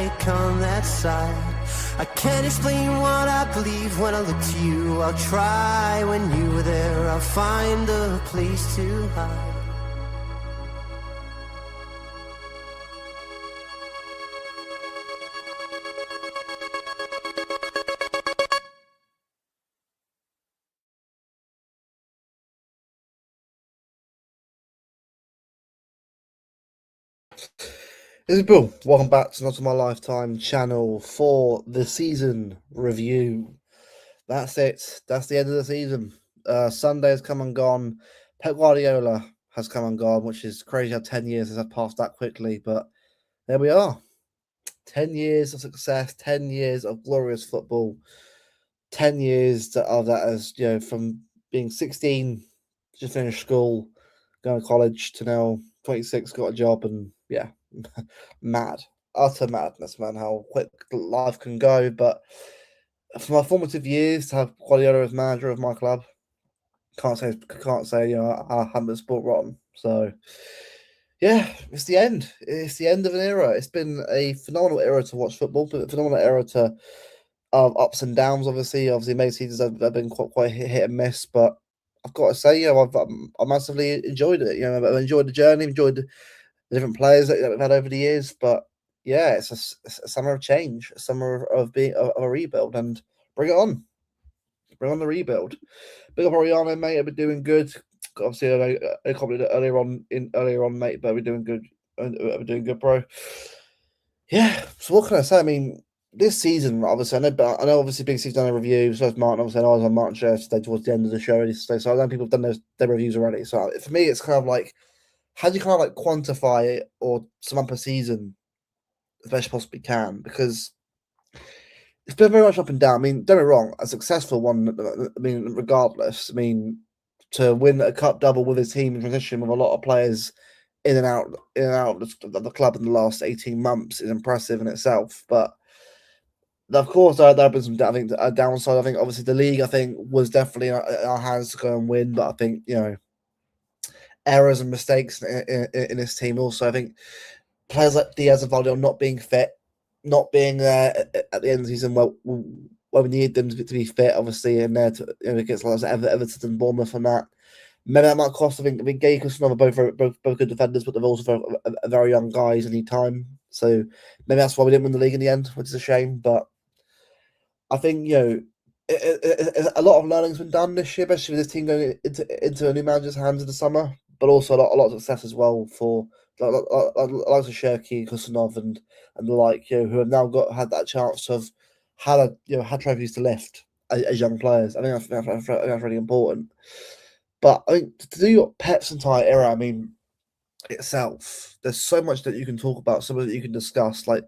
like on that side. I can't explain what I believe when I look to you. I'll try when you were there. I'll find a place to hide. This is Bill. Welcome back to Not of My Lifetime channel for the season review. That's it. That's the end of the season. Sunday has come and gone. Pep Guardiola has come and gone, which is crazy how 10 years has passed that quickly. But there we are. 10 years of success, 10 years of glorious football, 10 years of that as, from being 16, just finished school, going to college, to now 26, got a job, and yeah, mad. Utter madness, man, how quick life can go. But for my formative years, to have Guardiola as manager of my club, can't say I haven't been sport rotten. So yeah, it's the end. It's the end of an era. It's been a phenomenal era to watch football, but a phenomenal era to ups and downs. Obviously, many seasons have been quite hit and miss, but I've got to say, I've massively enjoyed it. I've enjoyed the journey, enjoyed the different players that we've had over the years. But yeah, it's a summer of change, a summer of being of a rebuild, and bring it on, bring on the rebuild. Big up Oriano, mate. I've been doing good. Obviously, I commented earlier on, mate, but we're doing good. We're doing good, bro. Yeah. So what can I say? I mean, this season, obviously, I know obviously big season done a review. So as Martin, obviously, I was on Martin share today towards the end of the show already. So I know people have done their reviews already. So for me, it's kind of like, how do you kind of like quantify it or sum up a season as best you possibly can? Because it's been very much up and down. I mean, don't get me wrong, a successful one. I mean, regardless. I mean, to win a cup double with his team in transition with a lot of players in and out of the club in the last 18 months is impressive in itself. But of course, there have been some, I think, a downside. I think obviously the league, I think, was definitely in our hands to go and win. But I think errors and mistakes in this team. Also, I think players like Diaz and Valdo not being fit, not being there at the end of the season where we need them to be fit, obviously, and there to against like Everton and Bournemouth and that. Maybe that might cost. I think Gay and are both good defenders, but they're also very young guys and need time. So maybe that's why we didn't win the league in the end, which is a shame. But I think a lot of learning's been done this year, especially with this team going into a new manager's hands in the summer. But also a lot of success as well for like of Shirky, Kusanov, and the like, who have now had that chance to have had trophies to lift as young players. I think that's really important. But I think to do Pep's entire era, I mean, itself, there's so much that you can talk about, so much that you can discuss, like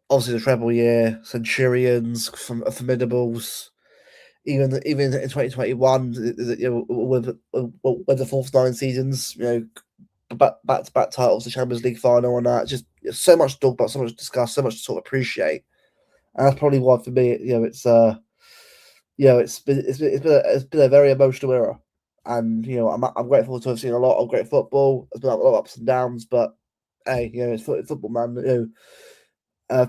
obviously the treble year, Centurions, from Formidables, even in 2021, with the fourth nine seasons, back to back titles, the Champions League final, and that. Just so much to talk about, so much to discuss, so much to sort of appreciate, and that's probably why for me, it's been a very emotional era, and I'm grateful to have seen a lot of great football. There's been a lot of ups and downs, but hey, it's football, man.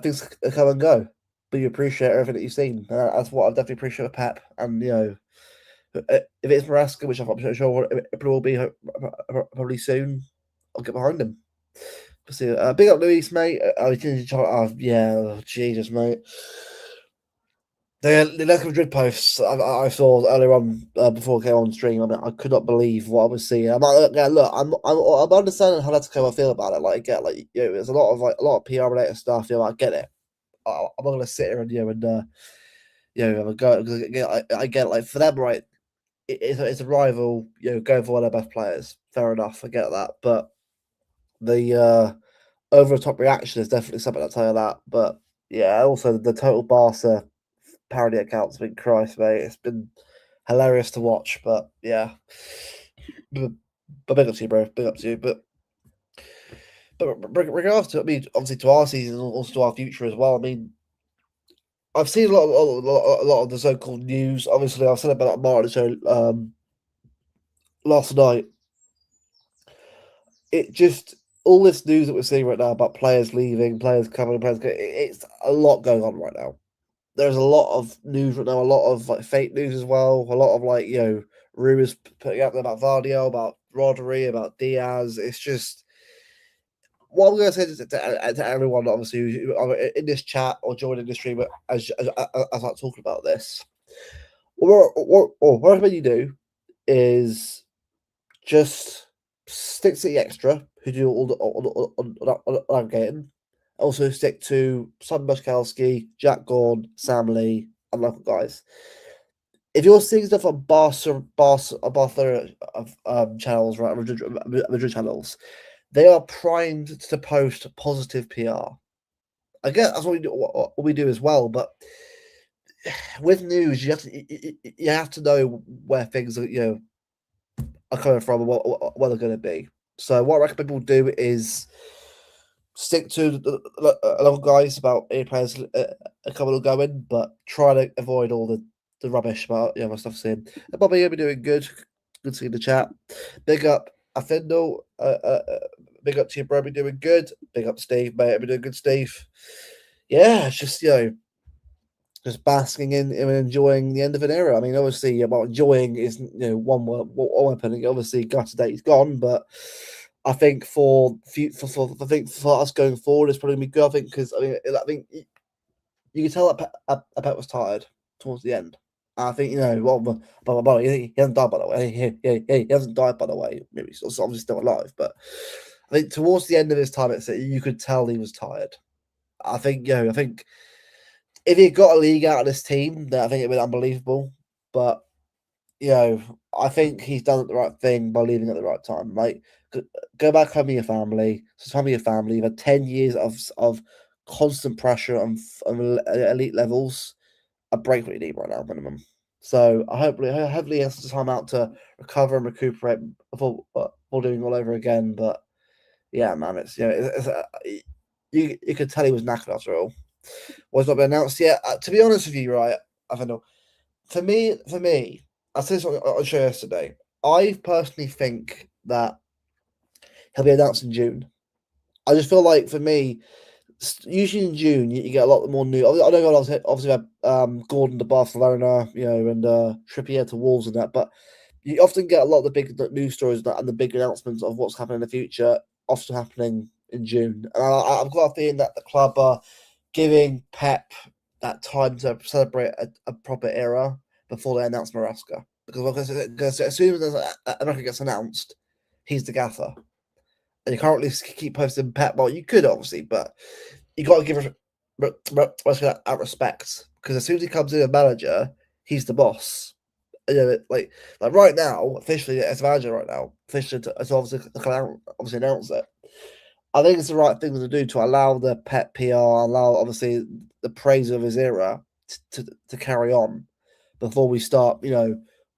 Things come and go, but you appreciate everything that you've seen. That's what I definitely appreciate with Pep. And if it's Maresca, which I'm sure it probably will be probably soon, I'll get behind him. See, big up Luis, mate. Yeah, Jesus, mate. The Atletico Madrid posts I saw earlier on before I came on stream. I mean, I could not believe what I was seeing. I'm like, yeah, look, I'm understanding how Atletico I feel about it. Like, I get there's a lot of PR related stuff. I get it. I'm not gonna sit here and go. I get it. Like for them, right? It's a rival. Going for one of their best players. Fair enough. I get that, but the over the top reaction is definitely something. I'll tell you that. But yeah, also the total Barca parody accounts been Christ, mate. It's been hilarious to watch, but yeah. But big up to you, bro. Big up to you. But regards to, I mean, obviously to our season, also to our future as well. I mean, I've seen a lot of the so-called news. Obviously, I've said about Martin show last night. It just all this news that we're seeing right now about players leaving, players coming, players going, it's a lot going on right now. There's a lot of news right now, a lot of like fake news as well, a lot of like rumors putting out there about Vardio, about Rodri, about Diaz. It's just what I'm going to say to everyone, obviously, who are in this chat or joining the stream as I'm talking about this. What I recommend you do is just stick to the extra who do all the navigating. Also stick to Sam Buszkowski, Jack Gorn, Sam Lee, and local guys. If you're seeing stuff on Barca channels, right, Madrid channels, they are primed to post positive PR. I guess that's what we do as well, but with news, you have to know where things are coming from and what they're going to be. So what I recommend people do is stick to a lot of guys about any players a couple of going, but try to avoid all the rubbish about my stuff saying. Bobby, you'll be doing good. Good to see the chat. Big up Afendo. Big up to your bro, be doing good. Big up Steve, mate. Be doing good, Steve. Yeah, it's just just basking in and enjoying the end of an era. I mean, obviously, about enjoying is one word, one weapon. Obviously, gutted that he's gone, but I think for us going forward, it's probably gonna be good. I think because I think you can tell that Pep was tired towards the end. I think well, he hasn't died by the way. He hasn't died by the way. Maybe he's obviously still alive, but I think towards the end of his time at City, you could tell he was tired. I think I think if he got a league out of this team, then I think it'd been unbelievable. But I think he's done the right thing by leaving at the right time. Like, go back home with your family. Spend time with your family. You've had 10 years of constant pressure on elite levels. A break what you need right now, minimum. So hopefully he has some time out to recover and recuperate before doing all over again. But yeah, man, it's you could tell he was knackered after all. Was not been announced yet. To be honest with you, right, I don't know. For me, I said this on the show yesterday. I personally think that he'll be announced in June. I just feel like for me, usually in June you get a lot more new. I know obviously had Gordon to Barcelona, and Trippier to Wolves and that, but you often get a lot of the big news stories and the big announcements of what's happening in the future, often happening in June. And I've got a feeling that the club are giving Pep that time to celebrate a proper era before they announce Maresca. Because as soon as America gets announced, he's the gaffer. And you can't really keep posting Pep. Well, you could obviously, but you got to give that respect. Because as soon as he comes in as manager, he's the boss. Like right now, officially as manager right now, officially as obviously announce it. I think it's the right thing to do to allow the Pep PR, allow obviously the praise of his era to carry on before we start,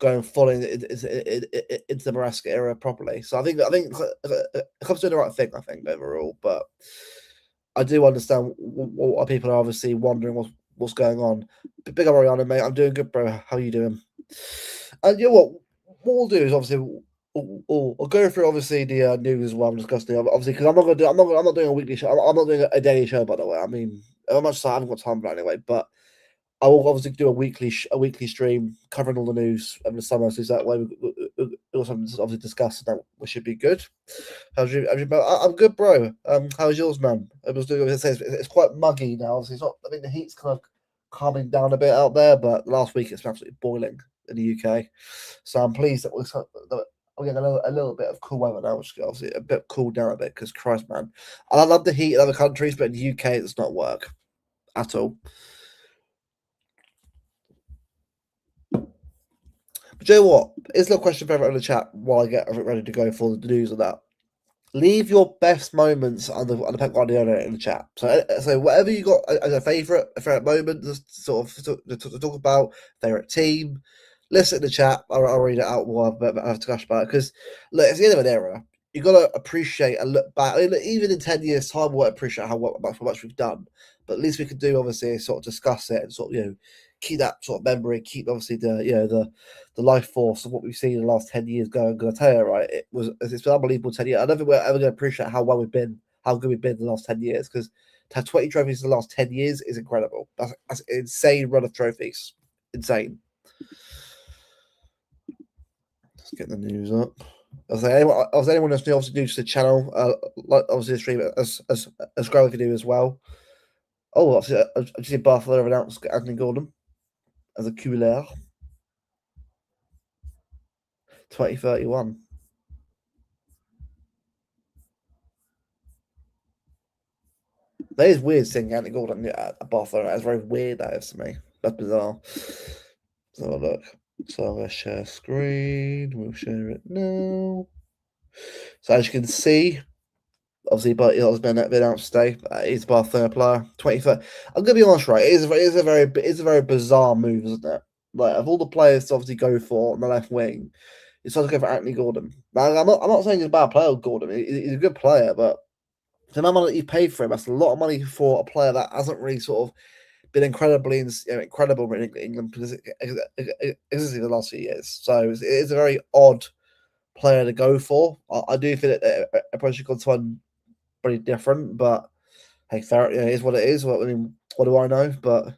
going full into the Maresca era properly. So I think it comes to the right thing. I think overall, but I do understand what people are obviously wondering what's going on. Big up Ariana, mate. I'm doing good, bro. How are you doing? And what we'll do is obviously we'll go through obviously the news as well. I'm discussing obviously because I'm not doing a weekly show. I'm not doing a daily show, by the way. I mean, how much I haven't got time for that anyway. But I will obviously do a weekly stream covering all the news over the summer, so that way we'll something to obviously discuss. And that we should be good. How's you? I'm good, bro. How's yours, man? I was doing. It's quite muggy now. Obviously, it's not. I mean, the heat's kind of calming down a bit out there, but last week it's been absolutely boiling in the UK. So I'm pleased that we're getting a little bit of cool weather now, which is obviously a bit cooled down a bit. Because Christ, man, I love the heat in other countries, but in the UK it does not work at all. But you know what? Here's a little question for everyone in the chat while I get ready to go for the news of that. Leave your best moments on the Pep Guardiola in the chat. So whatever you got as a favourite moment, to talk about, favourite team, listen in the chat. I'll read it out while I have to discuss about it. Because look, it's the end of an era. You've got to appreciate and look back. I mean, even in 10 years' time, we'll appreciate how much we've done. But at least we can do, obviously, sort of discuss it and sort of, keep that sort of memory, keep obviously the life force of what we've seen in the last 10 years going. Because I tell you, right, it's been unbelievable 10 years. I don't think we're ever going to appreciate how well we've been, how good we've been in the last 10 years. Because to have 20 trophies in the last 10 years is incredible. That's an insane run of trophies. Insane. Let's get the news up. As anyone else obviously new to the channel, like obviously the stream as grow if you do as well. Oh, obviously, I just see Barcelona announced Anthony Gordon as a QLR 2031. That is weird seeing Anthony Gordon at Barcelona. That's very weird, that is to me. That's bizarre. Let's have a look. So let's share screen. We'll share it now. So as you can see, obviously, but it has been announced today. He's a Barcelona player. 23rd. I'm gonna be honest, right? It's a very bizarre move, isn't it? Like of all the players to obviously go for on the left wing, it's to go for Anthony Gordon. Now, I'm not saying he's a bad player, Gordon. He's a good player, but the amount of money that you paid for him, that's a lot of money for a player that hasn't really sort of been incredible in England because it in the last few years. So it is a very odd player to go for. I do feel that approach should go someone pretty different, but hey, fair, it is what it is. I mean, what do I know? But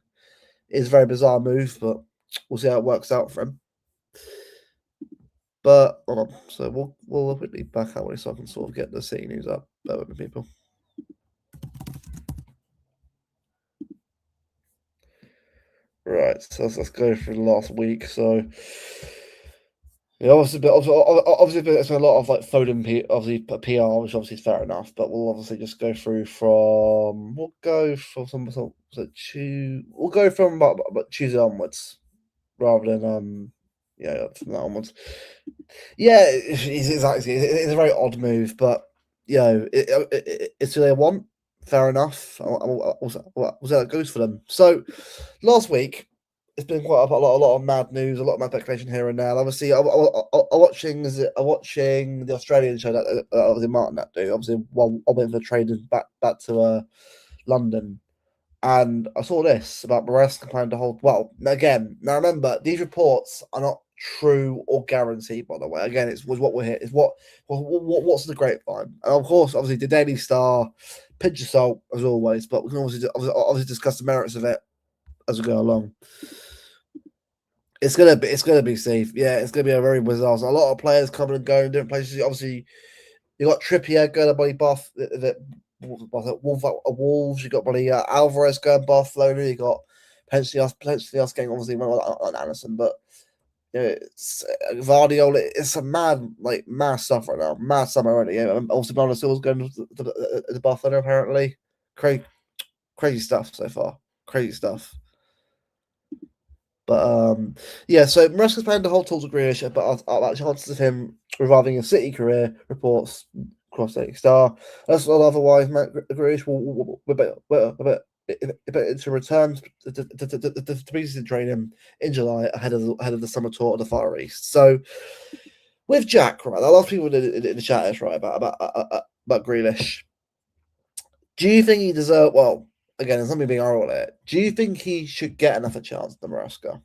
it's a very bizarre move, but we'll see how it works out for him. But hold on, so we'll quickly back out so I can sort of get the City news up. Bear with me, people. Right, so let's go through the last week. So yeah, obviously, there's been a lot of like Foden, obviously PR, which obviously is fair enough. But we'll obviously just go through from we'll go from we'll go from about Tuesday onwards, rather than yeah from that onwards. Yeah, exactly. It's a very odd move, but it's who they want. Fair enough. We'll see how it goes for them. So last week, it's been quite a lot of mad news, a lot of mad speculation here and there. Obviously, I'm watching the Australian show that obviously Martin that do. Obviously, while I went for training back to London, and I saw this about Maresca planning to hold. Well, again, now remember these reports are not true or guaranteed. By the way, again, it's was what we're here. It's what's the grapevine, and of course, obviously, the Daily Star, pinch of salt as always, but we can obviously discuss the merits of it as we go along. It's gonna be safe. Yeah, it's gonna be a very bizarre. So a lot of players coming and going different places. Obviously, you got Trippier going to bloody Buff Wolves. You got bloody Alvarez going Barcelona. You got potentially us getting obviously on Anderson, but it's, Guardiola. It's a mad stuff right now. Mad stuff already. Yeah, also Bernardo Silva's going to Barcelona apparently. Crazy stuff so far. Crazy stuff. But yeah, so Maresca's planning to hold talks with Grealish, but I'll chances of him reviving his City career, reports across Daily Star. That's not otherwise. Grealish will to return to preseason training in July ahead of the summer tour of the Far East. So with Jack, right, a lot of people in the chat is right about Grealish. Do you think he deserves? Well, again, it's not me being oral on it. Do you think he should get another chance at the Maresca?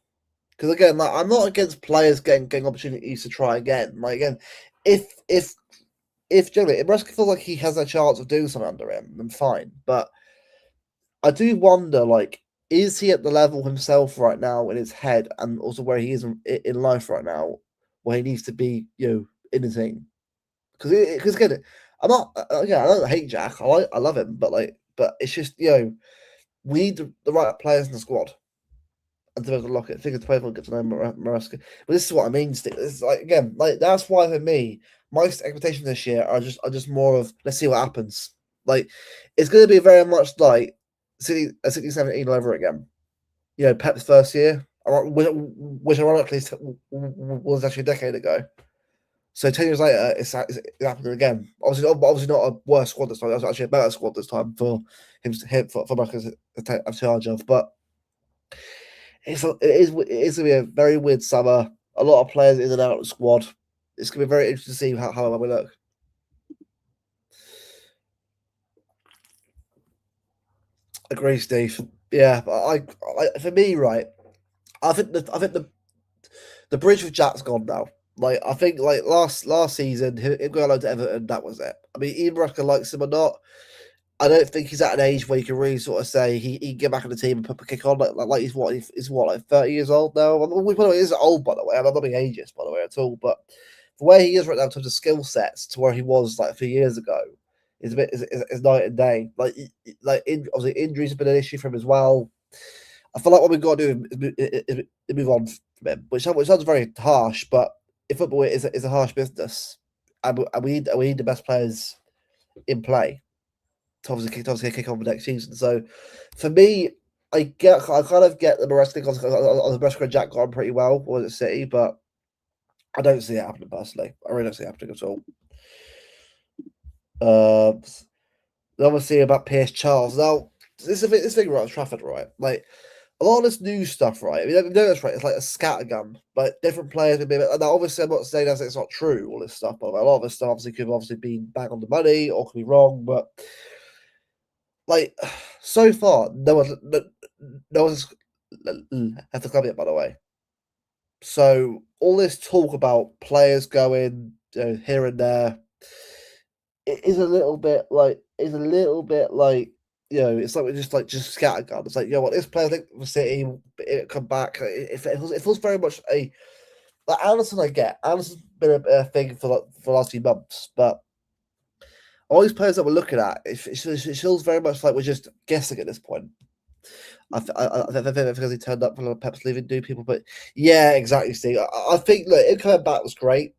Because again, like I'm not against players getting opportunities to try again. Like again, if generally if Maresca feels like he has a chance of doing something under him, then fine. But I do wonder, like, is he at the level himself right now in his head, and also where he is in life right now, where he needs to be, in the team? Because again, I'm not. Again, I don't hate Jack. I love him, but it's just we need the right players in the squad. And to be able to lock it, I think it's playable get to know Maresca. But this is what I mean, Steve. It's like again, like that's why for me, my expectations this year are just more of let's see what happens. Like it's going to be very much like a 17 all over again. Pep's first year, which ironically was actually a decade ago. So 10 years later, it's happening again. Obviously not a worse squad this time. It was actually a better squad this time for him for Marcus to take charge of. But it is going to be a very weird summer. A lot of players in and out of the squad. It's going to be very interesting to see how we look. Agree, Steve. Yeah, I for me, right. I think the bridge with Jack's gone now. Like I think like last season, him going on to Everton, that was it. I mean, even Ruska likes him or not, I don't think he's at an age where you can really sort of say he can get back in the team and put a kick on. Like he's what like 30 years old now. I mean, by the way, he's old by the way. I'm not being ageist by the way at all, but the way he is right now in terms of skill sets to where he was like a few years ago is a bit is night and day. Obviously injuries have been an issue for him as well. I feel like what we've got to do is move on from him, which sounds very harsh, but if football is a harsh business, and we need the best players in play to obviously kick off next season. So for me, I kind of get the Maresca because Maresca and Jack got on pretty well was at City, but I don't see it happening personally. I really don't see it happening at all. Uh, Obviously about Pierce Charles. Now this thing right at Trafford, right? Like a lot of this new stuff, right? I mean, you know that's right. It's like a scattergun, but different players would be. Now, obviously, I'm not saying that it's not true. All this stuff, but a lot of this stuff obviously could obviously be bang on the money or could be wrong. But like so far, no one's left the club yet. By the way, so all this talk about players going here and there, it is a little bit like it's like we're just scattergun. It's like this player think for City, it come back. It feels very much like Anderson. I get Anderson's been a thing for the last few months, but all these players that we're looking at, it feels very much like we're just guessing at this point. I think because he turned up for Pep's leaving, do people? But yeah, exactly, Steve. I think look, him coming back was great.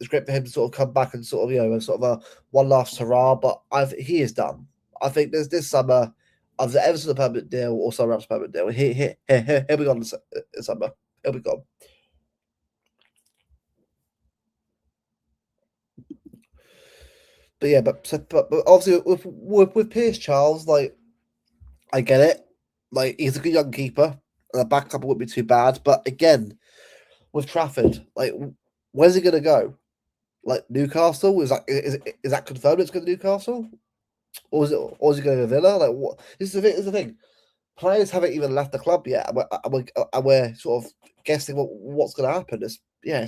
It's great for him to sort of come back and sort of sort of a one last hurrah. But he is done. I think there's this summer, either Everton a permanent deal or somewhere else a permanent deal. He'll be gone this summer. He'll be gone. But yeah, but obviously with Pierce Charles, like I get it. Like he's a good young keeper, and a backup wouldn't be too bad. But again, with Trafford, like where's he gonna go? Like Newcastle? Is that confirmed? It's going to Newcastle, or is it going to Villa? Like what? This is the thing. Players haven't even left the club yet, and we're sort of guessing what's going to happen. It's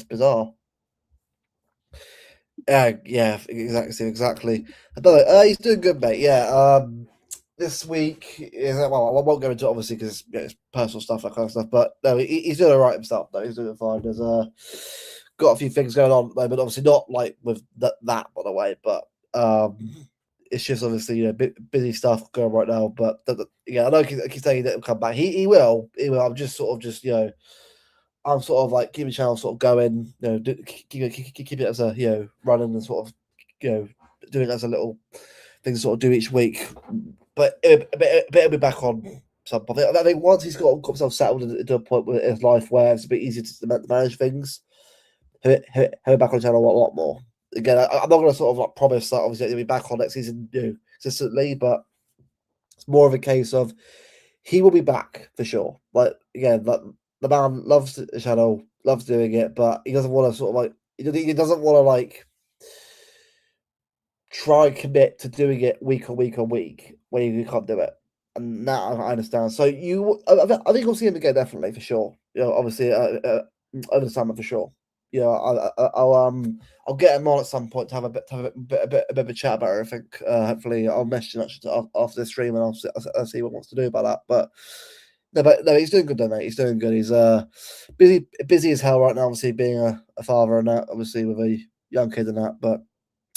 bizarre. Yeah, exactly. But he's doing good, mate. Yeah. This week is well, I won't go into it obviously because it's personal stuff, that kind of stuff. But no, he's doing all right himself. Though he's doing fine. There's got a few things going on at the moment. Obviously, not like with that by the way, but it's just obviously busy stuff going right now. But yeah, I know I keep saying that he'll come back. He will. He will. I'm just sort of just I'm sort of like keeping the channel sort of going. Keep it as a running and sort of doing it as a little thing to sort of do each week. But it'll be back on some point. I think once he's got himself settled into a point in his life where it's a bit easier to manage things, he'll be back on the channel a lot more. Again, I'm not going to sort of like promise that obviously he'll be back on next season consistently, but it's more of a case of he will be back for sure. Like again, like the man loves the channel, loves doing it, but he doesn't want to sort of like he doesn't want to like try and commit to doing it week on week on week when you can't do it. And that I understand. So I think we'll see him again definitely for sure. Obviously over the summer for sure. I'll get him on at some point to have a bit of a chat about it. I think hopefully I'll message him actually after the stream and I'll see what he wants to do about that. But no, he's doing good though, mate. He's doing good. He's busy as hell right now. Obviously being a father and that, obviously with a young kid and that, but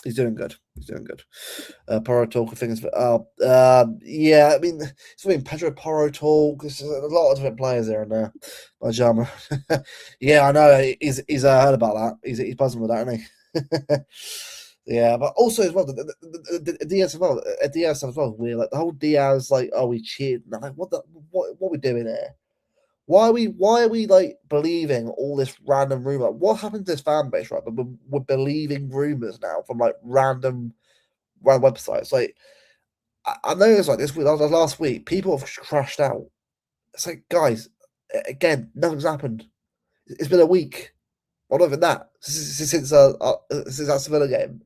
he's doing good. He's doing good. Porro talk of things. Yeah, I mean, Pedro Porro talk. There's a lot of different players there and there. Pajama. Yeah, I know. He's heard about that. He's buzzing with that, isn't he? Yeah, but also as well, the Diaz as well. Diaz as well. Weird. Like the whole Diaz, like, oh, we cheated. I'm like, what are we doing here? Why are we like believing all this random rumor? What happened to this fan base, right? But we're believing rumors now from like random websites. Like I noticed like this week, last week, people have crashed out. It's like, guys, again, nothing's happened. It's been a week, or not even that, since that Sevilla game,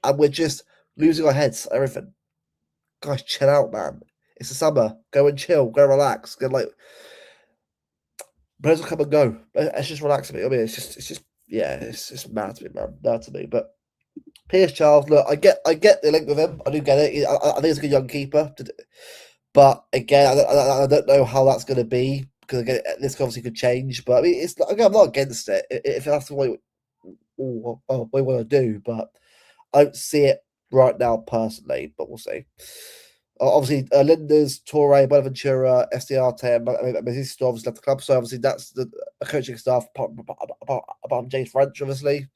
and we're just losing our heads. Everything, guys, chill out, man. It's the summer. Go and chill. Go relax. Go like players will come and go. It's just relaxing me. I mean, it's just, yeah, it's mad to me, man, mad to me. But Pierce Charles, look, I get the link with him. I do get it. I think he's a good young keeper. But again, I don't know how that's going to be because again, this obviously could change. But I mean, it's again, I'm not against it if that's what we want to do. But I don't see it right now personally. But we'll see. Obviously, Linders, Torre, Bonaventura, SDR10, and Mesisto obviously left the club. So obviously, that's the coaching staff apart from James French, obviously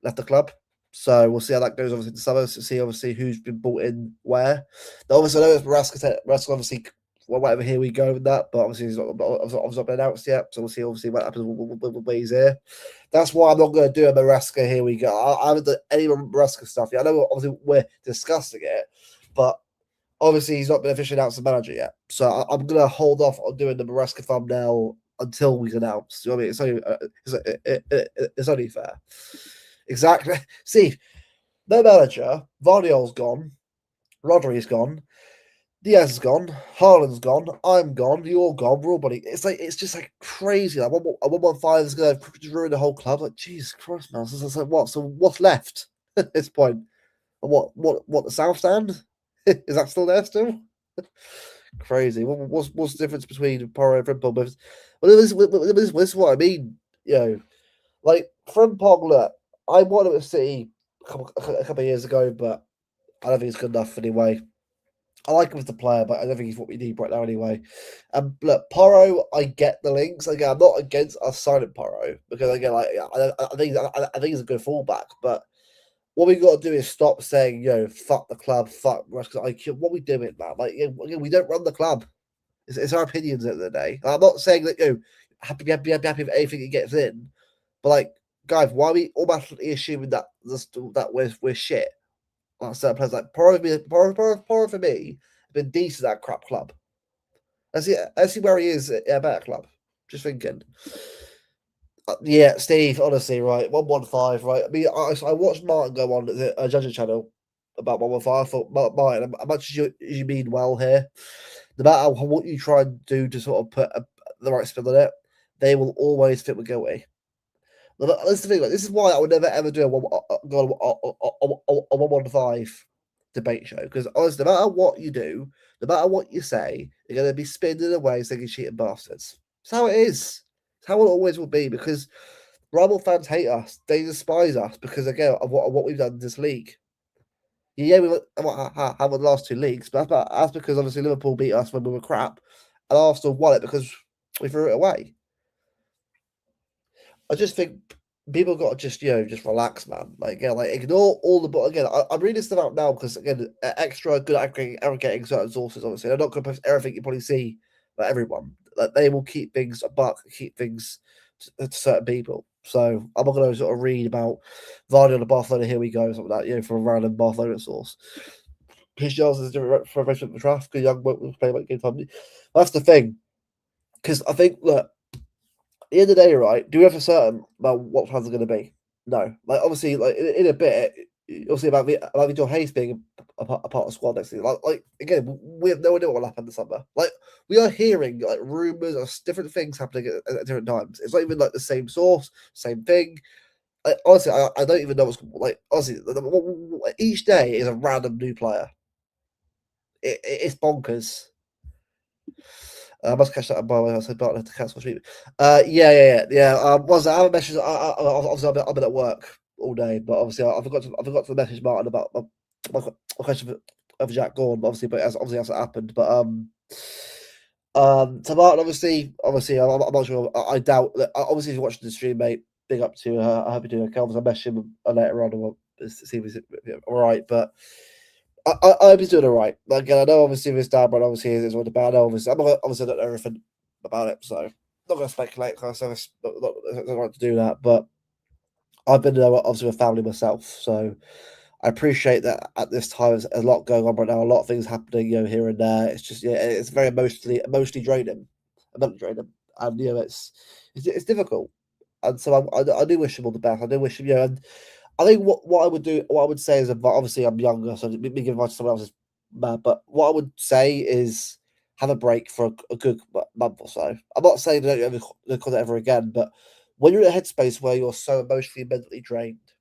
left the club. So we'll see how that goes. Obviously, in the summer to see obviously who's been bought in where. Now, obviously, I know it's Raska obviously. Well, whatever, here we go with that, but obviously he's not been announced yet, so we'll see obviously what happens when he's here. That's why I'm not going to do a Maresca. Here we go. I haven't done any Maresca stuff yet. I know obviously we're discussing it, but obviously he's not been officially announced as manager yet. So I'm going to hold off on doing the Maresca thumbnail until we announce. You know what I mean? It's only fair. Exactly. See, no manager. Vardiol's gone. Rodri's gone. Diaz is gone. Haaland's gone. I'm gone. You're gone. We're all buddy. It's just like crazy. Like 115 is going to ruin the whole club. Like Jesus Christ, man. So it's like what? So what's left at this point? And what? The South Stand is that still there still? Crazy. What's the difference between Porro and Frimpong? Well, this is what I mean. You know, like Frimpong. Look, I wanted to see a couple of years ago, but I don't think it's good enough anyway. I like him as a player, but I don't think he's what we need right now anyway. Look, Porro, I get the links. Again, I'm not against us signing Porro because again, like I think he's a good fullback. But what we got to do is stop saying, fuck the club, fuck because what we doing, man? Like again, we don't run the club. It's our opinions at the end of the day. I'm not saying that happy with anything he gets in, but like guys, why are we automatically assuming that we're shit? Like certain players like Porro for me has been decent at crap club. I see where he is at a better club. Just thinking. Yeah, Steve, honestly, right, 115, right. I mean, I watched Martin go on a judging channel about 115. I thought, Martin, as much as you mean well here, no matter what you try and do to sort of put the right spin on it, they will always fit with guilty. That's the thing. Like, this is why I would never ever do a 115 debate show because honestly, no matter what you do, no matter what you say, you're going to be spinning away saying cheating bastards. It's how it is. It's how it always will be because rival fans hate us. They despise us because again of what we've done in this league. Yeah, we have won the last two leagues, but that's because obviously Liverpool beat us when we were crap, and Arsenal won it because we threw it away. I just think people got to just relax, man. Like ignore all the. But again, I'm reading this stuff out now because again, extra good at aggregating certain sources. Obviously, they're not going to post everything you probably see by everyone. Like they will keep things a buck, keep things to certain people. So I'm not going to sort of read about Vardy on the Barcelona. Here we go, something like that. From a random Barcelona source. Chris Giles is different for the draft. Good young will play like game time. That's the thing, because I think that the end of the day, right? Do we have a certain about what plans are going to be? No. Like obviously, like in a bit, you'll see about Victor Hayes being a part of the squad next season. Like again, we have no idea what will happen this summer. Like we are hearing like rumors of different things happening at different times. It's not even like the same source, same thing. Like, honestly, I don't even know what's like. Honestly, each day is a random new player. It's bonkers. I must catch that up by the way. I said Bartlett to cancel stream. Yeah. Was I have a message? Obviously, I've been at work all day, but obviously, I forgot to message Martin about my question of Jack Gordon. But obviously, obviously that's what happened. But so Martin, obviously, I'm not sure. I doubt that. Obviously, if you're watching the stream, mate, big up to her. I hope you're doing okay. Obviously, I messaged him later on to see if he's all right, but. I hope he's doing all right. Like, I know obviously with his dad, but obviously is what about. Obviously, obviously I don't know everything about it, so I'm not going to speculate. Because I don't like to do that. But I've been obviously with family myself, so I appreciate that at this time there's a lot going on right now, a lot of things happening, here and there. It's just it's very emotionally draining, and it's difficult. And so I do wish him all the best. I do wish him, and I think what I would say is obviously I'm younger, so me giving advice to someone else is mad. But what I would say is have a break for a good month or so. I'm not saying don't ever do content ever again, but when you're in a headspace where you're so emotionally, mentally drained,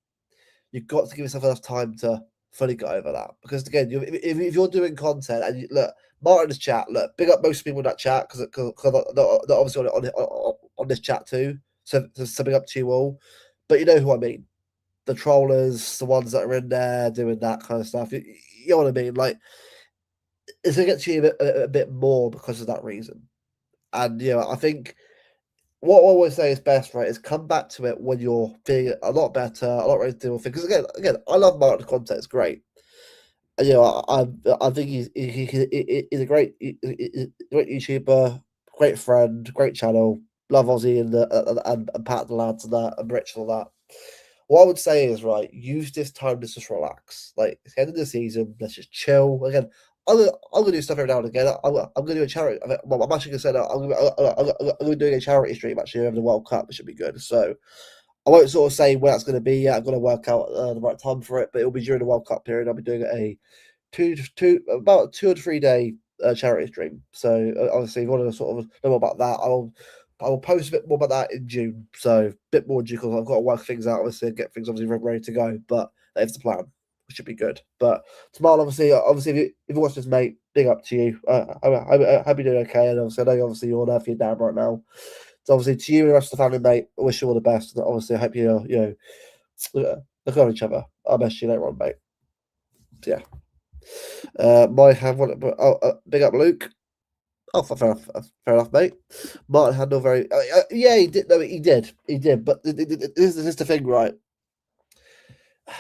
you've got to give yourself enough time to fully get over that. Because again, if you're doing content and look, Martin's chat, look, big up most people in that chat because they're obviously on this chat too. So big up to you all. But you know who I mean. The trollers, the ones that are in there doing that kind of stuff. You know what I mean? Like, it's going to get to you a bit more because of that reason. And, I think what I always say is best, right, is come back to it when you're feeling a lot better, a lot ready to deal with things. Because again, I love Martin's content; it's great. And, I think he's a great YouTuber, great friend, great channel. Love Ozzy and Pat the lads and that and Rich and all that. What I would say is, right, use this time to just relax. Like, it's the end of the season, let's just chill. Again, I'm gonna do stuff every now and again. I'm gonna do a charity. Well, I'm actually gonna say that I'm gonna be doing a charity stream actually over the World Cup, which should be good. So I won't sort of say where that's gonna be yet. I've got to work out the right time for it, but it'll be during the World Cup period. I'll be doing a about 2 or 3 day charity stream. So obviously, if you want to sort of know more about that, I will post a bit more about that in June. So a bit more June because I've got to work things out, obviously, and get things obviously ready to go. But that's the plan, which should be good. But tomorrow, obviously, if you watch this, mate, big up to you. I hope you're doing okay. And obviously, I know obviously you're there for your dad right now. So obviously, to you and the rest of the family, mate, I wish you all the best. And obviously, I hope look on each other. I'll mess you later on, mate. So, yeah. My have one. Big up, Luke. Oh, fair enough, mate. Martin had no very. Yeah, he did. No, he did. But this is the thing, right?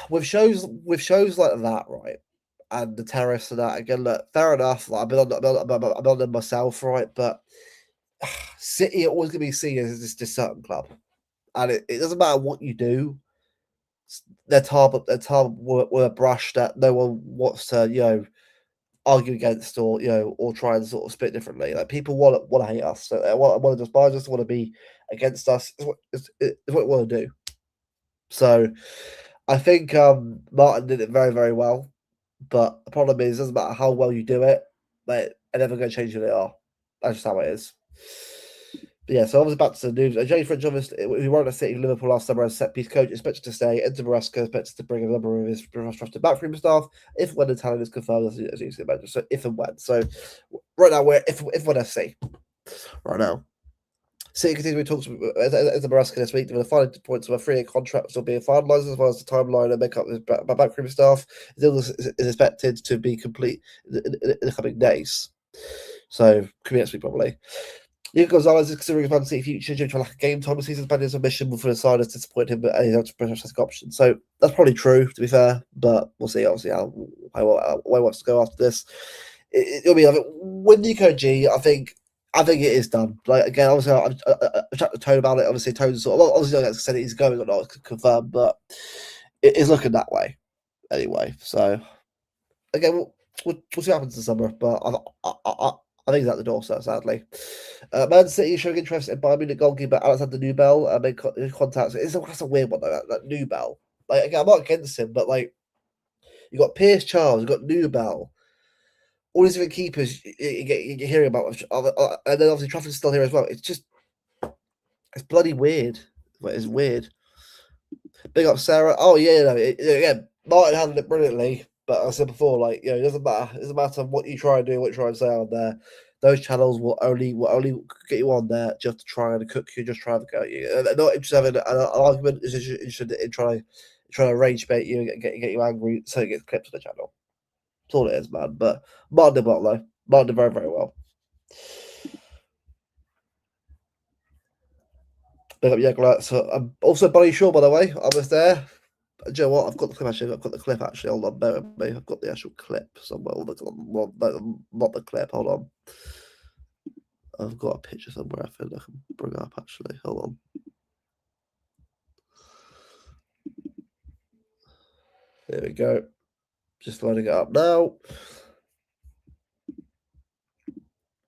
With shows like that, right, and the terrace and that again. Look, fair enough. Like, I've been on them myself, right? But City are always going to be seen as this certain club, and it doesn't matter what you do. Their time were a brush that no one wants to, argue against or try and sort of spit differently. Like people want to hate us, so they want to despise us, want to be against us. It's what we want to do. So I think Martin did it very very well, but the problem is, it doesn't matter how well you do it, they're never going to change who they are. That's just how it is. But yeah, so obviously back to the news. James French, obviously, who won at City Liverpool last summer as set piece coach, expected to stay. Enter Maresca expected to bring a number of his trusted backroom staff if when the talent is confirmed, as you can imagine. So if and when. So right now we're if when FC. Right now. City continuing talks with Enter Maresca this week. The final points of a 3-year contract will be finalised as well as the timeline and make up his backroom staff. The deal is expected to be complete in the coming days. So could be next week probably. Nico Gonzalez is considering his Man City future due to a lack of game time. The season's been his ambition for the side has disappointed him, but he's had to press option. So that's probably true, to be fair. But we'll see, obviously, how he wants to go after this. It'll be with Nico G. I think it is done. Like again, obviously, I've chatted to Tone about it. Obviously, Tone's sort of obviously I said he's going or not confirmed, but it is looking that way anyway. So again, we'll see what happens in the summer. But I think he's out the door, so sadly. Man City showing interest in Bayern Munich goalkeeper Alexander Nubel. Made contacts. That's a weird one, though, that Nubel. Like, again, I'm not against him, but, like, you got Pierce Charles, you got Nubel. All these different keepers you get hearing about. And then, obviously, Trafford's still here as well. It's just, it's bloody weird. It's weird. Big up Sarah. Oh, yeah, again, Martin handled it brilliantly. But I said before, like, it doesn't matter. It doesn't matter what you try and do, what you try and say on there. Those channels will only get you on there just to try and cook you, just try and go at you. They're not interested in having an argument. Is interested in trying to rage bait you and get you angry, so it gets clipped to the channel. That's all it is, man. But Martin did well though. Martin did very very well. Big up Yegler. So also Buddy Shaw, by the way. I was there. Do you know what? I've got the clip actually. I've got the clip actually. Hold on, bear with me. I've got the actual clip somewhere. Not the clip. Hold on. I've got a picture somewhere I think I can bring up actually. Hold on. There we go. Just loading it up now.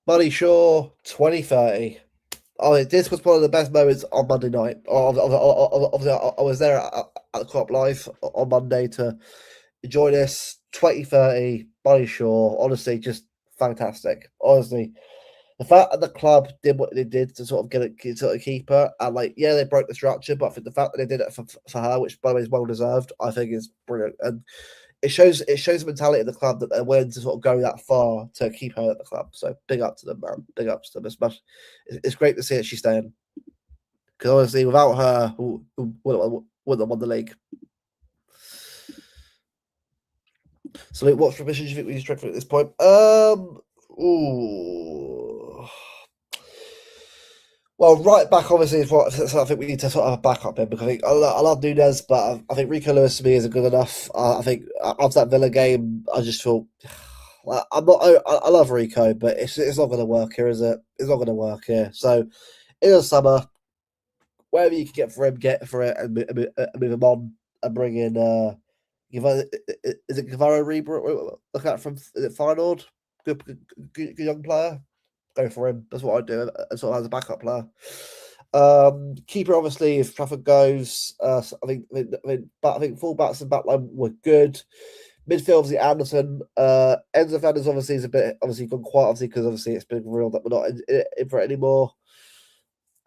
Buddy Shaw, 2030. Oh, this was one of the best moments on Monday night. Obviously, I was there at the Co-op Live on Monday to enjoy this. 2030, Buddy Shaw, honestly, just fantastic. Honestly, the fact that the club did what they did to sort of sort of keep her, and like, yeah, they broke the structure, but I think the fact that they did it for her, which by the way is well deserved, I think is brilliant. And it shows the mentality of the club that they're willing to sort of go that far to keep her at the club. So big up to them, man. Big up to them. It's great to see that she's staying. Because honestly, without her, who wouldn't have won the league. So, like, what submission do you think we need to strengthen at this point? Ooh. Well, right back obviously is what, so I think we need to sort of have a backup in, because I love Nunez, but I think Rico Lewis to me isn't good enough. I think after that Villa game, I just feel I'm not. I love Rico, but it's not going to work here, is it? It's not going to work here. So in the summer, whatever you can get for him, get for it, and move him on, and bring in. Is it Guevara Reba? Look at from, is it Feyenoord? Good young player. Go for him. That's what I do. Sort of as a backup player. Keeper, obviously, if Trafford goes, but I think fullbacks and backline were good. Midfield, obviously, Anderson. Enzo Fernandez obviously is a bit obviously gone quiet, obviously, because obviously it's been real that we're not in for it anymore.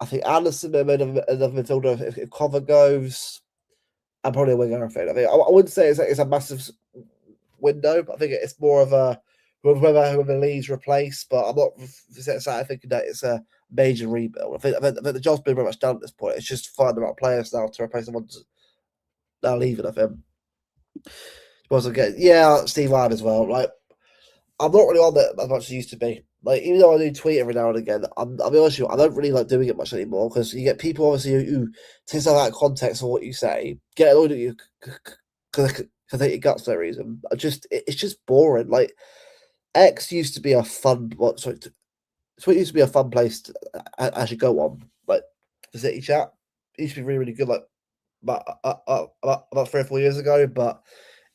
I think Anderson, another midfielder, if Cover goes, and probably a winger. I think. I wouldn't say it's a massive window, but I think it's more of a whoever leaves replace. But I'm not thinking that it's a major rebuild. I think the job's been very much done at this point. It's just finding the right players now to replace the ones that are leaving. I think. Also, yeah, Steve Ryan as well. Like, I'm not really on that as much as I used to be. Like, even though I do tweet every now and again, I'll be honest with you, I don't really like doing it much anymore, because you get people obviously who take stuff out of context of what you say, get annoyed at you because they your guts for no reason. It's just boring. Like, X used to be a fun. Twitter used to be a fun place to actually go on. Like, the City chat, it used to be really, really good. Like, about 3 or 4 years ago, but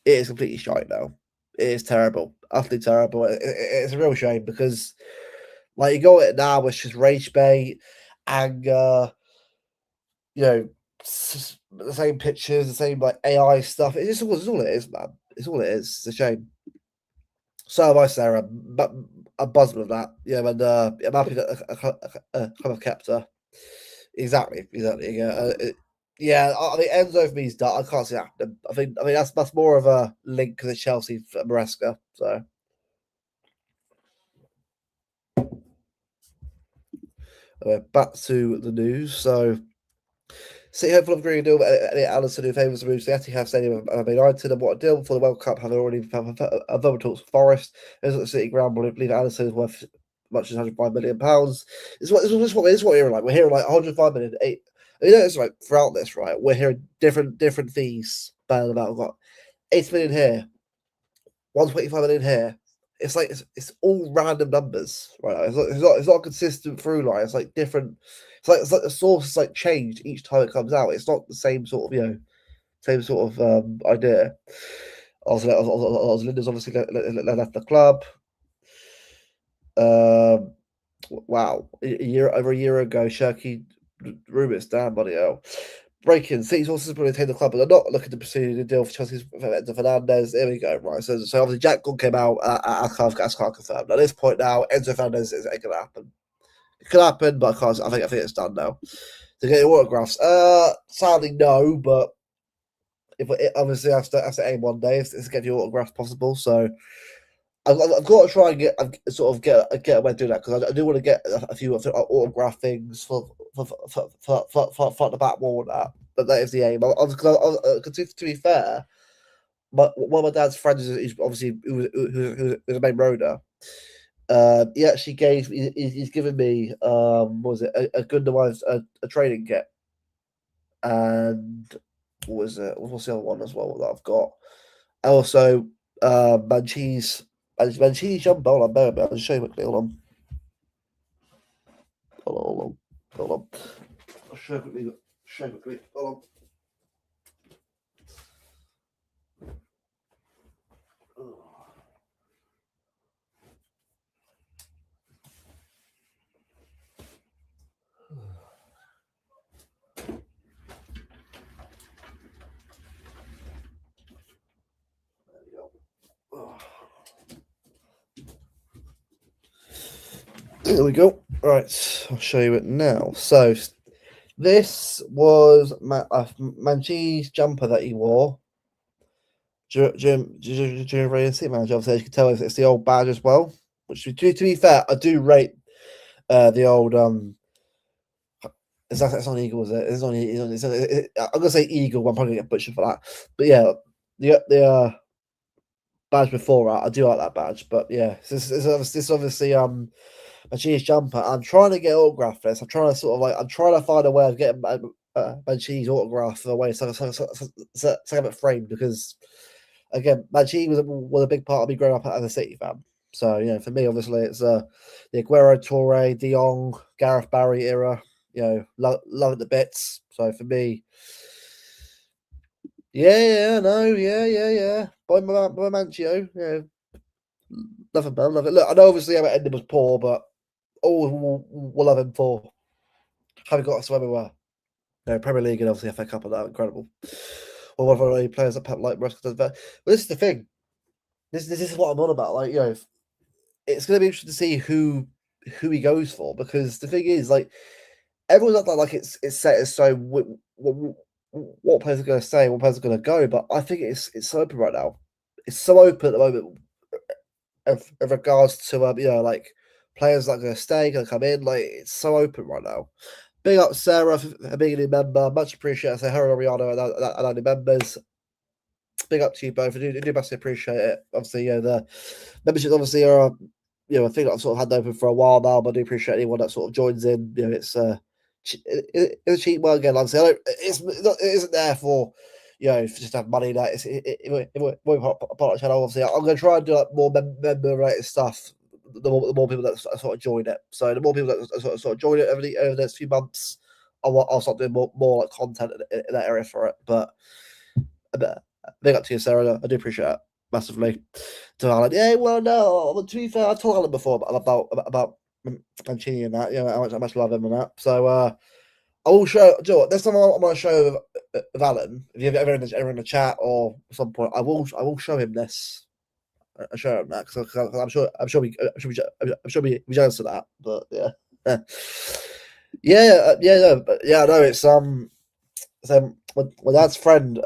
it is completely shite now. It is terrible, utterly terrible. It's a real shame, because, like, you go at it now, it's just rage bait, anger, the same pictures, the same like AI stuff. It's all it is, man. It's all it is. It's a shame. So am I, Sarah. But I'm buzzing with that. Yeah, and I'm happy that I kind of kept her. Exactly. Yeah. Yeah, I mean, Enzo for me is done. I can't see that happening. I mean that's more of a link to the Chelsea for Maresca. So back to the news. So City hopeful of agreeing a deal with Alisson, who favours the move to the Etihad Stadium of United, and what a deal before the World Cup, having already verbal talks with Forest. As the City ground, believe Alisson is worth as much as £105 million. This is what we're hearing. Like, we're hearing like 105 million. It's like throughout this, right? We're hearing different fees. About we've got 80 million here, 125 million here. It's like it's all random numbers, right? It's not a consistent through line. It's like different. It's like the source is like changed each time it comes out. It's not the same sort of idea. Linda's obviously left the club. Wow, over a year ago, Shirky rumours, damn bloody hell. Breaking, City's also maintain the club, but they're not looking to pursue the deal for Chelsea's Enzo Fernandez. There we go, right? So obviously Jack Gunn came out. I can't confirm. At this point now, Enzo Fernandez is going to happen. It could happen, but I think it's done now. To get autographs, sadly no, but if obviously I have to aim one day is to get the autographs possible. So I've got to try and get away to do that, because I do want to get a few autograph things for the back wall and that. But that is the aim. To be fair, one of my dad's friends is obviously who's a main roader. He actually he's given me what was it, a good a training kit, and what was it? What's the other one as well that I've got? Also, Mancini's jumbo. I'll show you quickly. Hold on. I'll show you quickly. Hold on. There we go. There we go. Right, I'll show you it now. So this was Mancini's jumper that he wore during Rain City Manager. Obviously, as you can tell, it's the old badge as well. Which, to be fair, I do rate the old it's not Eagle, is it? I'm gonna say Eagle. I'm probably gonna get butchered for that. But yeah, the badge before that, I do like that badge. But yeah, this obviously Mancini's jumper. I'm trying to get autograph this. I'm trying to find a way of getting Mancini's autograph away so I have it framed because again, Mancini was a big part of me growing up as a City fan. So for me, obviously, it's the Aguero, Torre, De Jong, Gareth Barry era. Love it the bits. So for me, yeah, no, yeah. By Manchio, love him, man, love it. Look, I know obviously how it ended was poor, but we'll love him for having got us where we were. Premier League and obviously FA Cup and that incredible. Or one of our players that Pep like Rusk does better. But this is the thing. This is what I'm on about. Like, it's going to be interesting to see who he goes for because the thing is, like, everyone's not like it's set as so what players are going to stay, what players are going to go. But I think it's so open right now. It's so open at the moment of regards to like players that are going to stay, going to come in. Like it's so open right now. Big up Sarah for being a new member. Much appreciated. I say her Ariana and our new members. Big up to you both. I do massively appreciate it. Obviously, the memberships obviously are a thing that I've sort of had open for a while now, but I do appreciate anyone that sort of joins in. It's it's a cheap one again. Like I say, it isn't there for just to have money. That it won't pop on the channel. Obviously, I'm going to try and do like more member related stuff. The more people that sort of join it. So the more people that sort of join it over the next few months, I'll start doing more like content in that area for it. But big up to you, Sarah. I do appreciate it massively. To Alan, yeah, well, no. To be fair, I told Alan before about Mancini and that. How much I love him and that. So I will show. Do you know what? Next time I'm on a show with Alan, if you've ever in a chat or at some point, I will show him this. I show him that because I'm sure we jealous of that. But yeah, yeah. No, it's So my dad's friend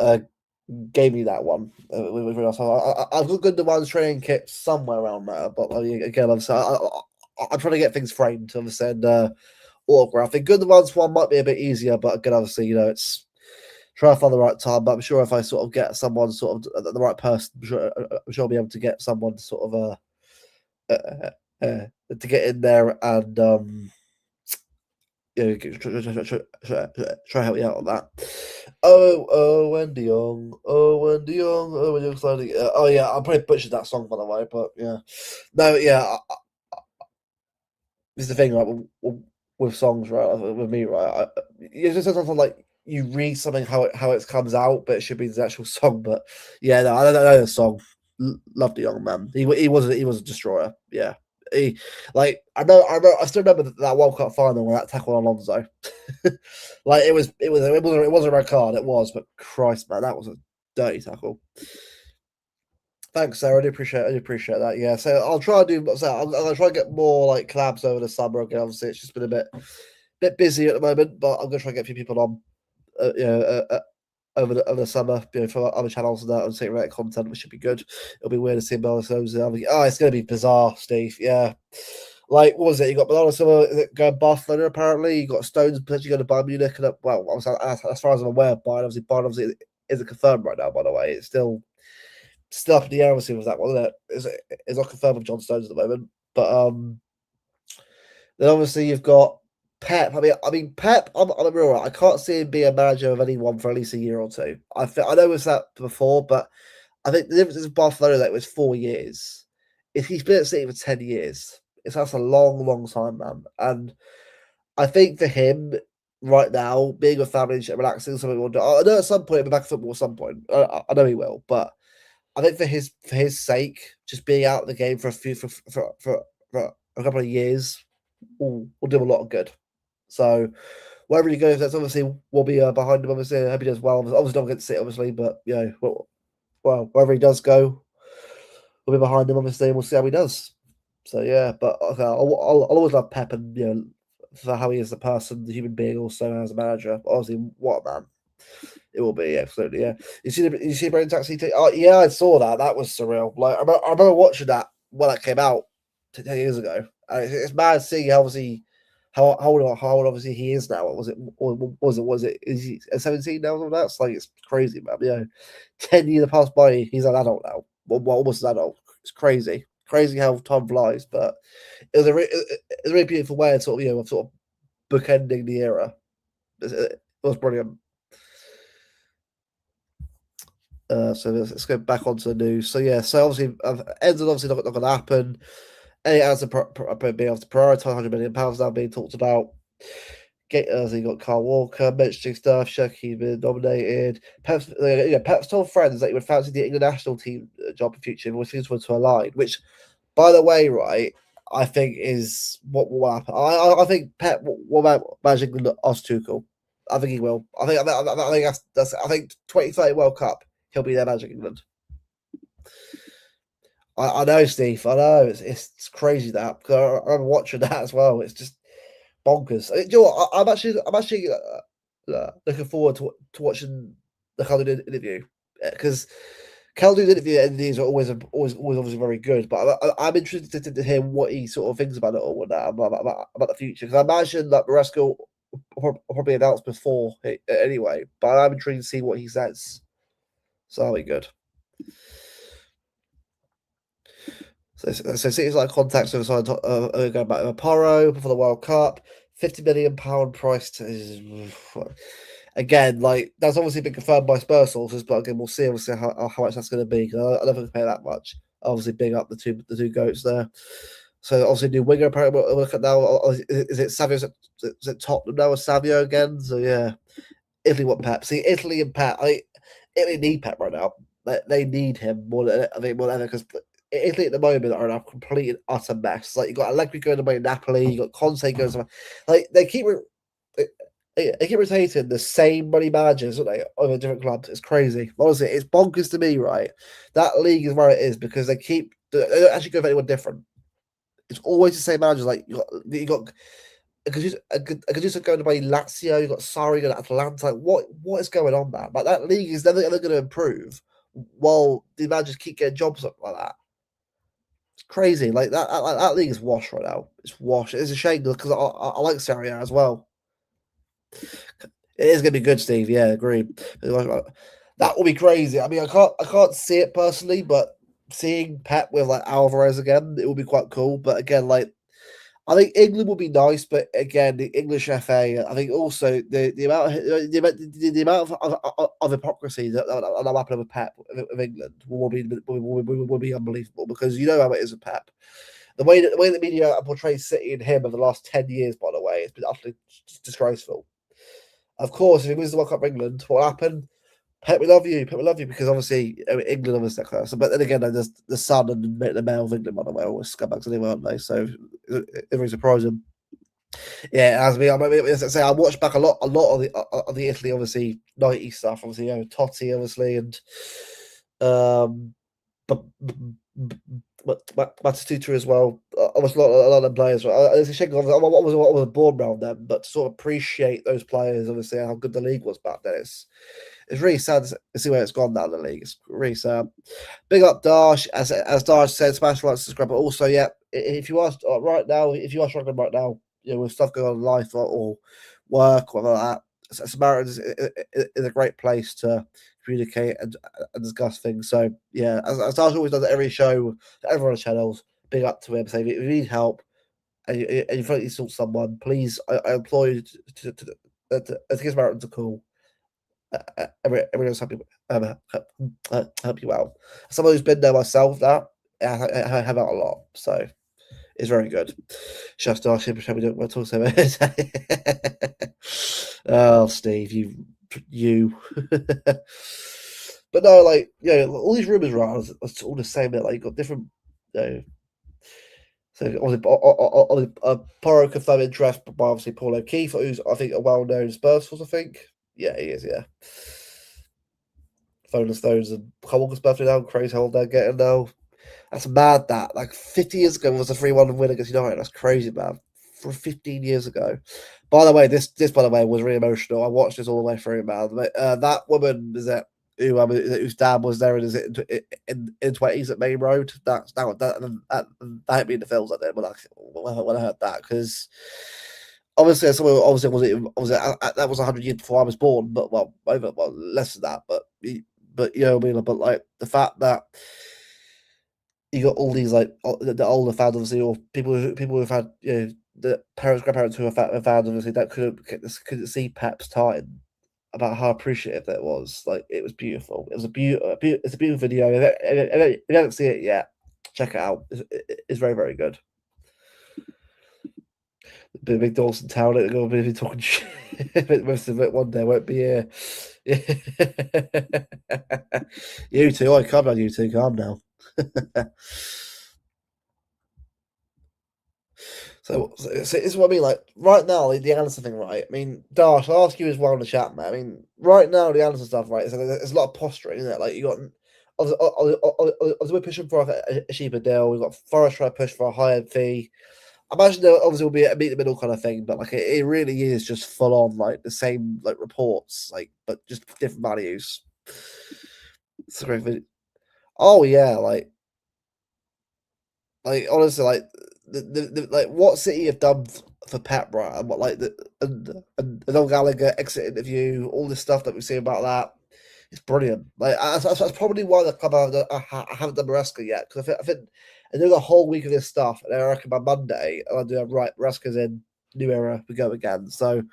gave me that one. I've got good ones training kits somewhere around there, but again, I'm trying to get things framed to understand autographing. Good ones one might be a bit easier, but again, obviously, it's try to find the right time. But I'm sure if I sort of get someone sort of the right person, I'm sure I'll be able to get someone sort of to get in there and try help me out on that. Wendy Young. Wendy Young. Wendy Young slowly. Yeah, I probably butchered that song by the way, but yeah. No, yeah. This is the thing, right? With songs, right? With me, right? It's just something like you read something how it comes out, but it should be the actual song. But yeah, no, I don't know the song. Love the young man. He was a destroyer. Yeah. He I still remember that World Cup final when that tackle on Alonso. Like it was a red card, it was, but Christ, man, that was a dirty tackle. Thanks, Sarah. I do appreciate that. Yeah, so I'll try to do. So I'll try to get more like collabs over the summer. Again, obviously, it's just been a bit busy at the moment, but I'm gonna try and get a few people on. Over the summer, for other channels and that, and seeing related content, which should be good. It'll be weird to see Bernardo. It's going to be bizarre, Steve. Yeah, like what was it? You got Bernardo going Barcelona apparently. You got Stones potentially going to Bayern Munich, and well, as far as I'm aware, Bayern obviously isn't confirmed right now. By the way, it's still up in the air. Obviously, with that one, isn't it? It's not confirmed with John Stones at the moment, but then obviously you've got Pep. I mean Pep. I'm real. Right. I can't see him be a manager of anyone for at least a year or two. I know it's that before, but I think the difference is Barcelona that it was 4 years. If he's been at City for 10 years, that's a long time, man. And I think for him right now, being with family and relaxing, something will do. I know at some point he'll be back to football. At some point, I know he will, but I think for his sake, just being out of the game for a couple of years will do a lot of good. So wherever he goes, that's obviously will be behind him. Obviously, I hope he does well. Obviously, not against it, obviously, but well, wherever he does go, we'll be behind him. Obviously, and we'll see how he does. So yeah, but okay, I'll always love Pep and for how he is a person, the human being, also as a manager. But obviously, what a man it will be, absolutely. Yeah, you see Brain Taxi? Oh yeah, I saw that. That was surreal. Like I remember watching that when it came out 10 years ago. And it's mad seeing how obviously how old obviously he is now. Was it is he 17 now? Or that's like it's crazy, man. 10 years passed by. He's an adult now. Well, almost an adult. It's crazy. Crazy how time flies, but it was a really beautiful way of of sort of bookending the era. It was brilliant. So let's go back onto the news. So yeah, so obviously ends are obviously not going to happen. Any has to being able to prioritise £100 million now being talked about. So you got Carl Walker mentioning stuff. Shaki been nominated. Pep's told friends that he would fancy the England national team job in future, which things were to align. Which, by the way, right, I think is what will happen. I think Pep will manage England us Tuchel. I think he will. I think that's I think 2030 World Cup he'll be there managing England. I know, Steve. I know it's crazy that because I remember watching that as well. It's just bonkers. You know what? I'm actually looking forward to watching the Calhoun interview because Calhoun's interviews are always obviously very good. But I'm interested to hear what he sort of thinks about it all and that about the future. Because I imagine that Maresca will probably announced before anyway. But I'm intrigued to see what he says. So that'll be good. So City's like contacts with going back to Poro for the World Cup. £50 million price again, like that's obviously been confirmed by Spurs sources, but again, we'll see obviously how much that's going to be. I don't think we pay that much. Obviously, big up the two goats there. So obviously, new winger apparently we'll look at now. Is it Savio? Is it Tottenham now with Savio again? So yeah, Italy want Pep. See, Italy and Pep. Italy need Pep right now. They need him more than more than ever because Italy at the moment are a complete and utter mess. Like you got Allegri going away Napoli, you got Conte going somewhere. Like they keep rotating the same money managers, don't they, over different clubs. It's crazy. Honestly, it's bonkers to me, right? That league is where it is because they don't actually go for anyone different. It's always the same managers. Like you got Guardiola going to play Lazio. You got Sarri going to Atalanta. Like, what is going on, man? Like that league is never ever going to improve while the managers keep getting jobs up like that. It's crazy. Like that league is washed right now. It's washed. It's a shame because I like Serie A as well. It is going to be good, Steve. Yeah, agreed. That will be crazy. I mean, I can't see it personally, but seeing Pep with like Alvarez again, it will be quite cool. But again, like I think England would be nice, but again, the English FA. I think also the amount of hypocrisy that happened with Pep of England will be unbelievable because you know how it is with Pep. The way the media portrays City and him over the last 10 years, by the way, it's been utterly disgraceful. Of course, if he wins the World Cup for England, what will happen? Pep, we love you. Pep, we love you because obviously England obviously that class. But then again, there's the son and the male of England, by the way, always scumbags anyway, aren't they? So it's very surprising. Yeah, as me, as I say, I watched back a lot of the Italy obviously 90s stuff. Obviously, Totti, obviously, and but Batistuta as well. I was a lot of them players. It's a shame. I was born around them, but to sort of appreciate those players, obviously, how good the league was back then. It's really sad to see where it's gone down the league. It's really sad. Big up Dash, as Dash said, smash like subscribe. But also, yeah, if you are right now, if you are struggling right now, with stuff going on in life or work or like that, Samaritans is a great place to communicate and discuss things. So yeah, as Dash always does at every show, everyone on the channels, big up to him. Say if you need help and you feel like you sort someone, please, I implore you to give Samaritans a call. Everyone's happy help you out. Someone who's been there myself, that I have out a lot, so it's very good. Chef Darcy, pretend we don't want to talk so much. Oh, Steve, you. But no, like all these rumors around are all the same. That like you got different. So obviously, Porro confirmed interest by obviously Paul O'Keefe, who's I think a well-known Spurs fan. I think, yeah, he is. Yeah. Phone Stones and Cole Walker's birthday now. Crazy how old they're getting now. That's mad. That like 50 years ago was a 3-1 win against United. That's crazy, man. For 15 years ago. By the way, this by the way was really emotional. I watched this all the way through, man. That woman is it whose dad was there in 20s at Main Road. That hit me in the feels like that when I heard that because obviously someone that was 100 years before I was born, but less than that. But you know what I mean. But like the fact that you got all these like the older fans, obviously, or people who've had the parents, grandparents who are fans, obviously, that couldn't see Pep's time about how appreciative that was. Like it was beautiful. It was it's a beautiful video. If you haven't seen it yet, check it out. It's very very good. Big Dawson Town. It's going to be talking shit. Most of it one day won't be here. You two, calm down, you two, calm down. So this is what I mean. Like right now, the Anderson thing, right? I mean, Dash, I'll ask you as well in the chat, man. I mean, right now, the Anderson stuff, right? There's a lot of posturing, isn't it? Like you got, we're pushing for a cheaper deal. We've got Forest trying to push for a higher fee. I imagine there obviously will be a meet in the middle kind of thing, but like it really is just full on like the same like reports, like but just different values. It's a great video. Oh yeah, like honestly, like like what City have done for Pep, right? And what like the Noel Gallagher exit interview, all this stuff that we see about that, it's brilliant. Like that's probably why the club I haven't done Maresca yet because I think I do the whole week of this stuff, and I reckon by Monday I'll do right. Maresca's in, new era, we go again. So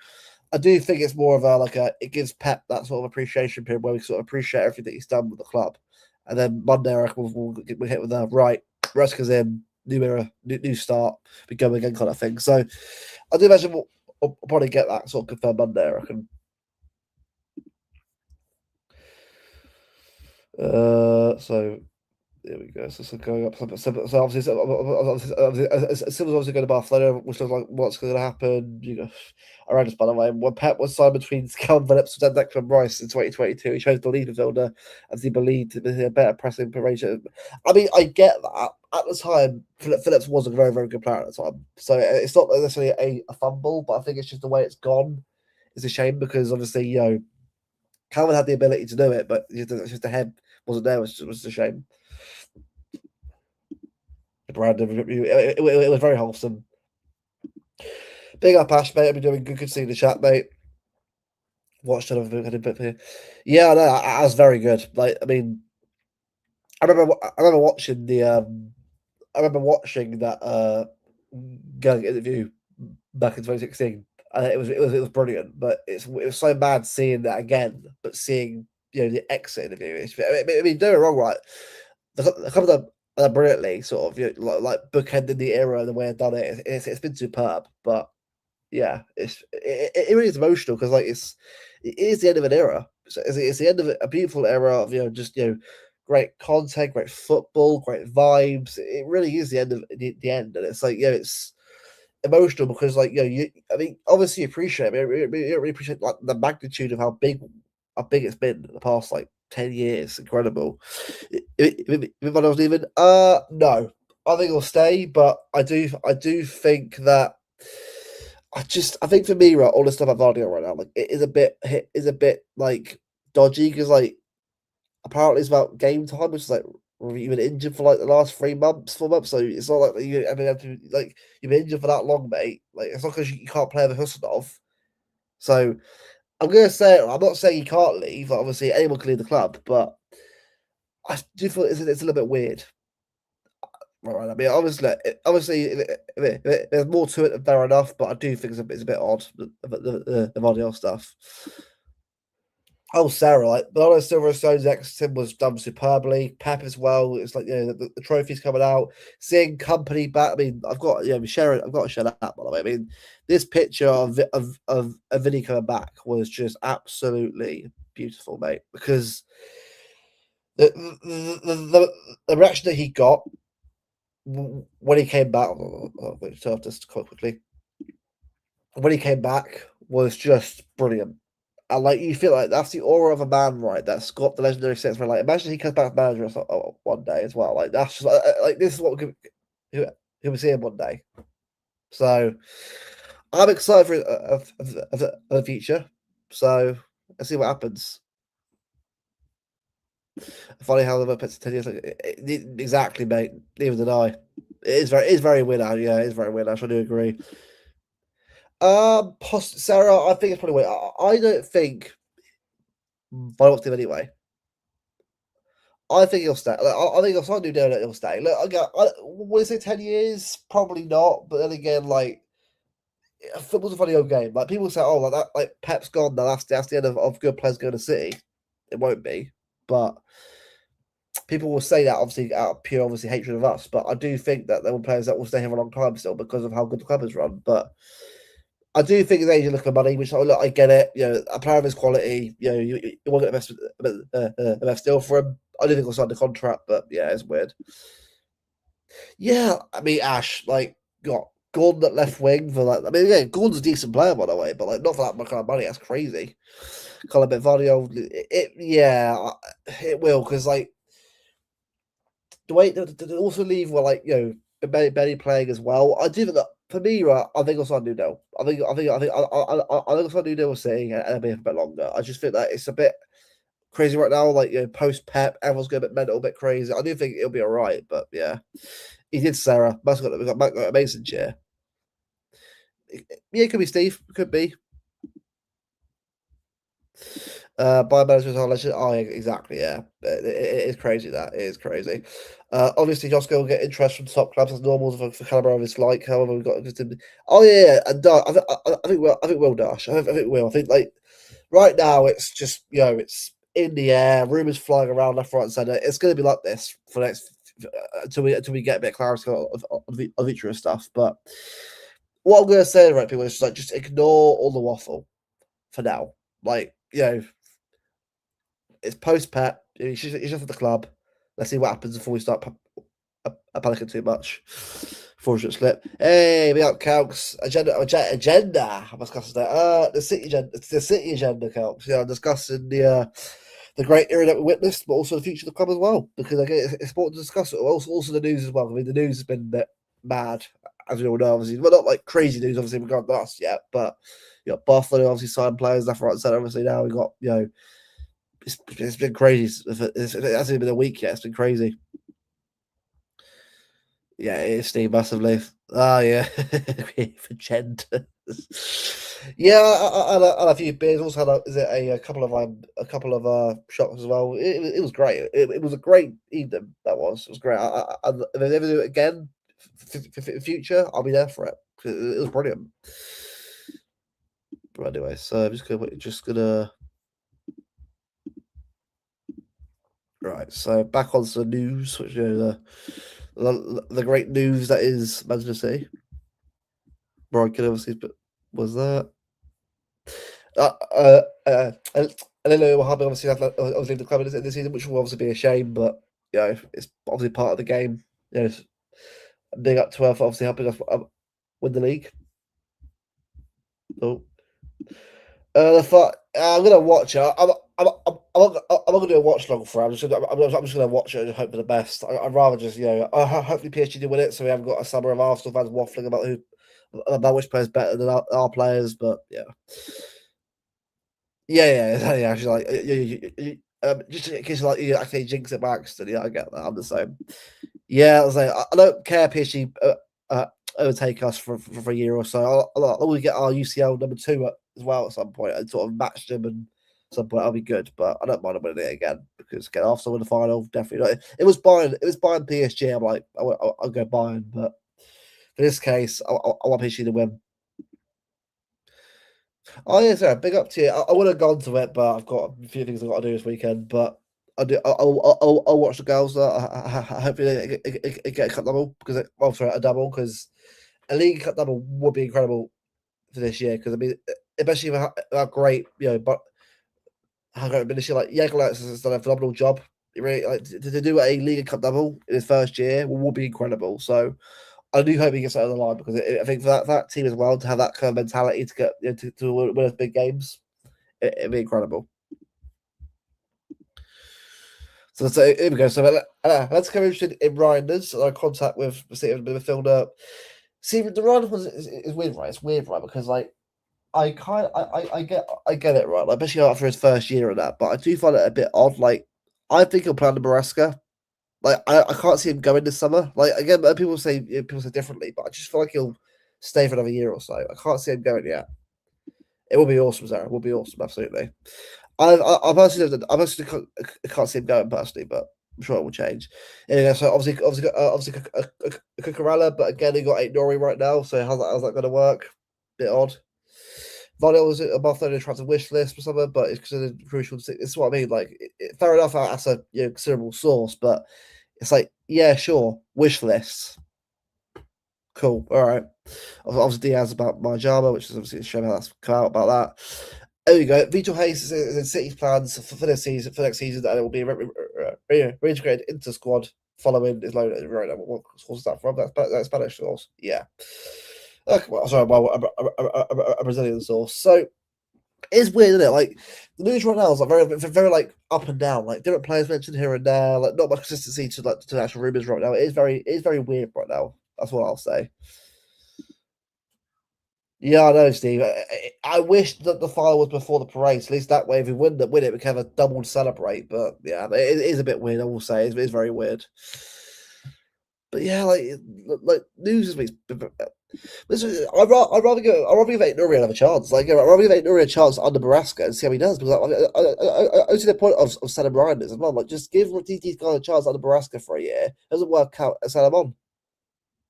I do think it's more of a like a it gives Pep that sort of appreciation period where we sort of appreciate everything he's done with the club, and then Monday I reckon we'll hit with the right. Maresca's in, new era, new start, we go again kind of thing. So I do imagine we'll probably get that sort of confirmed Monday. I reckon. So there we go. So going up. So obviously, Silva's obviously going to Barcelona, which looks like what's going to happen. You know, around us by the way. When Pep was signed between Calvin Phillips and Declan Rice in 2022, he chose the lead midfielder as he believed with a better pressing range. I mean, I get that. At the time, Phillips was a very, very good player at the time. So it's not necessarily a fumble, but I think it's just the way it's gone. It's a shame because obviously, you know, Calvin had the ability to do it, but just the head wasn't there, which was a shame. Random. It was very wholesome. Big up, Ash, mate. I've been doing good. Good seeing the chat, mate. Watched it. Had a bit here. Yeah, no, I was very good. Like, I mean, I remember watching the. I remember watching that Gallagher interview back in 2016. It was brilliant, but it was so bad seeing that again. But seeing the exit interview, I mean, do it wrong, right? The couple of brilliantly, sort of like bookending the era the way I've done it. It's been superb, but yeah, it really is emotional because like it is the end of an era. It's the end of a beautiful era of just great content, great football, great vibes. It really is the end of the end, and it's like it's emotional because like I mean obviously you appreciate it. You really appreciate like the magnitude of how big it's been in the past like 10 years. Incredible. If I was leaving, no, I think it'll stay, but I do think that I think for me, right, all the stuff about Vardy right now, like it is a bit like dodgy because like apparently it's about game time, which is like you've been injured for like the last 3 months, 4 months, so it's not like you I mean have to, like you've been injured for that long, mate. Like it's not because you can't play the Husnov. So I'm gonna say I'm not saying he can't leave. Obviously, anyone can leave the club, but I do feel it's a little bit weird. Right, I mean, obviously, there's more to it. Fair enough, but I do think it's a bit odd the Vardy stuff. Oh, Sarah, like Bernardo Silverstone's exiting was done superbly. Pep as well. It's like the trophies coming out, seeing company back. I mean, I've got share it. I've got to share that by the way. I mean, this picture of Vinny coming back was just absolutely beautiful, mate. Because the reaction that he got when he came back. Wait, so just quite quickly. When he came back was just brilliant. And like you feel like that's the aura of a man, right? That's got the legendary sense where like imagine he comes back as manager one day as well. Like that's just like this is what who we see him one day. So I'm excited for the future. So let's see what happens. Funny how the puts 10 years exactly, mate. Neither did I. It is very weird. Yeah, it is very weird. I do agree. Sarah, I think it's probably. I don't think. I don't him anyway. I think he'll stay. I think if I do know that he'll stay. Look, would I say 10 years? Probably not. But then again, like football's a funny old game. Like people say, oh, like that, like Pep's gone. Now that's the end of good players going to City. It won't be, but people will say that obviously out of pure obviously hatred of us. But I do think that there were players that will stay here for a long time still because of how good the club has run. But I do think his age and look at money, which look, I get it. You know, a player of his quality, you know, you want to get the best deal for him. I do think he'll sign the contract, but yeah, it's weird. Yeah, I mean Ash, like got Gordon at left wing for like. I mean, yeah, Gordon's a decent player by the way, but like not for that much kind of money. That's crazy. Colin Benvadio, yeah, it will because like the way to also leave well, like you know, Benny playing as well. I do think that for me, right, I think I'll sign Nuno. I think I'll sign Nuno City and be a bit longer. I just think that it's a bit crazy right now. Like you know, post Pep, everyone's going a bit mental, a bit crazy. I do think it'll be all right, but yeah, he did Sarah. We got amazing chair. Yeah, it could be Steve. It could be. By management legend. Oh, yeah, exactly. Yeah, it is crazy. That it is crazy. Obviously, Josco will get interest from top clubs as normal for caliber of his like. However, we've got. Oh yeah, and I think we'll Dash. I think we'll. I think like right now it's just you know it's in the air, rumors flying around left, right, and centre. It's going to be like this for the next until we get a bit of clarity of each of stuff. But what I'm going to say, right, people, is just ignore all the waffle for now. Like you know, it's post Pep. He's just at the club. Let's see what happens before we start panicking too much. Fortunate slip. Hey, we got Calcs agenda. I'm discussing that. The city agenda, Calcs. Yeah, I'm discussing the great era that we witnessed, but also the future of the club as well. Because again, it's important to discuss it. Also the news as well. I mean, the news has been a bit mad, as we all know. Obviously, well, not like crazy news, obviously, regarding us yet, but you know, Barcelona obviously signed players left, right, and centre. Obviously, now we got you know it's been crazy. It hasn't been a week yet. It's been crazy. Yeah, it is Steve massively. Oh yeah, for gender. Yeah, I had a few beers. Also had a couple of shots as well. It was great. It was a great evening. That was. It was great. If they ever do it again for the future, I'll be there for it. It was brilliant. But anyway, so I'm just gonna right. So back onto the news, which you know the great news that is Manchester City. Brian could obviously, but was that? And then Mohammed obviously was leaving the club in this season, which will obviously be a shame, but you know it's obviously part of the game. You know, big up to her for obviously helping us win the league. So, I'm gonna watch it. I'm not gonna do a watch long for it. I'm just gonna watch it and hope for the best. I'd rather just you know hopefully PSG do win it, so we haven't got a summer of Arsenal fans waffling about which players better than our players. But yeah, yeah. Actually, like just in case like you actually jinx it by accident. Yeah, I get that. I'm the same. Yeah, I was like, I don't care if PSG overtake us for a year or so. I'll always get our UCL number two as well at some point and sort of match them and at some point I'll be good. But I don't mind winning it again because get Arsenal in the final definitely. Not. It was Bayern PSG. I'm like I'll go Bayern, but for this case, I want PSG to win. Oh yeah, sorry, big up to you. I would have gone to it, but I've got a few things I've got to do this weekend. But I do. I'll watch the girls. Hopefully they get a cup double because sorry, a double because a league cup double would be incredible for this year. Because I mean, especially how great you know, but how great this year. Like Jagiellonis has done a phenomenal job. Really, like to do a league cup double in his first year would be incredible. So I do hope he gets out of the line because I think for that team as well to have that kind of mentality to get you know, to win us big games, it'd be incredible. So here we go. So let's go interested in Reinders. I contact with City midfielder. See, the Reinders one is weird, right? It's weird, right? Because like I get it, right? Like especially after his first year and that, but I do find it a bit odd. Like I think he'll play under Maresca. Like I can't see him going this summer. Like again, people say differently, but I just feel like he'll stay for another year or so. I can't see him going yet. It will be awesome, Zara. It will be awesome, absolutely. I personally can't see him going personally, but I'm sure it will change. Anyway, so obviously Cucurella, but again, he got 8 Nori right now. So how's that going to work? Bit odd. Vonel was above the transfer wish list or something, but it's considered crucial. It's what I mean. Like, fair enough, that's a considerable source, but it's like, yeah, sure, wish list, cool, all right. Obviously, Diaz about Marjama, which is obviously a shame how that's come out about that. There you go. Vitor Hayes is in City's plans for this season, for next season, and it will be reintegrated into the squad following his loan. Right now, what source is that from? That's Spanish source. Yeah. Okay, well, sorry, well, a Brazilian source. So it's weird, isn't it? Like the news right now is like very like up and down. Like different players mentioned here and there. Like not much consistency to actual rumors right now. It is very weird right now. That's what I'll say. Yeah, I know, Steve. I wish that the final was before the parade. So at least that way, if we win it, we can have a double celebrate. But yeah, it is a bit weird. I will say it's very weird. But yeah, like news this week. Listen, I'd rather give Nuri another chance. Like I'd rather give Nuri a chance under Baraska and see how he does. Because I see the point of Sam Ryan as well. Like just give these guys a chance under Baraska for a year. Doesn't work out, sell him on.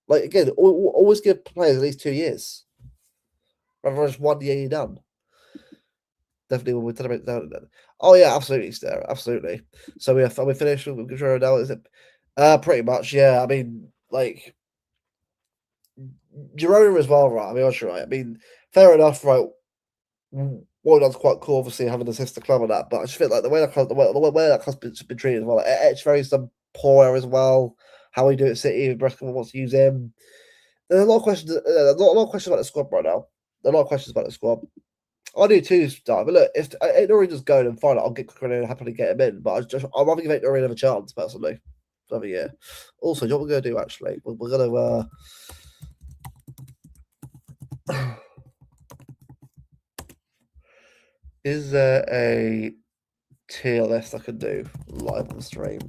Like again, always give players at least 2 years. Rather than just 1 year you're done. Definitely when we talk about that. Oh yeah, absolutely, Stare, absolutely. So are we finished with Guerrero now? Is it? Pretty much, yeah. I mean, like Girona as well, right? I mean, I'm right. I mean, fair enough, right? Well, that's quite cool, obviously, having a sister club on that. But I just feel like the way that club's been treated as well. Like, it's very some poor as well. How we do it at City, if Brescia wants to use him. There's a lot of questions. A lot of questions about the squad right now. There are a lot of questions about the squad. I do too, Star. But look, if Nori just go and fine, I'll get Cucurella and happily get him in. But I'd rather give Nori another chance personally. Another year. Also, you know what we're going to do? Actually, we're going to. Is there a tier list I could do live on stream?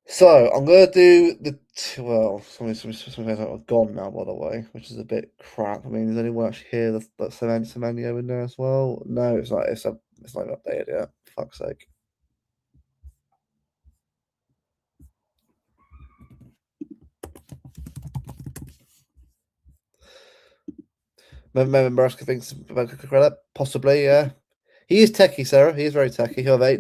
So I'm gonna do the some guys are gone now, by the way, which is a bit crap. I mean, is anyone actually here that's Semenyo in there as well? No, it's not. It's not updated yet. For fuck's sake. Maybe Maraska thinks about credit, possibly, yeah. He is techie, Sarah. He is very techie. He'll have 8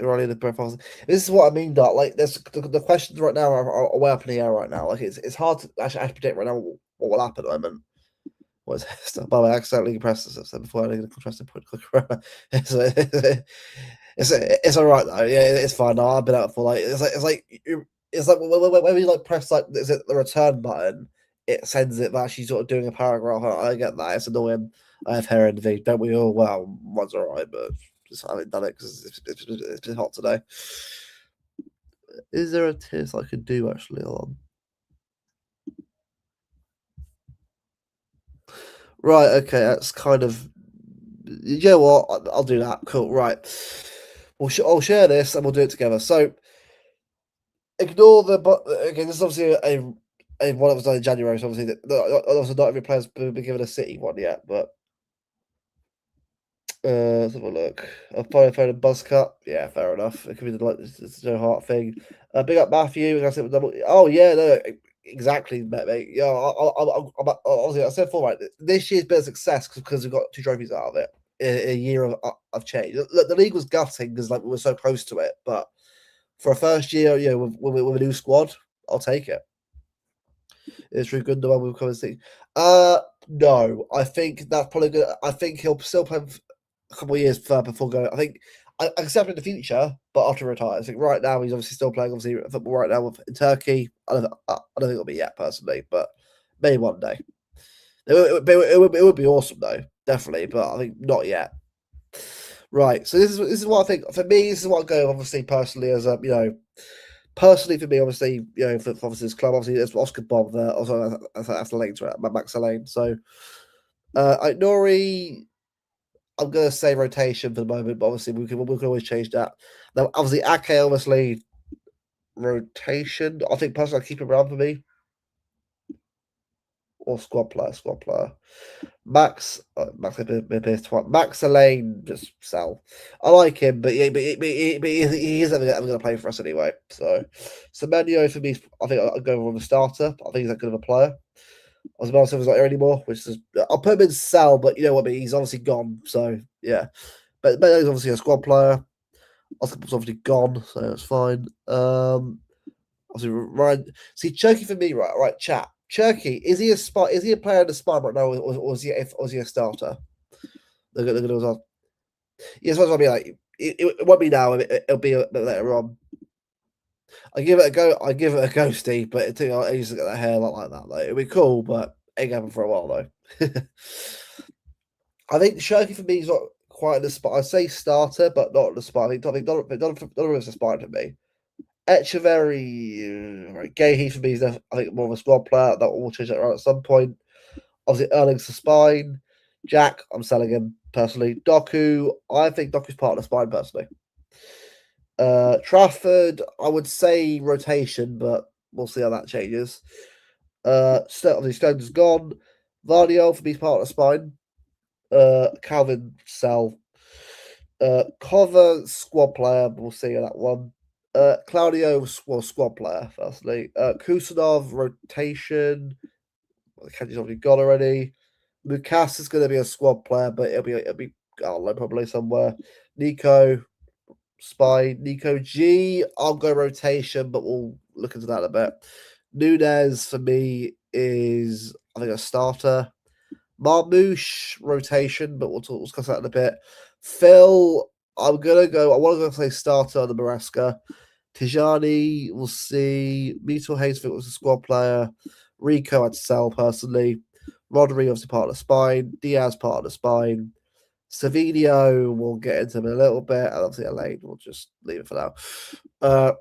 running the profiles. This is what I mean, Dot. Like, there's the questions right now are way up in the air right now. Like, it's hard to actually predict right now what will happen at the moment. What is it? By the way, I accidentally pressed this. I said before I did a contrasting point clicker. It's all right though. Yeah, it's fine. No, I've been out for like it's like when you like press like is it the return button, it sends it that she's sort of doing a paragraph. I get that. It's annoying. I have hair envy. Don't we all? Well, one's all right, but just haven't done it because it's been hot today. Is there a test I could do actually on? Right. Okay. That's kind of. Yeah. Well, I'll do that. Cool. Right. I'll share this and we'll do it together. So ignore the. But again, this is obviously a one that was done in January. So obviously, also not every player's been given a City one yet, but. Let's have a look. A phone and buzz cut. Yeah, fair enough. It could be the like it's no heart thing. Big up Matthew. I said double. Oh yeah, no, exactly, mate. Yeah, obviously I said before, right. This year's been a success because we got 2 trophies out of it. A year of change. Look, the league was gutting because like we were so close to it, but for a first year, with a new squad, I'll take it. Is Drew good the one we've come and see? No, I think that's probably good. I think he'll still play a couple of years before going. I think I accept in the future, but after retire. I think right now he's obviously still playing obviously football right now in Turkey. I don't think it'll be yet personally, but maybe one day. It would be awesome though, definitely, but I think not yet. Right, so this is what I think for me. This is what I go obviously personally as a personally for me obviously for obviously this club obviously there's Oscar Bob there also that's the lane to it, Max Lane. So Nori, I'm gonna say rotation for the moment, but obviously we can always change that. Now obviously Ake obviously rotation. I think personally I keep him around for me or squad player. Max Elaine just sell. I like him, but he isn't ever going to play for us anyway. So Semenyo for me, I think I'll go with a starter. I think he's that good of a player. Osvaldo Silva's not here anymore, which is I'll put him in sell, but you know what I mean. He's obviously gone, so yeah. But he's obviously a squad player. Oscar's obviously gone, so that's fine. Obviously Ryan. See, Cherky for me, right, chat. Cherky, is he a spot? Is he a player in the spine right now, or is he a starter? Look at those. Yes, what I mean. Like it won't be now. It'll be a bit later on. I give it a go. I give it a go, Steve. But it took ages to get that hair like that. Like it'll be cool, but ain't happen for a while though. I think Cherky for me is not quite in the spot. I say starter, but not in the spot. I think Donovan's a spine for me. Echeverry, right, Gahey for me is I think more of a squad player that will change that around at some point. Obviously, Erling's the spine. Jack, I'm selling him personally. Doku, I think Doku's part of the spine personally. Trafford, I would say rotation, but we'll see how that changes. Obviously, Stone's gone. Vardio for me is part of the spine. Calvin, sell. Cover, squad player, but we'll see how that one. Claudio was squad player, firstly. Kusanov, rotation. Well, Kenji's already got already. Lucas is going to be a squad player, but it'll be I don't know, probably somewhere. Nico, spine. Nico G, I'll go rotation, but we'll look into that a bit. Nunez for me is I think a starter. Marmouche rotation, but we'll discuss that in a bit. Phil, I want to go say starter on the Maresca. Tijani, we'll see. Mito Hayesfield was a squad player. Rico, I'd sell personally. Rodri, obviously part of the spine. Diaz, part of the spine. Savinio, we'll get into him in a little bit. And obviously, Elaine, we'll just leave it for now.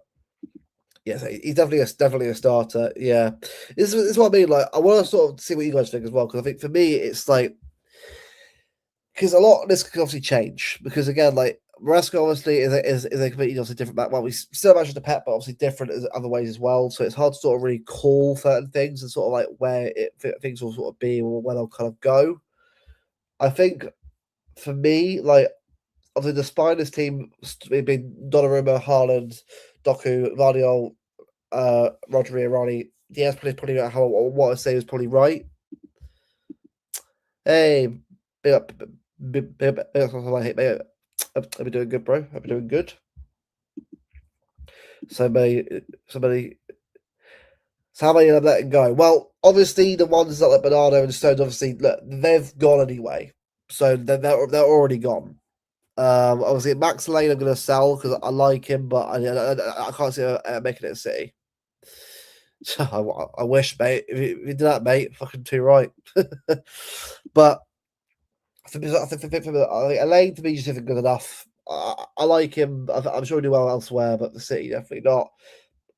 Yes, he's definitely a starter. Yeah, this is what I mean. Like, I want to sort of see what you guys think as well, because I think for me, it's like because a lot of this can obviously change. Because again, like Maresca obviously is a completely obviously different back. Well, we still managed to Pep, but obviously different as other ways as well. So it's hard to sort of really call certain things and sort of like where things will sort of be or where they'll kind of go. I think for me, like obviously the spineless team being Donnarumma, Haaland, Doku, Vardiol, Rodri, Irani. Diaz probably how what I say is probably right. Hey, big up, big up, I'll be doing good, bro. I'll be doing good. Somebody. So how many of them letting go? Well, obviously the ones that like Bernardo and Stones, obviously look, they've gone anyway, so they're already gone. Obviously Max Lane I'm gonna sell because I like him, but I can't see making it a City. I wish, mate. If you did that, mate, fucking too right. But I think Elaine to me just isn't good enough. I like him. I'm sure he'll do well elsewhere, but the City definitely not.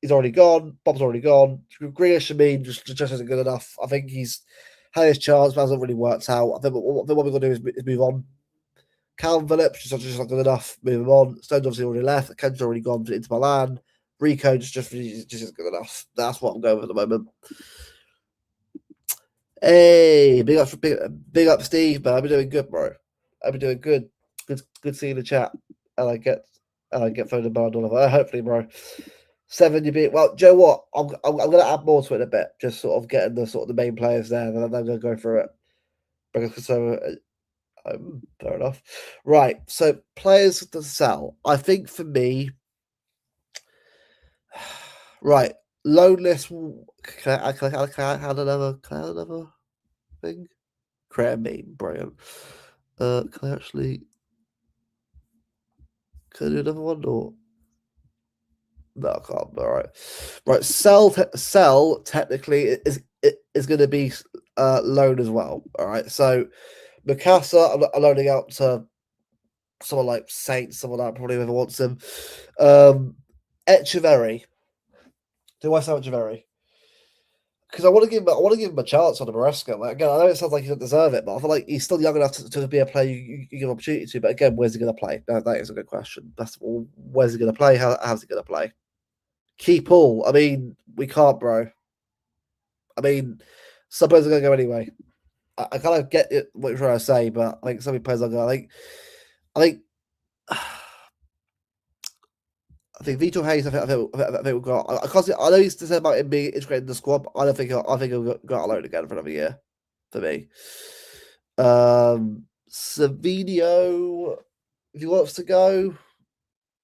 He's already gone. Bob's already gone. Grealish, I mean, just isn't good enough. I think he's had his chance, but hasn't really worked out. I think what we're going to do is move on. Calvin Phillips just not good enough. Move him on. Stone's obviously already left. Ken's already gone into Milan. Rico just isn't good enough. That's what I'm going with at the moment. Hey, big up, Steve. But I've been doing good, bro. I've been doing good. Good seeing the chat. And I get phoned about all of it. Hopefully, bro. 7, you beat. Well, Joe, what? I'm going to add more to it in a bit. Just sort of getting the sort of the main players there, and then I'm going to go through it. Because fair enough. Right. So players to sell. I think for me, right. Loan list. Can I add another thing? Create a meme. Brilliant. Can I actually? Can I do another one or no? I can't. All right, right. Sell technically is going to be loan as well. All right, so Mikasa, I'm loaning out to someone like Saints, someone that probably ever wants him. Echeverry. Do I sell Echeverry? Because I want to give him a chance on the Maresca. Like again, I know it sounds like he doesn't deserve it, but I feel like he's still young enough to be a player you give an opportunity to. But again, where's he going to play? No, that is a good question. That's where's he going to play? How's he going to play? Keep all. I mean, we can't, bro. I mean, some players are going to go anyway. I kind of get it, what you're trying to say, but I think some players are going. I think I think Vito Hayes. I think we've got. I can't. I know he's to say about him being integrated in the squad. But I don't think. I think he'll go alone again for another year. For me, Savinio, if he wants to go,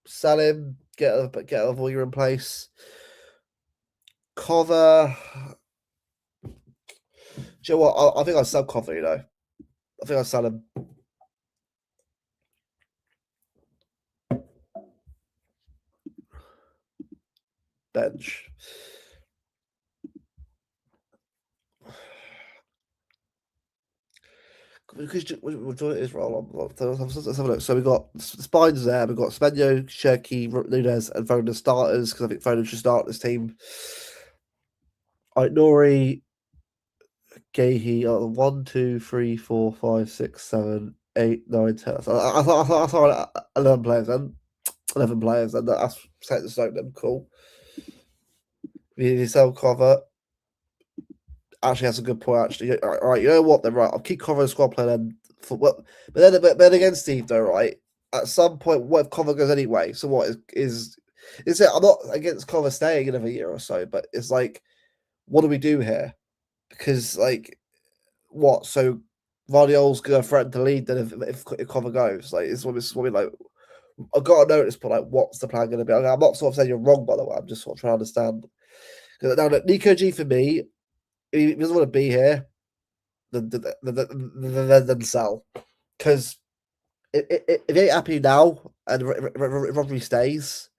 sell him. Get a Voyer in place. Cover. Do you know what? I think I'll sell Cover. You know, I think I'll sell him. Bench. Because we're doing his role. Let's have a look. So we've got Spines there. We've got Spenyo, Shirky, Nunez, and Foden as starters because I think Foden should start this team. Right, Nori, Gahey, 1, 2, 3, 4, 5, 6, 7, 8, 9, 10. So I thought 11 players then. 11 players, and that's set to stone them. Cool. We sell cover. Actually, that's a good point. Actually, all right, you know what? They're right. I'll keep covering squad play then. For what? But then again, Steve, though, right? At some point, what if cover goes anyway? So what is it? I'm not against cover staying another year or so, but it's like, what do we do here? Because like, what? So Vardiol's gonna threaten to lead. Then if cover goes, like, it's what we like. I've got to notice, but like, what's the plan going to be? I'm not sort of saying you're wrong, by the way. I'm just sort of trying to understand. Because now, look, Nico G for me, he doesn't want to be here. Then sell. Because if he ain't happy now and Rodri stays,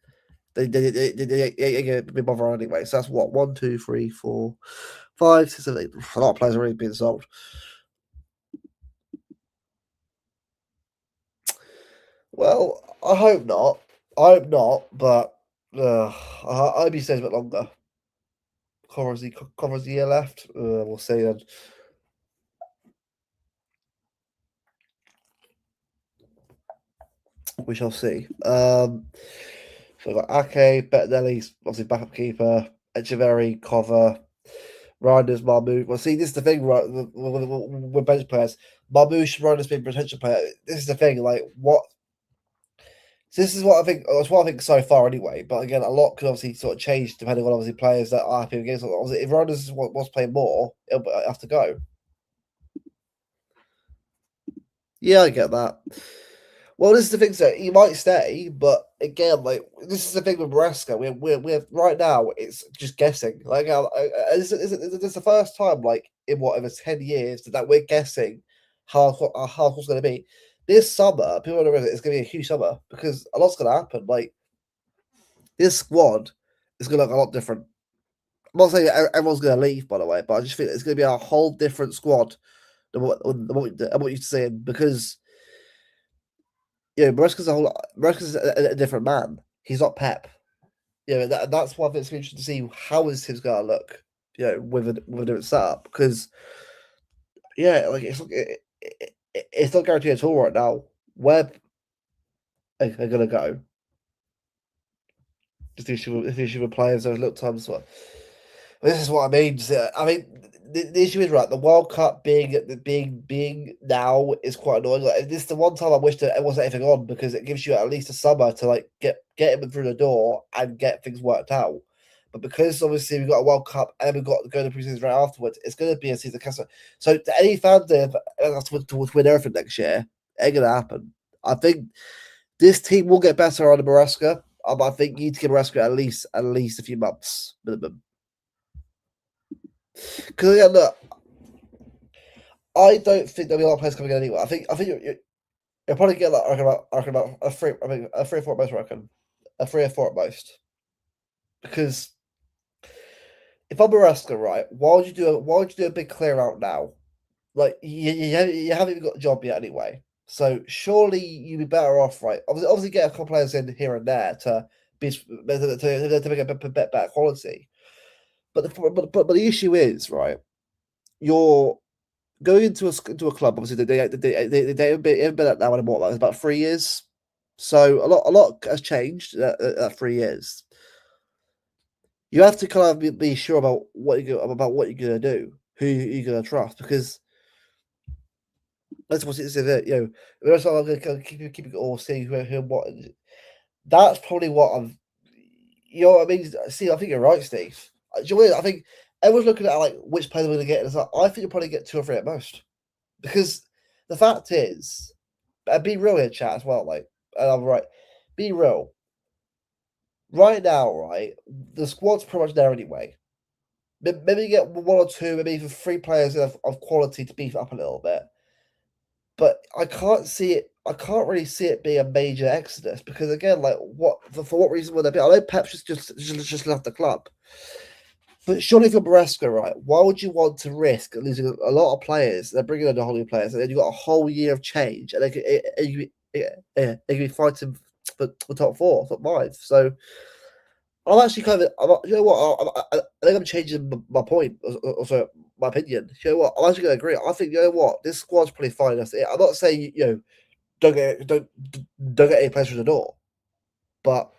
they ain't going to be bothered anyway. So that's what? 1, 2, 3, 4, 5, 6, 7, 8. A lot of players are already being sold. Well, I hope not. But I hope he stays a bit longer. Covers the year left. We'll see then. We shall see. So we've got Ake, Bettinelli's obviously backup keeper, Echeverry, Cover, Reinders, Marmoush. Well, see, this is the thing, right? We're bench players. Marmoush, Reinders being potential player. This is the thing, like, what? So this is what I think. That's what I think so far, anyway. But again, a lot could obviously sort of change depending on obviously players that are happy against. Obviously, if Reinders wants to play more, he'll have to go. Yeah, I get that. Well, this is the thing, so he might stay, but again, like this is the thing with Maresca. We're right now. It's just guessing. Like, this is the first time, like in whatever 10 years, that we're guessing how it's going to be. This summer, people don't realize it's going to be a huge summer because a lot's going to happen. Like this squad is going to look a lot different. I'm not saying everyone's going to leave, by the way, but I just think it's going to be a whole different squad than what you're saying because Maresca's a different man. He's not Pep. That's why it's interesting to see how is his going to look. With a different setup because like it's not guaranteed at all right now where they're going to go. Just the issue with players those little times. This is what I mean. I mean, the issue is right. The World Cup being now is quite annoying. Like, this is the one time I wish that it wasn't anything on because it gives you at least a summer to like get him through the door and get things worked out. But because obviously we've got a World Cup and we've got to go to preseason right afterwards, it's going to be a season cancer. So to any fans that to win everything next year, it ain't going to happen. I think this team will get better under Maresca. I think you need to give Maresca at least a few months minimum. Because again, look, I don't think there'll be a lot of players coming in anyway. I think He'll probably get like I reckon about a three. I mean, a 3 or 4 at most. I reckon a 3 or 4 at most. Because if I'm Maresca, right, why would you do a big clear out now? Like you haven't even got a job yet anyway. So surely you'd be better off, right? Obviously get a couple players in here and there to be to make a better quality. But the issue is, right? You're going into a club. Obviously, they haven't been at that one in what, like about 3 years. So a lot has changed in that 3 years. You have to kind of be sure about what you're gonna do, who you're gonna trust, because that's what it's it. That's why I'm gonna keep it all, see who what. That's probably what I'm. You know what I mean? See, I think you're right, Steve. Do you know what I mean? I think everyone's looking at like which player we're gonna get. And it's like I think you'll probably get 2 or 3 at most, because the fact is, be real here, chat as well. Like, and I'm right. Be real. Right now, right, the squad's pretty much there anyway. Maybe you get 1 or 2, maybe even 3 players of quality to beef it up a little bit. But I can't see it. I can't really see it being a major exodus because again, like what for what reason would there be? I know Pep's just left the club, but surely for Maresca, right? Why would you want to risk losing a lot of players? They're bringing in a whole new players, and then you got a whole year of change, and they could be fighting for top 4, top 5. So I'm actually kind of, you know what? I think I'm changing my point, also my opinion. You know what? I'm actually going to agree. I think you know what, this squad's pretty fine. I'm not saying don't don't get any players through the door, but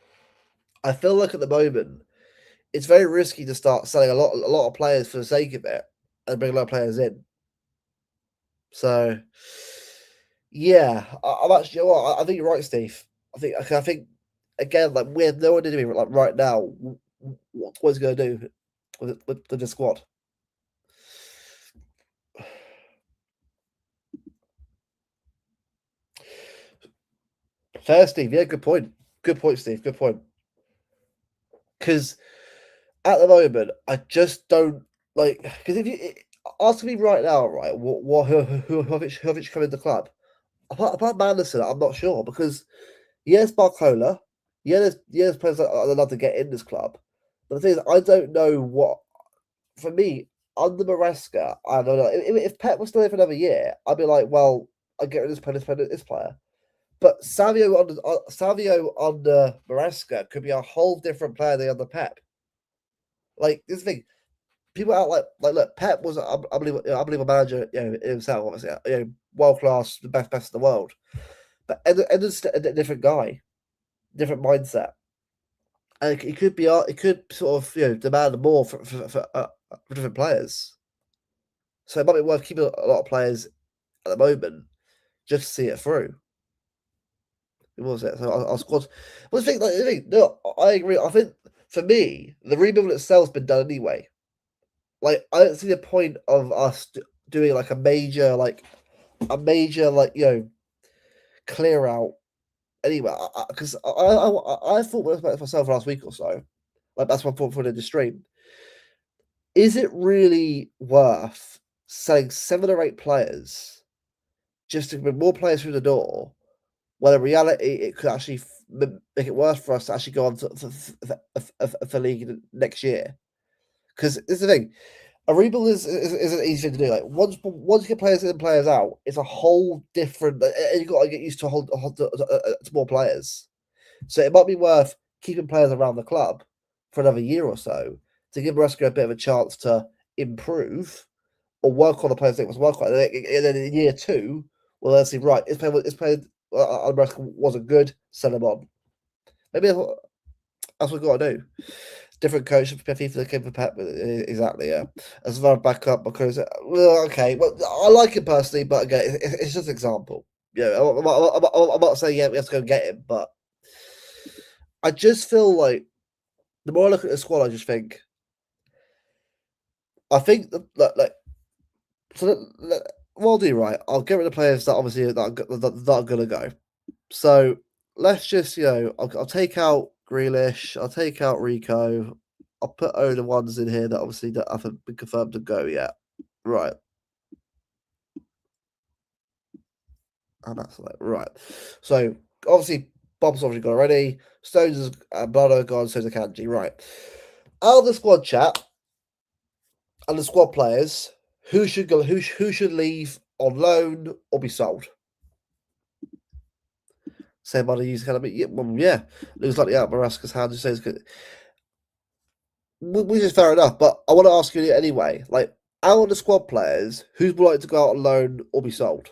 I feel like at the moment it's very risky to start selling a lot of players for the sake of it and bring a lot of players in. So yeah, I'm actually, you know what? I think you're right, Steve. I think again, like we have no idea like right now what's going to do with the squad. Fair, Steve. Yeah, good point. Good point, Steve. Good point. Because at the moment, I just don't like. Because if you ask me right now, right, who come in the club? Apart Manderson, I'm not sure because yes, Barcola, there's players that I'd love to get in this club. But the thing is, I don't know what. For me, under Maresca, I don't know. If Pep was still here for another year, I'd be like, well, I get rid of this player. But Savio under Maresca could be a whole different player than under Pep. Like this thing, people out like look, Pep was I believe a manager, himself, obviously, world class, the best in the world. But Ed's a different guy, different mindset, and it could be it could sort of demand more for different players. So it might be worth keeping a lot of players at the moment just to see it through. It was it. So our squad. Well, no, I agree. I think for me, the rebuild itself's been done anyway. Like, I don't see the point of us doing like a major clear out anyway. Because I thought about myself last week or so. Like that's my thought for the stream. Is it really worth selling 7 or 8 players just to bring more players through the door? Well, in reality, it could actually make it worse for us to actually go on for league next year. Because it's the thing, a rebuild is an easy thing to do. Like once you get players in and players out, it's a whole different. And you got to get used to to more players. So it might be worth keeping players around the club for another year or so to give Maresca a bit of a chance to improve or work on the players that was work on. And then in year 2, well, let's see. Right, this player Maresca wasn't good. Sell him on. Maybe that's what we've got to do. Different coach for FIFA that came for Pep. Exactly, yeah. As far back up because, well, okay. Well, I like it personally, but again, it's just an example. Yeah, I'm not saying yeah we have to go get him, but I just feel like the more I look at the squad, I just think like so. What I'll do, right? I'll get rid of players that obviously that are gonna go. So let's just I'll take out Grealish. I'll take out Rico. I'll put only ones in here that obviously that haven't been confirmed to go yet. Right. And that's like, right. So obviously Bob's obviously gone already. Stones is Blado gone, so's Akanji. Right. Out of the squad chat and the squad players, who should go who should leave on loan or be sold? Same money use kind of yeah, well, yeah. Looks like the out Marasca's hand just says good. Which is fair enough, but I want to ask you anyway, like out of the squad players, who's more likely to go out on loan or be sold?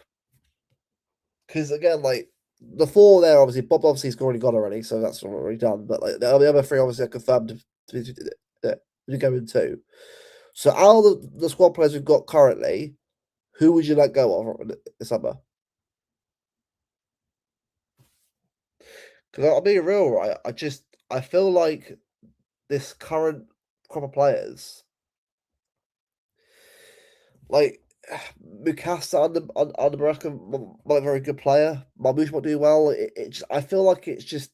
Because again, like the four there, obviously Bob obviously has already gone already, so that's already done. But like the other three obviously are confirmed to go in two. So out of the squad players we've got currently, who would you let go of in the summer? Because I'll be real, right? I feel like this current crop of players, like Mikasa under Baraka, might be a very good player. Marmoush might do well. I feel like it's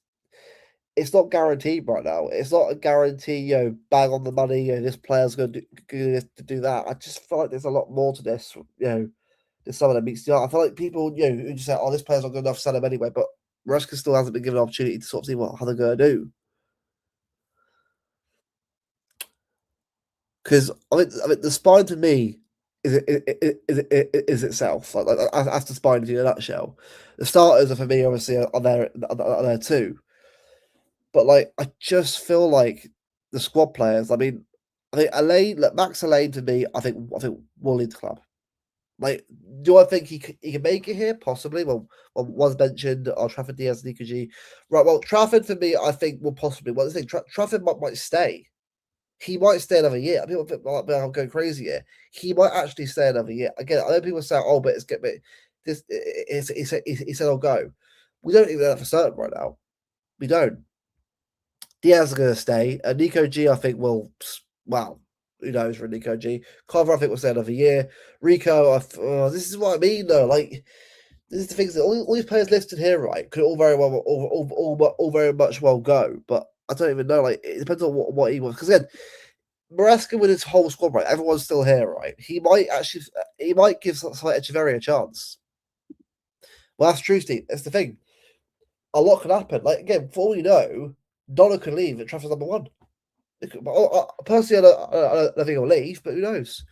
not guaranteed right now. It's not a guarantee, bang on the money, this player's going to do this, to do that. I just feel like there's a lot more to this, than some of them meets the eye. I feel like people, who just say, oh, this player's not good enough, sell him anyway. But Maresca still hasn't been given an opportunity to sort of see how they're going to do. Because I mean, the spine to me is itself. Like that's the spine in a nutshell. The starters are for me obviously are there too. But like I just feel like the squad players. I mean, I think Elaine, look, Max Elaine to me, I think will lead the club. Like, do I think he can make it here? Possibly. Well, was mentioned Trafford Diaz, Nico G. Right. Well, Trafford for me, I think will possibly. Well, I think Trafford might stay. He might stay another year. People think like, I'm going crazy here. He might actually stay another year. Again, I know people say, "Oh, but it's get me." This he said, "I'll go." We don't even know that for certain right now. We don't. Diaz is going to stay. Nico G, I think, will. Well, who knows for Nico G? Carver, I think, will stay another year. Rico, this is what I mean, though. Like, this is the things that all these players listed here, right, could all very well, all very much well go. But I don't even know. Like, it depends on what he wants. Because again, Maresca with his whole squad, right? Everyone's still here, right? He might give Echeverry a chance. Well, that's true, Steve. That's the thing. A lot can happen. Like again, for all you know, Donna could leave at Trafford's number one. Personally, I don't think he'll leave, but who knows?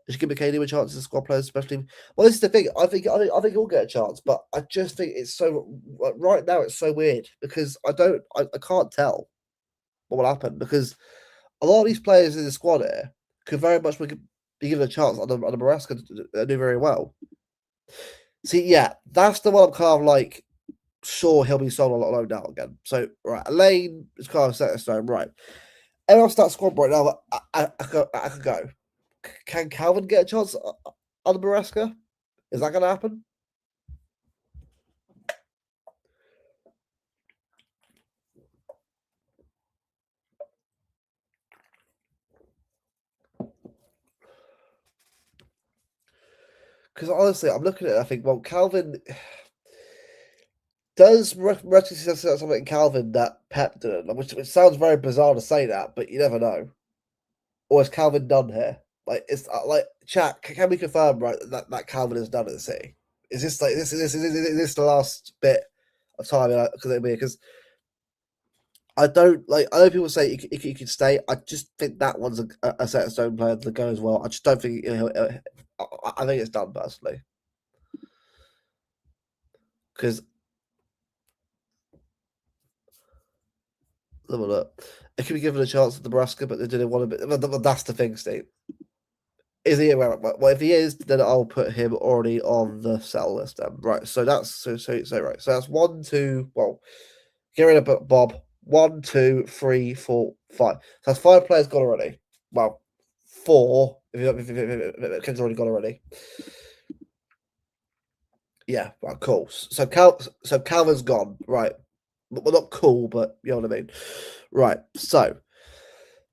Should give McKennie a chance as a squad player, especially. Well, this is the thing. I think he'll get a chance, but I just think it's so right now. It's so weird because I can't tell what will happen because a lot of these players in the squad here could very much be given a chance under Maresca to do very well. See, yeah, that's the one I'm kind of like sure he'll be sold a lot low now again. So right, Elaine is kind of set in stone, right? Everyone else that squad right now, I could go. Can Calvin get a chance under Maresca? Is that going to happen? Because honestly, I'm looking at it. I think, well, Calvin does Maresca see something in Calvin that Pep didn't, which sounds very bizarre to say that, but you never know. Or is Calvin done here? Like it's like chat. Can we confirm right that Calvin is done at the City? Is this like is this the last bit of time? Because I don't like. I know people say he could stay. I just think that one's a set of stone player to go as well. I just don't think I think it's done personally because look, it could be given a chance at Nebraska, but they didn't want to. But that's the thing, Steve. Is he aware? Well, if he is, then I'll put him already on the sell list. Then right. So that's so right. So that's 1, 2. Well, get rid of Bob. 1, 2, 3, 4, 5. So that's 5 players gone already. Well, 4 if Ken's already gone already. Yeah, right, cool. So Calvin's gone. Right. Well, not cool, but you know what I mean. Right. So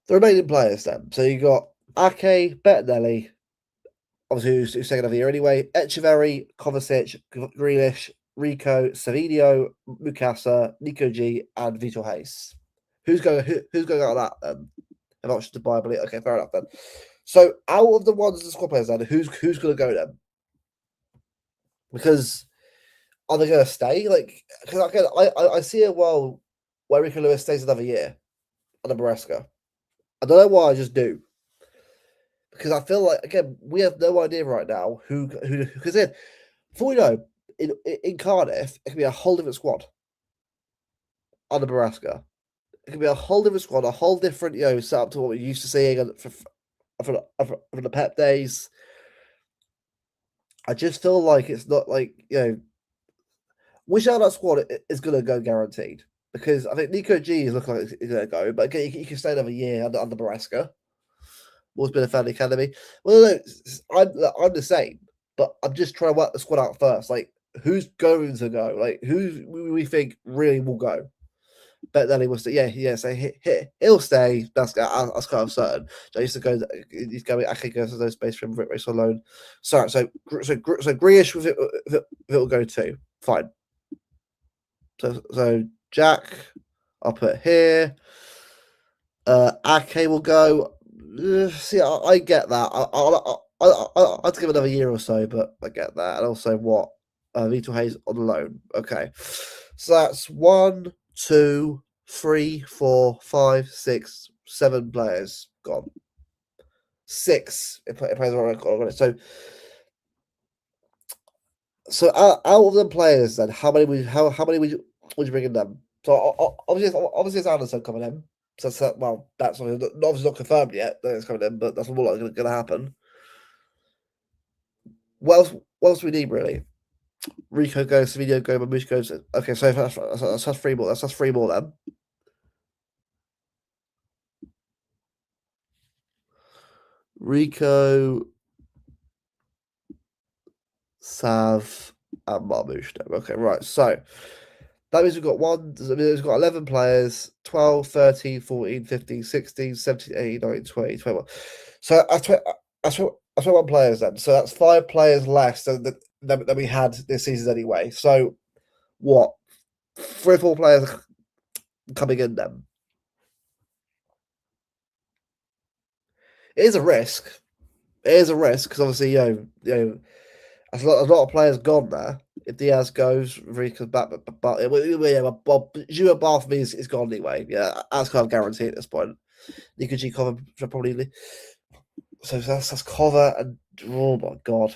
the remaining players then. So you got Ake, Bettinelli, obviously who's taken over the year anyway. Echeverry, Kovacic, Grealish, Rico, Savinio, Mukasa, Nico G, and Vitor Hayes. Who's going out of that then? An option to buy, I believe. Okay, fair enough then. So out of the ones the squad players then, who's going to go then? Because are they going to stay? Like, because again, I see a world where Rico Lewis stays another year under Maresca. I don't know why, I just do. Because I feel like, again, we have no idea right now who because then, before we know, in Cardiff, it could be a whole different squad under Maresca. It could be a whole different squad, a whole different, setup to what we're used to seeing for the Pep days. I just feel like it's not like, which out of that squad is going to go guaranteed. Because I think Nico G is looking like he's going to go, but again, he can stay another year under Maresca. Always been a fan of the academy. Well, no, I'm the same, but I'm just trying to work the squad out first. Like, who's going to go? Like, who we think really will go? Bet then he was, so he'll stay. That's kind of certain. So I used to go. He's going. I can go to those space from race on loan. Sorry, so Grealish with it'll go too. Fine. So Jack, I'll put here. Ake will go. See, I get that. I'd give it another year or so, but I get that. And also, what? Vito Hayes on loan. Okay, so that's 1, 2, 3, 4, 5, 6, 7 players gone. 6 if players are on it. So out of the players, then how many would you bring in them? So obviously it's Anderson coming in. So that's obviously not confirmed yet that it's coming in, but that's more likely going to happen. What else we need really? Rico goes, Savino goes, Mamouche goes. Okay, so that's 3 more. That's 3 more then. Rico, Sav, and Marmouche. Okay, right. So that means we've got 11 players, 12, 13, 14, 15, 16, 17, 18, 19, 20, 21. So that's 21 players then. So that's 5 players less than we had this season anyway. So what? 3 or 4 players coming in then. It is a risk. It is a risk because obviously, there's a lot of players gone there. If Diaz goes, Rico's back, but Jua Bar for me is gone anyway. Yeah, that's kind of guaranteed at this point. Nico G cover probably. So that's cover and oh my god.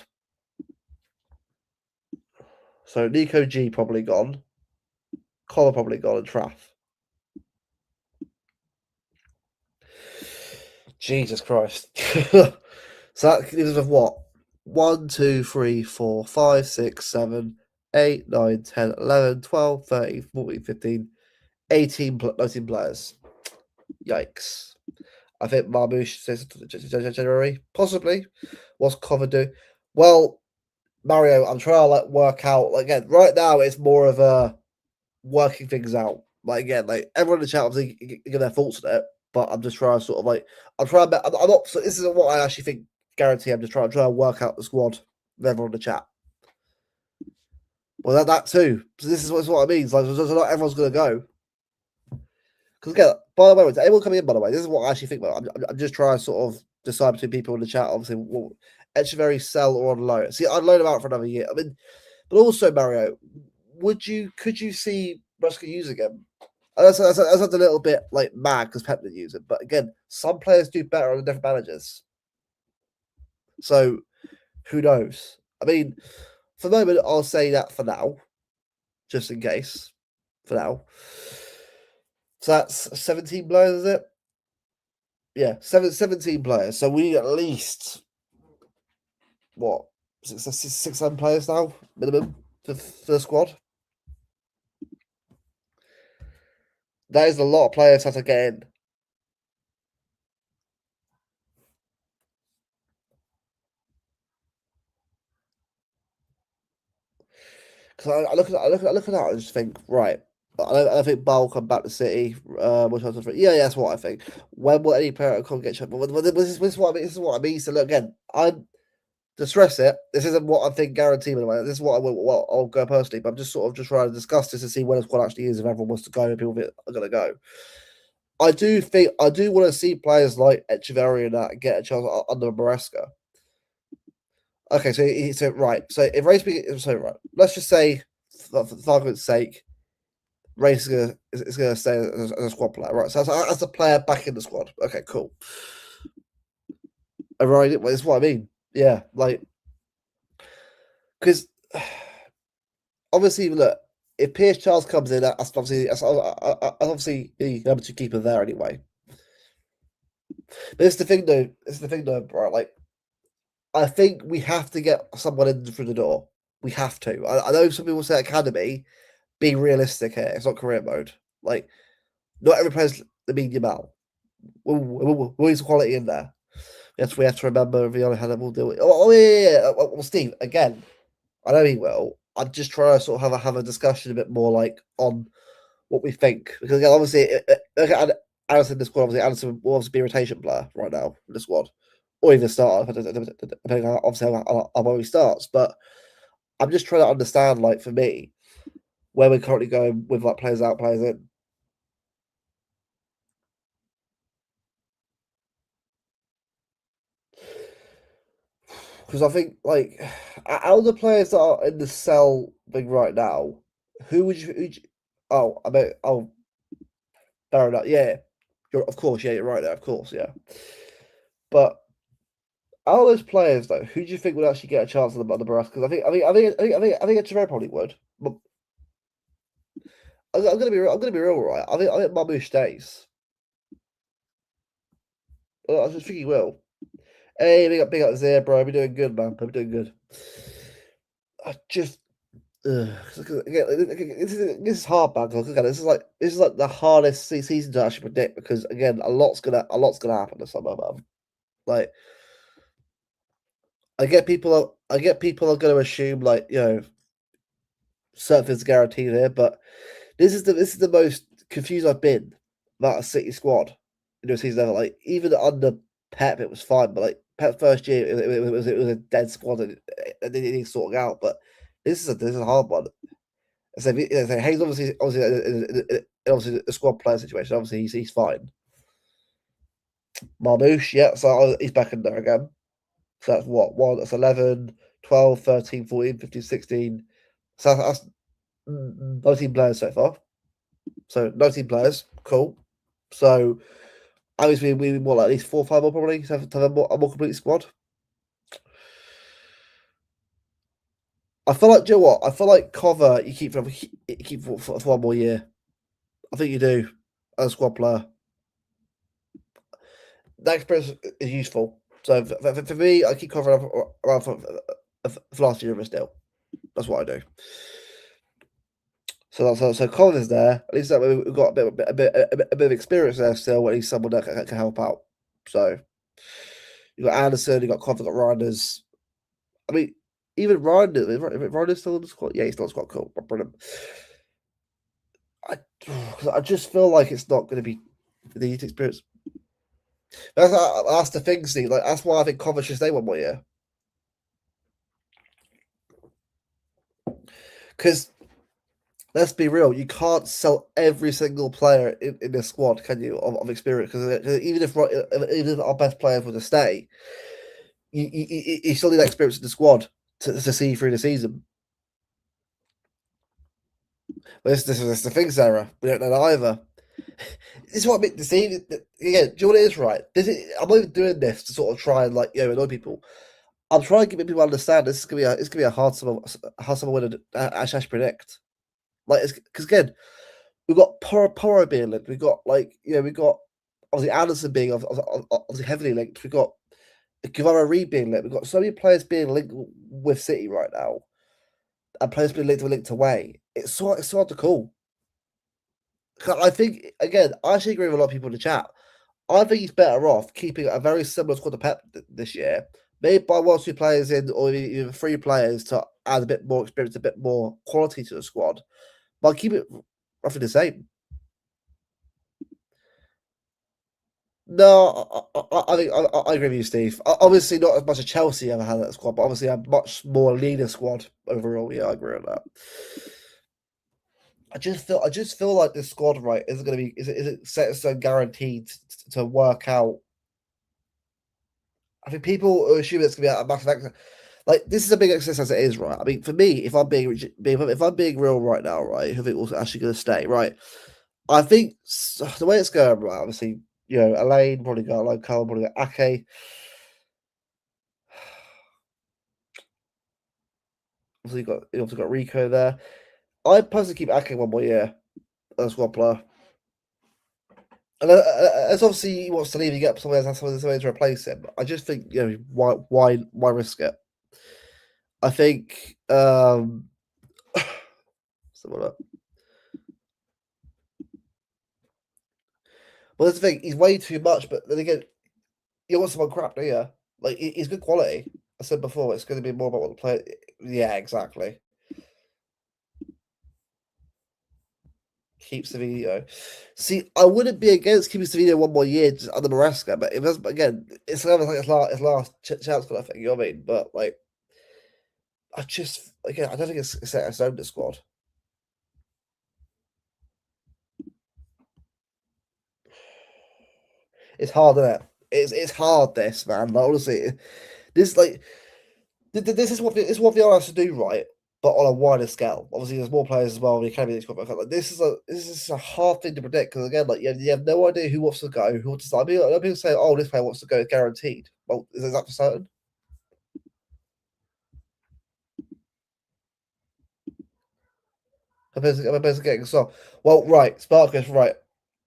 So Nico G probably gone. Cover probably gone and Traff. Jesus Christ. So that gives us what? 1, 2, 3, 4, 5, 6, 7, 8, 9, 10, 11, 12, 13, 14, 15, 18, 19 players. Yikes. I think Marmouche says January, possibly. What's Cover do? Well, Mario, I'm trying to work out. Again, right now it's more of a working things out. Again, everyone in the chat obviously give their thoughts on it, but I'm just trying to sort of I'm trying. I'm not. So this isn't what I actually think. Guarantee. I'm trying to work out the squad with everyone in the chat. Well, that too. So this is what I mean. So not everyone's going to go. Because again, by the way, with anyone coming in, by the way, this is what I actually think about. I'm just trying to sort of decide between people in the chat. Obviously, Echeverry, sell or on loan. See, I'd loan him out for another year. I mean, but also Mario, could you see Ruska use again? That's a little bit mad because Pep didn't use it. But again, some players do better on different managers. So who knows? I mean, for the moment, I'll say that for now, just in case. For now. So that's 17 players, is it? Yeah, 17 players. So we need at least what 600 players now minimum for the squad. That is a lot of players to get in. Because I look at that and just think, right. I think Ball will come back to City. That's what I think. When will any player get checked? This is what I mean. This is what I mean. So look again, I'm to stress it. This isn't what I think guaranteed. By the way, this is what I'll go personally. But I'm just sort of trying to discuss this to see where the squad actually is. If everyone wants to go, and people are going to go. I do want to see players like Echeverry and that get a chance under Maresca. Okay, so right. So if race, so right, let's just say for argument's sake, Race is gonna stay as a squad player, right? So as a player back in the squad, okay, cool. Right, it's what I mean. Yeah, like because obviously, look, if Pierce Charles comes in, that's obviously the number two keeper there anyway. But it's the thing, though. It's the thing, though, right? Like, I think we have to get someone in through the door. We have to. I know some people say academy. Be realistic here. It's not career mode. Like, not every player's the medium out. We need some quality in there. We have to remember Viola had a will do it. Yeah. Well, Steve, again, I know he will. I'm just trying to sort of have a discussion a bit more like on what we think because again, obviously, look at Anderson in the squad. Obviously, Anderson will obviously be a rotation player right now in the squad, or even starter, depending on obviously how well he starts. But I'm just trying to understand, like for me, where we're currently going with like players out, players in. Because I think like out of the players that are in the sell thing right now, who'd you oh, I mean, oh, fair enough. Yeah, of course, yeah, you're right there, of course, yeah. But out of those players, though, who do you think would actually get a chance on the Barras? Because I think Echeverria probably would. But I'm gonna be real. I'm gonna be real, right? I think Mamouche stays. I just think he will. Hey, big up there, bro. We're doing good, man. We're doing good. I just. Again, this is hard, man. Look at this is like the hardest season to actually predict because again, a lot's gonna happen this summer, man. Like I get people are going to assume like certain things guaranteed here, but this is the most confused I've been about a City squad in a season ever. Like even under Pep, it was fine, but like Pep first year, it was a dead squad and it needed sorting out. But this is a hard one. So, Hayes obviously a squad player situation. Obviously he's fine. Marmouche, yeah, so he's back in there again. So that's what one. That's 11, 12, 13, 14, 15, 16. So that's 19 players so far. So 19 players, cool. So obviously we more like at least 4 or 5 more probably to have a more complete squad. I feel like, do you know what? I feel like cover you keep for 1 more year. I think you do as a squad player. That experience is useful. So for me, I keep covering around for last year of still. That's what I do. So Colin's there. At least that way we've got a bit of experience there still. At least someone that can help out. So you got Anderson, you got Covin, you got Reinders. I mean, even Reinders still in the squad. Yeah, he's still in the squad. Cool, brilliant. I just feel like it's not going to be the youth experience. That's the thing, Steve. Like that's why I think Covin should stay 1 more year. Because let's be real, you can't sell every single player in the squad, can you, of experience? Because even if our best players were to stay, you still need that experience in the squad to see through the season. But this is the thing, Sarah. We don't know that either. This is what I mean to see. Again, do you know what it is, right? I'm not even doing this to sort of try and like annoy people. I'm trying to get people to understand this is gonna be a hard summer winner to actually predict. Like, because again, we've got Poro being linked. We've got we've got obviously Anderson being obviously heavily linked. We've got Guevara Reed being linked. We've got so many players being linked with City right now, and players being linked away. It's hard to call. I think again, I actually agree with a lot of people in the chat. I think he's better off keeping a very similar squad to Pep this year. Maybe by 1 or 2 players in, or even 3 players to add a bit more experience, a bit more quality to the squad. But keep it roughly the same. No, I think I agree with you, Steve. Obviously, not as much as Chelsea ever had that squad, but obviously a much more leaner squad overall. Yeah, I agree on that. I just feel like this squad right isn't going to be is it set so guaranteed to work out. I think people assume it's going to be a massive. like this is a big success as it is, right? I mean, for me, if I'm being real right now, right, who I think was actually going to stay, right? I think the way it's going, right, obviously, Elaine probably got like Carl, probably got Ake. You also got Rico there. I personally keep Ake one more year as a squad player. And as obviously he wants to leave, you get someone else, someone to replace him. I just think why risk it? I think someone up. Well, that's the thing. He's way too much, but then again, you want someone crap, do you? Like he's good quality. I said before, it's going to be more about what the player. Yeah, exactly. Keep Savino. See, I wouldn't be against keeping Savino one more year just under Maresca, but it was again, it's kind of like his last chance kind of thing. You know what I mean? But like, I don't think it's set its own the squad. It's hard, isn't it? It's hard. This man, like, honestly, this like this is what Villa has to do, right? But on a wider scale. Obviously, there's more players as well in the academy. Like this is a hard thing to predict because again, like you have no idea who wants to go, who wants to start. I mean, people say, "Oh, this player wants to go, guaranteed." Well, is that for certain? I'm basically getting so. Well, right, Sparkus, right.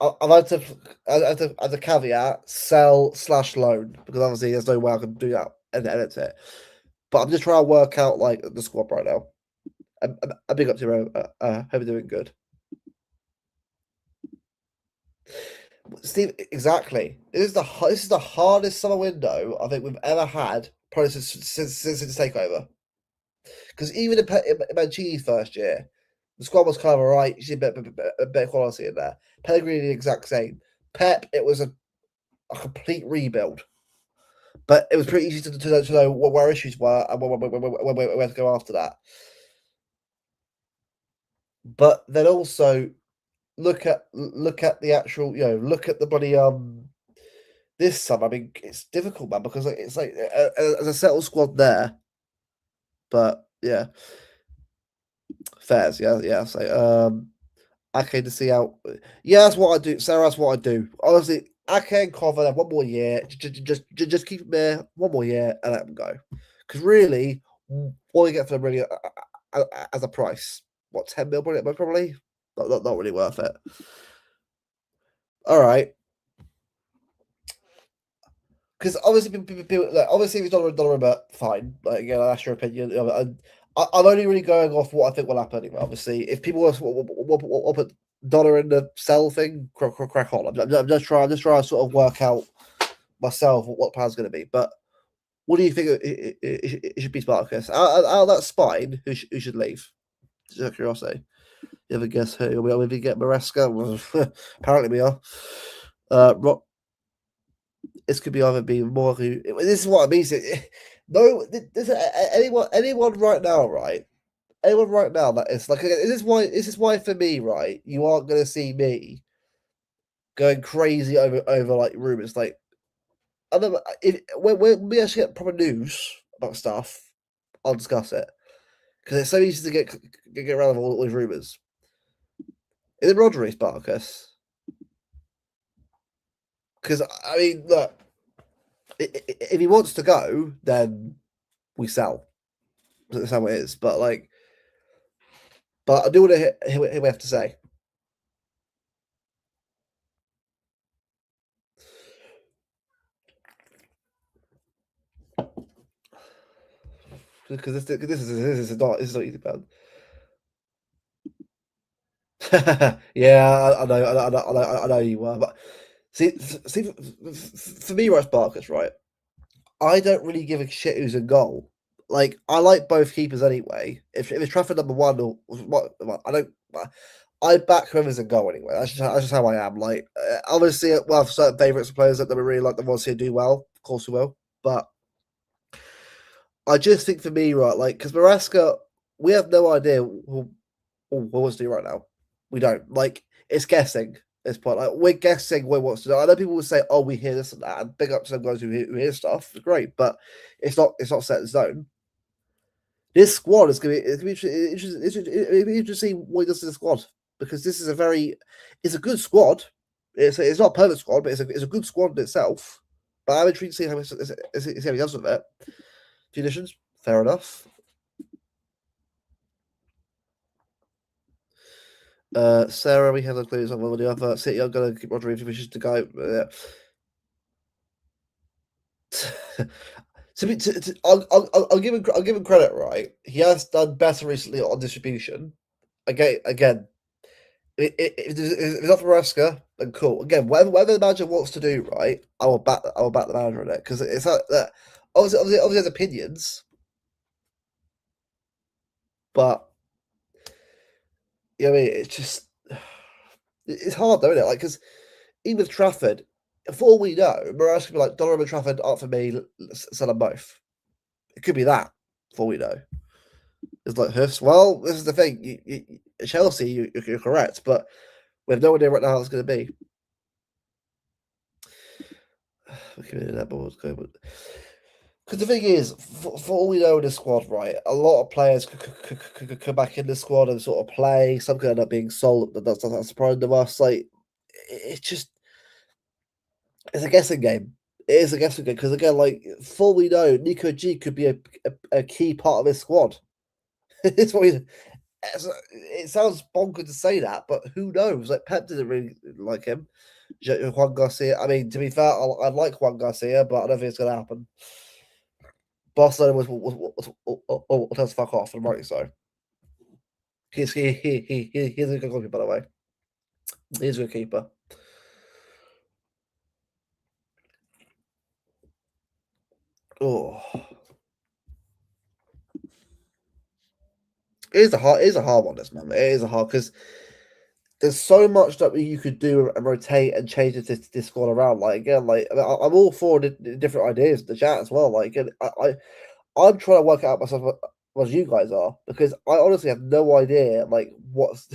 I've had to, as a caveat, sell slash loan because obviously there's no way I can do that and edit it. But I'm just trying to work out like the squad right now. I'm big up to you. Hope you're doing good. Steve, exactly. This is the hardest summer window I think we've ever had, probably since the takeover. Because even in Mancini's first year, the squad was kind of alright. You see a bit of quality in there. Pellegrini the exact same. Pep, it was a complete rebuild, but it was pretty easy to know where issues were and where to go after that. But then also look at the actual, look at the bloody this summer. I mean, it's difficult, man, because it's like as a settled squad there. But yeah, fairs, yeah. So Ake to see out. Yeah, that's what I do. Sarah, that's what I do. Honestly, Ake and Cover have one more year. Just keep them there one more year and let them go. Because really, what do you get for them really as a price? What 10 mil probably? Not really worth it. All right. Because obviously, people like, obviously, if it's Donnarumma, fine. Like, again, that's your opinion. I'm only really going off what I think will happen anyway. Obviously, if people will put Dollar in the sell thing, crack on. I'm just trying to sort of work out myself what the plan's going to be. But what do you think it should be, Spartacus? Out of that spine, who should leave? Just out of curiosity. You ever guess who? Are we get Maresca? Apparently, we are. This could be either be more. This is what I mean. No, there's anyone right now, right? Anyone right now that is like this is why for me, right? You aren't going to see me going crazy over like rumors. Like I don't know if when we actually get proper news about stuff, I'll discuss it because it's so easy to get around of all these rumors. Is it Rodri, Spartacus? Because I mean, look, if he wants to go, then we sell. That's how it is. But like, I do want to hear what we have to say because this is not easy, man. Yeah, I know you were, but see, for me, Rice Barker's right. I don't really give a shit who's in goal. Like, I like both keepers anyway. If it's Trafford number one or what, I don't. I back whoever's in goal anyway. That's just how I am. Like, obviously, well, I have certain favourites of players that we really like the ones who do well. Of course, we will. But I just think for me, right, like, because Maresca, we have no idea what wants to do right now. We don't. Like, it's guessing at this point. Like, we're guessing what wants to do. I know people will say, oh, we hear this and that, and big up to some guys who hear stuff. It's great, but it's not set in stone. This squad is going to be interesting to see what he does to the squad, because this is it's a good squad. It's not a perfect squad, but it's a good squad in itself. But I'm intrigued to see how he does with it. Few additions, fair enough. Sarah, we have the clues on one of the other. City, I'm going to keep Rodri if wishes to go. I'll give him credit, right? He has done better recently on distribution. Again, if it's not for Maresca, then cool. Again, whatever the manager wants to do, right? I will back the manager on it, because it's not that obviously has opinions, but you know what I mean, it's just it's hard though, isn't it? Like, because even with Trafford, for all we know, Maresca could be like Donnarumma and Trafford aren't for me. Sell them both. It could be that, for all we know. It's like Hoofs. Well, this is the thing. Chelsea, you're correct, but we have no idea right now how it's going to be. Because the thing is, for all we know in this squad, right, a lot of players could come back in the squad and sort of play. Some could end up being sold, but that's not surprising to us. Like, it's just, it's a guessing game. It is a guessing game, because again, like, for all we know, Nico G could be a key part of this squad. It's what it sounds bonkers to say that, but who knows? Like, Pep didn't really like him. Juan Garcia. I mean, to be fair, I like Juan Garcia, but I don't think it's going to happen. Barcelona will tell us to fuck off, and rightly so. He's a good goalkeeper, by the way. He's a good keeper. Oh, it is a hard one. This man, it is a hard, because there's so much that you could do and rotate and change this squad around. Like, again, like, I mean, I'm all for the different ideas in the chat as well. Like, again, I'm trying to work out myself as you guys are, because I honestly have no idea like what's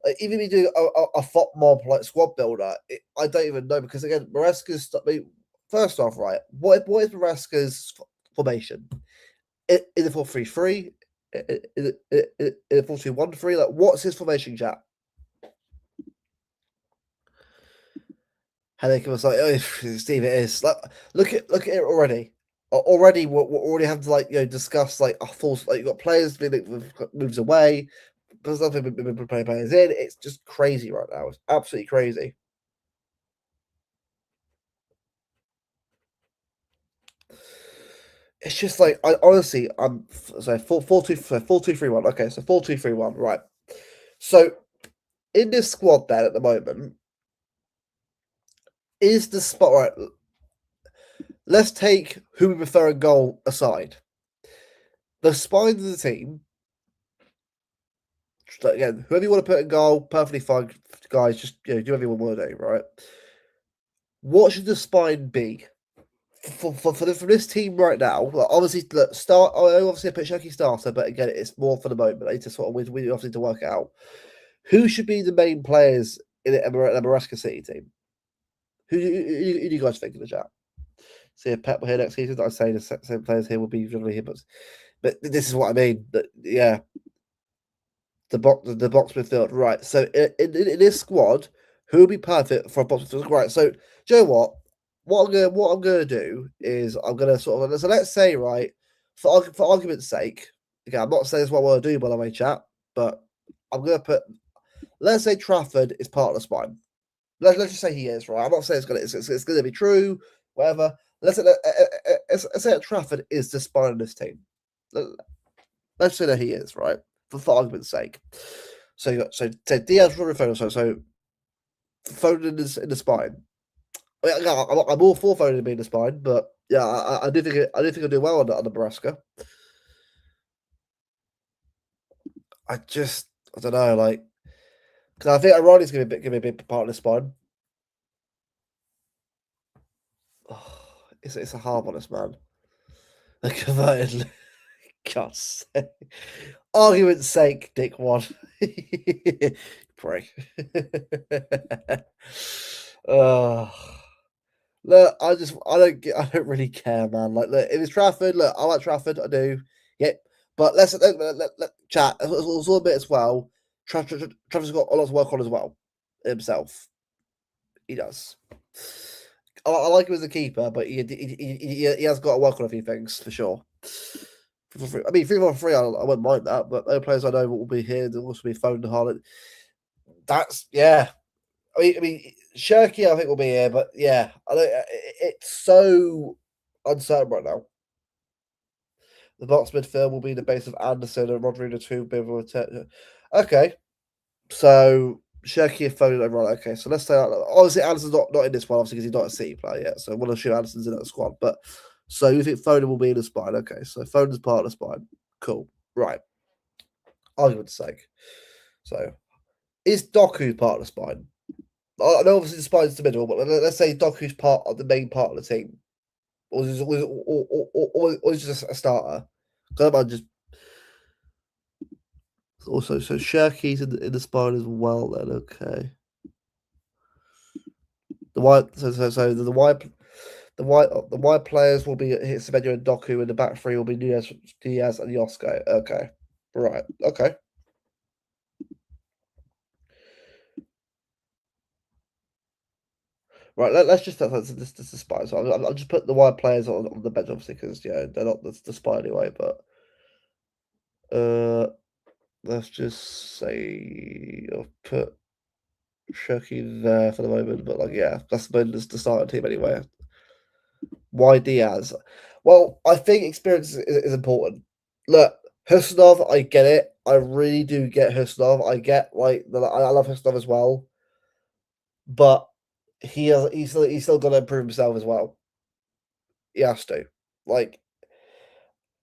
like, even me doing a FOP mob like squad builder. I don't even know, because again, Maresca's. I mean, first off, right, what is Maresca's formation? Is it 4-3-3? Is it 4-2-1-3? Like, what's his formation, chat? Headache was like, oh, Steve, it is. Like, look at it already. Already, we already have to, like, discuss like a full, like, you've got players being moves away, there's nothing been playing players in. It's just crazy right now. It's absolutely crazy. It's just like, I honestly, I'm so 4-2-3-1. Okay, so 4-2-3-1, right? So in this squad then at the moment, is the spot right? Let's take who we prefer a goal aside. The spine of the team, again, whoever you want to put in goal, perfectly fine, guys. Just do whatever you want to do, right? What should the spine be for this team right now? Like, obviously, look, start. I obviously put Shaki starter, but again, it's more for the moment. I need to sort of we obviously need to work it out who should be the main players in the Nebraska City team. Who do you guys think in the chat? See if Pep will here next season. I'd say the same players here will be generally here, but this is what I mean. That, yeah, the box midfield, right? So in this squad, who would be perfect for a box midfield? Right. So do you know what? What I'm gonna do is I'm gonna sort of, so let's say, right, for argument's sake, okay, I'm not saying this is what I want to do, by the way, chat, but I'm gonna put, let's say Trafford is part of the spine. Let's just say he is, right. I'm not saying it's gonna be true, whatever. Let's say that Trafford is the spine of this team. Let's say that he is, right, for argument's sake. So you got Diaz, Rodri, Foden. So Foden is in the spine. I mean, I'm all for Foden being the spine, but yeah, I do think I'll do well on Nebraska. I don't know, like, because I think Ronnie's going to be a big part of the spine. Oh, it's a hard one, this man. A converted, God's sake. Argument's sake, Dick one. Pray. Look, I don't really care, man. Like, look, if it's Trafford, look, I like Trafford, I do. Yep. But let chat. It's all a bit as well. Travis got a lot to work on as well himself. He does. I like him as a keeper, but he has got to work on a few things for sure. I mean, 3-on-3, I wouldn't mind that, but other players I know will be here. There'll also be Foden, Haaland. That's yeah. I mean, Shirky, I think will be here, but yeah, it's so uncertain right now. The box midfield will be the base of Anderson and Rodrigo too. Okay, so Shirky and Foden over. Right, okay, so let's say obviously Anderson's not in this one, obviously because he's not a C player yet. So we'll assume Anderson's in that squad. But so you think Foden will be in the spine? Okay, so Foden's part of the spine. Cool. Right. Argument's sake. So is Doku part of the spine? I know obviously the spine's the middle, but let's say Doku's part of the main part of the team, or is just a starter. Because I just also so Shirky's in the spine as well. Then okay, the white so the white players will be Semenyo and Doku, and the back three will be Diaz and Yosko. Okay, right, okay. Right, let's just that's this is spine. So I'll just put the white players on the bench, obviously, because yeah, they're not the spine anyway. But let's just say I'll put Shirky there for the moment. But like, yeah, that's the starting team anyway. Why Diaz? Well, I think experience is important. Look, Husnov, I get it. I really do get Husnov. I get like I love Husnov as well, but he's still got to improve himself as well. He has to. Like,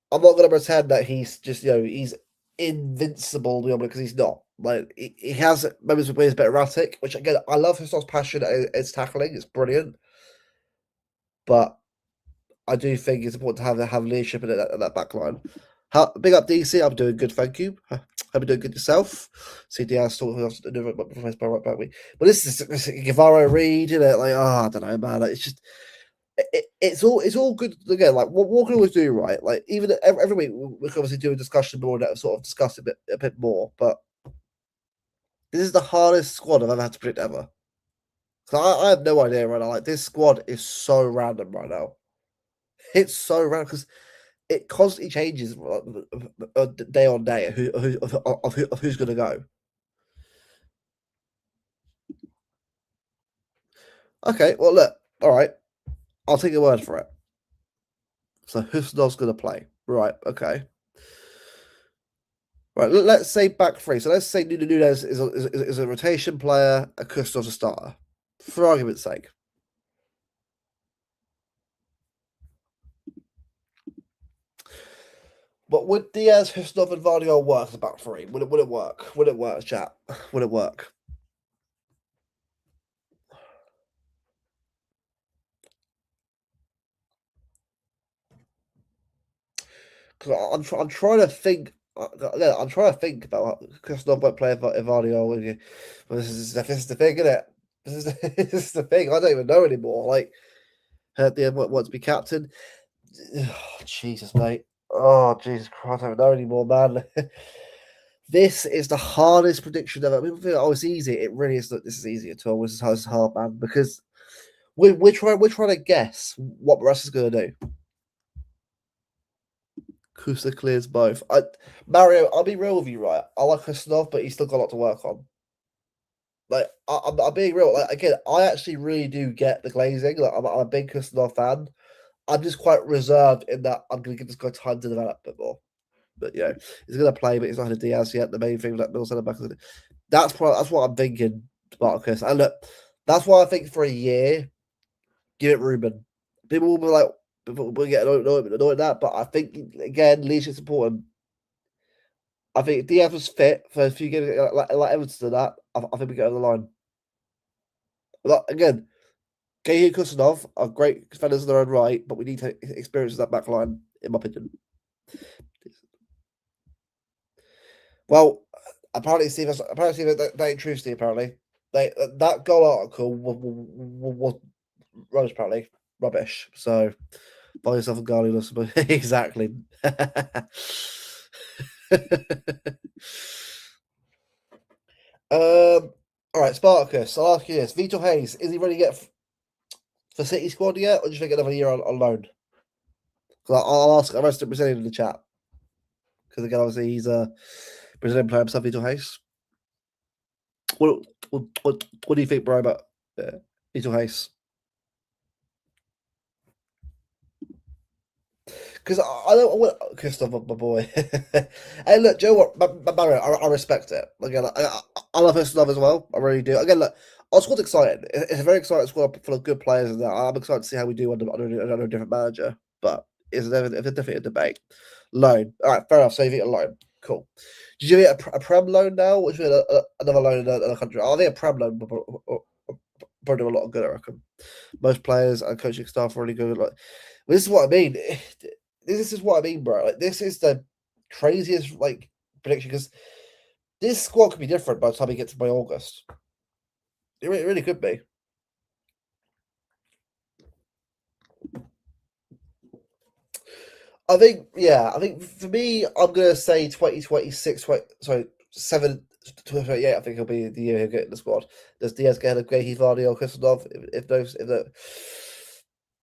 I'm not going to pretend that he's just he's invincible because he's not. Like he has moments where he's a bit erratic, which again I love Husnov's passion. It's tackling. It's brilliant, but I do think it's important to have leadership in that back line. Big up DC, I'm doing good, thank you. Hope you're doing good yourself. CDR still who else to do right back me. But this is Guevara Reed, you know, like I don't know, man. Like, it's just it's all good again. Like what can we always do, right? Like even every week we can obviously do a discussion more that sort of discuss a bit more. But this is the hardest squad I've ever had to predict ever. So I have no idea right now. Like this squad is so random right now. It's so random because it constantly changes day on day of who's going to go. Okay, well, look, all right, I'll take your word for it. So Husnov's going to play. Right, okay. Right, let's say back three. So let's say Nunes is a rotation player, a Kustov's a starter, for argument's sake. But would Diaz, Husnov, and Vardiol work as a back three? Would it work? Would it work, chat? Would it work? Because I'm trying to think. I'm trying to think about because I won't play Vardiol with you. But this is the thing, isn't it? This is the thing. I don't even know anymore. Like, heard the end want to be captain. Oh, Jesus, mate. Oh, Jesus Christ, I don't know anymore, man. This is the hardest prediction ever. People think, oh, it's easy. It really is not. This is easy at all. This is hard, man, because we're trying to guess what Russ is going to do. Kusa clears both. Mario, I'll be real with you, right? I like Husnov, but he's still got a lot to work on. Like, I'm being real. Like, again, I actually really do get the glazing. Like, I'm a big Husnov fan. I'm just quite reserved in that I'm going to give this guy time to develop a bit more. But yeah, he's going to play, but he's not had a Diaz yet. The main thing that Bill said back, that's what I'm thinking, Marcus. And look, that's why I think for a year, give it Ruben. People will be like, people will get annoyed at that, but I think again, leadership's important. I think if Diaz was fit for a few games like Everton to that, I think we get over the line. But again, Gay Kusanov are great defenders in their own right, but we need to experience that back line, in my opinion. Well, apparently, Steve, that ain't true, Steve. Apparently, that goal article was rubbish. Apparently, rubbish. So, buy yourself a Guardiola. Exactly. All right, Spartacus. I'll ask you this: Vitor Hayes, is he ready to get for City squad yet, or do you think another year on loan? 'Cause I'll ask. I'm rest of Brazilian in the chat because again, obviously, he's a Brazilian player himself. Vitor Hayes. What do you think, bro, about Vitor Hayes? Because I don't want Christoph, my boy. Hey, look, Joe, what, Barry, I respect it. Again, I love his love as well. I really do. Again, look, our squad's exciting. It's a very exciting squad full of good players, and I'm excited to see how we do under a different manager. But it's definitely a debate. Loan, all right, fair enough. So you think a loan, cool. Did you get a Prem loan now, or did you get another loan in another country? I think a Prem loan would probably do a lot of good. I reckon most players and coaching staff are really good. Like, this is what I mean. This is what I mean, bro. Like, this is the craziest like prediction because this squad could be different by the time we get to by August. It really could be. I think, yeah. I think for me, I'm gonna say 2026. Sorry, 7 to 28. I think he'll be the year he'll get in the squad. Does Diaz get ahead of Gahey, Vardy, or Kristanov? If those, if the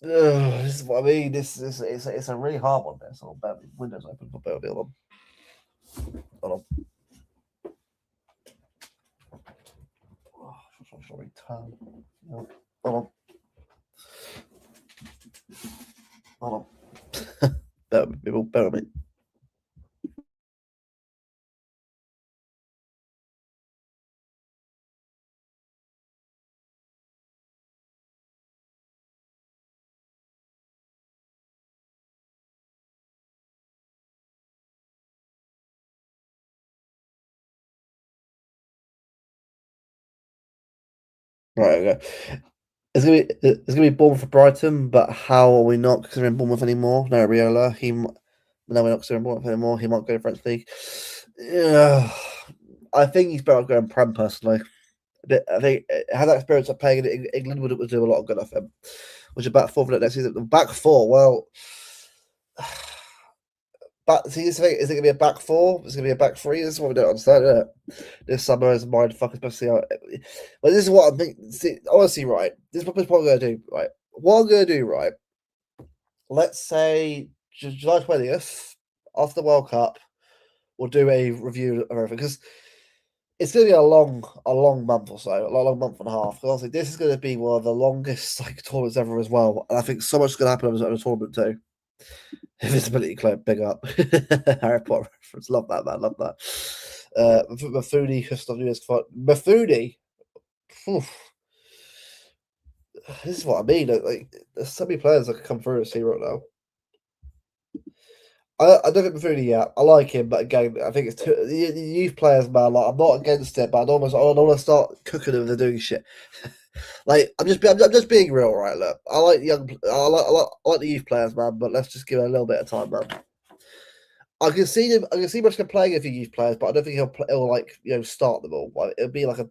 this is what I mean. This is it's a really hard one. There, so windows open for Bale. Hold on. Sorry, turn. Hold on. Hold on. Bear with me. Right, okay. It's gonna be Bournemouth for Brighton, but how are we not considering Bournemouth anymore? No, Riola. No, we're not considering Bournemouth anymore. He might go to French league. Yeah, I think he's better going Prem personally. I think had that experience of playing in England would do a lot of good. I think. Which is back four for the next season. Back four. Well, see, this thing, is it gonna be a back four? Is it gonna be a back three? This is what we don't understand. Isn't it? This summer is mind fuck, especially. But this is what I'm thinking. See, honestly, right? This is what I'm gonna do. Right, what I'm gonna do. Right. Let's say July 20th after the World Cup, we'll do a review of everything because it's going to be a long month or so, a long month and a half. Because honestly, this is going to be one of the longest like tournaments ever as well, and I think so much is going to happen on the tournament too. Invisibility Club, big up. Harry Potter reference, love that man, love that. Mafudi, Christoph Nunez, Mafudi. This is what I mean. Like, there's so many players that could come through and see right now. I don't think Mafudi yet. I like him, but again, I think it's too, the youth players, man. Like, I'm not against it, but I don't want to start cooking them. They're doing shit. Like, I'm just being real, right? Look, I like I like the youth players, man. But let's just give it a little bit of time, man. I can see him. I can see Mushka playing a few youth players, but I don't think he'll like start them all. Like, it'll be like a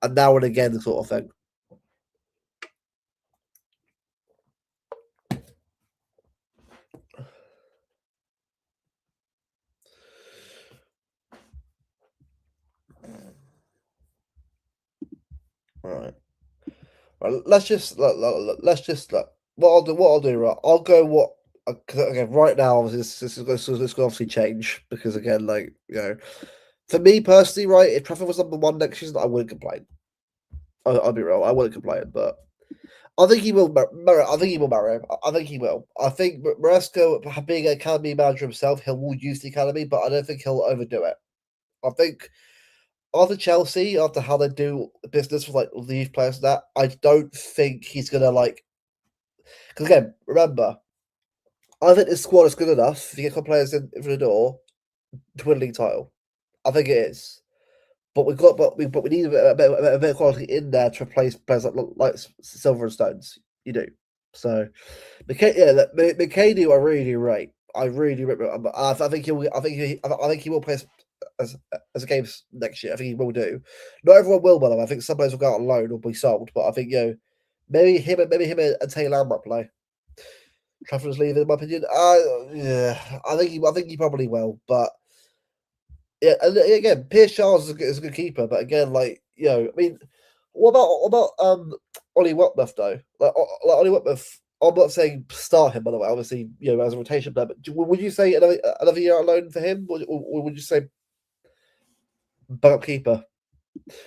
a now and again sort of thing. All right. Let's just what I'll do. Right, I'll go what. Because again, right now, obviously, this is going to obviously change because again, like for me personally, right, if Trafford was number one next season, I wouldn't complain. I'll be real, I wouldn't complain, but I think he will. I think he will marry him. I think he will. I think Maresco, being an academy manager himself, he will use the academy, but I don't think he'll overdo it. I think after Chelsea, after how they do business with like the youth players, and that I don't think he's gonna like. Because again, remember, I think this squad is good enough if you get some players in for the door to win a league title. I think it is. But we need a bit of quality in there to replace players like Silver and Stones. You do. So, McKay, I really do rate. I really rate. I think he will. I think he will play as a games next year. I think he will do. Not everyone will, by the way. I think some players will go out on loan or be sold. But I think maybe him and Taylor Lamb might play. Trafford's leaving, in my opinion. Yeah, I think he probably will. But Yeah, and again, Pierce Charles is a good keeper, but again, like I mean, what about Ollie Whitworth though? Like Ollie Whitworth, I'm not saying start him by the way. Obviously, as a rotation player, but would you say another year alone for him, or would you say backup keeper?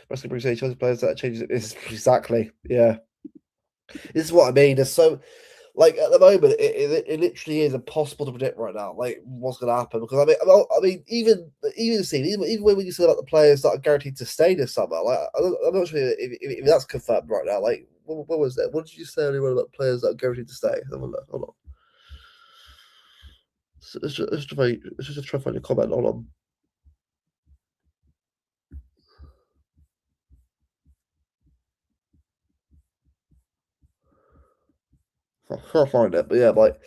Wrestling appreciation players that changes it. Exactly, yeah. This is what I mean. There's so like at the moment, it literally is impossible to predict right now, like what's going to happen. Because I mean, even when you say about the players that are guaranteed to stay this summer, like I'm not sure if that's confirmed right now. Like, what was that? What did you say earlier about players that are guaranteed to stay? Hold on. Let's just try to find your comment. Hold on. I can't find it, but yeah, like,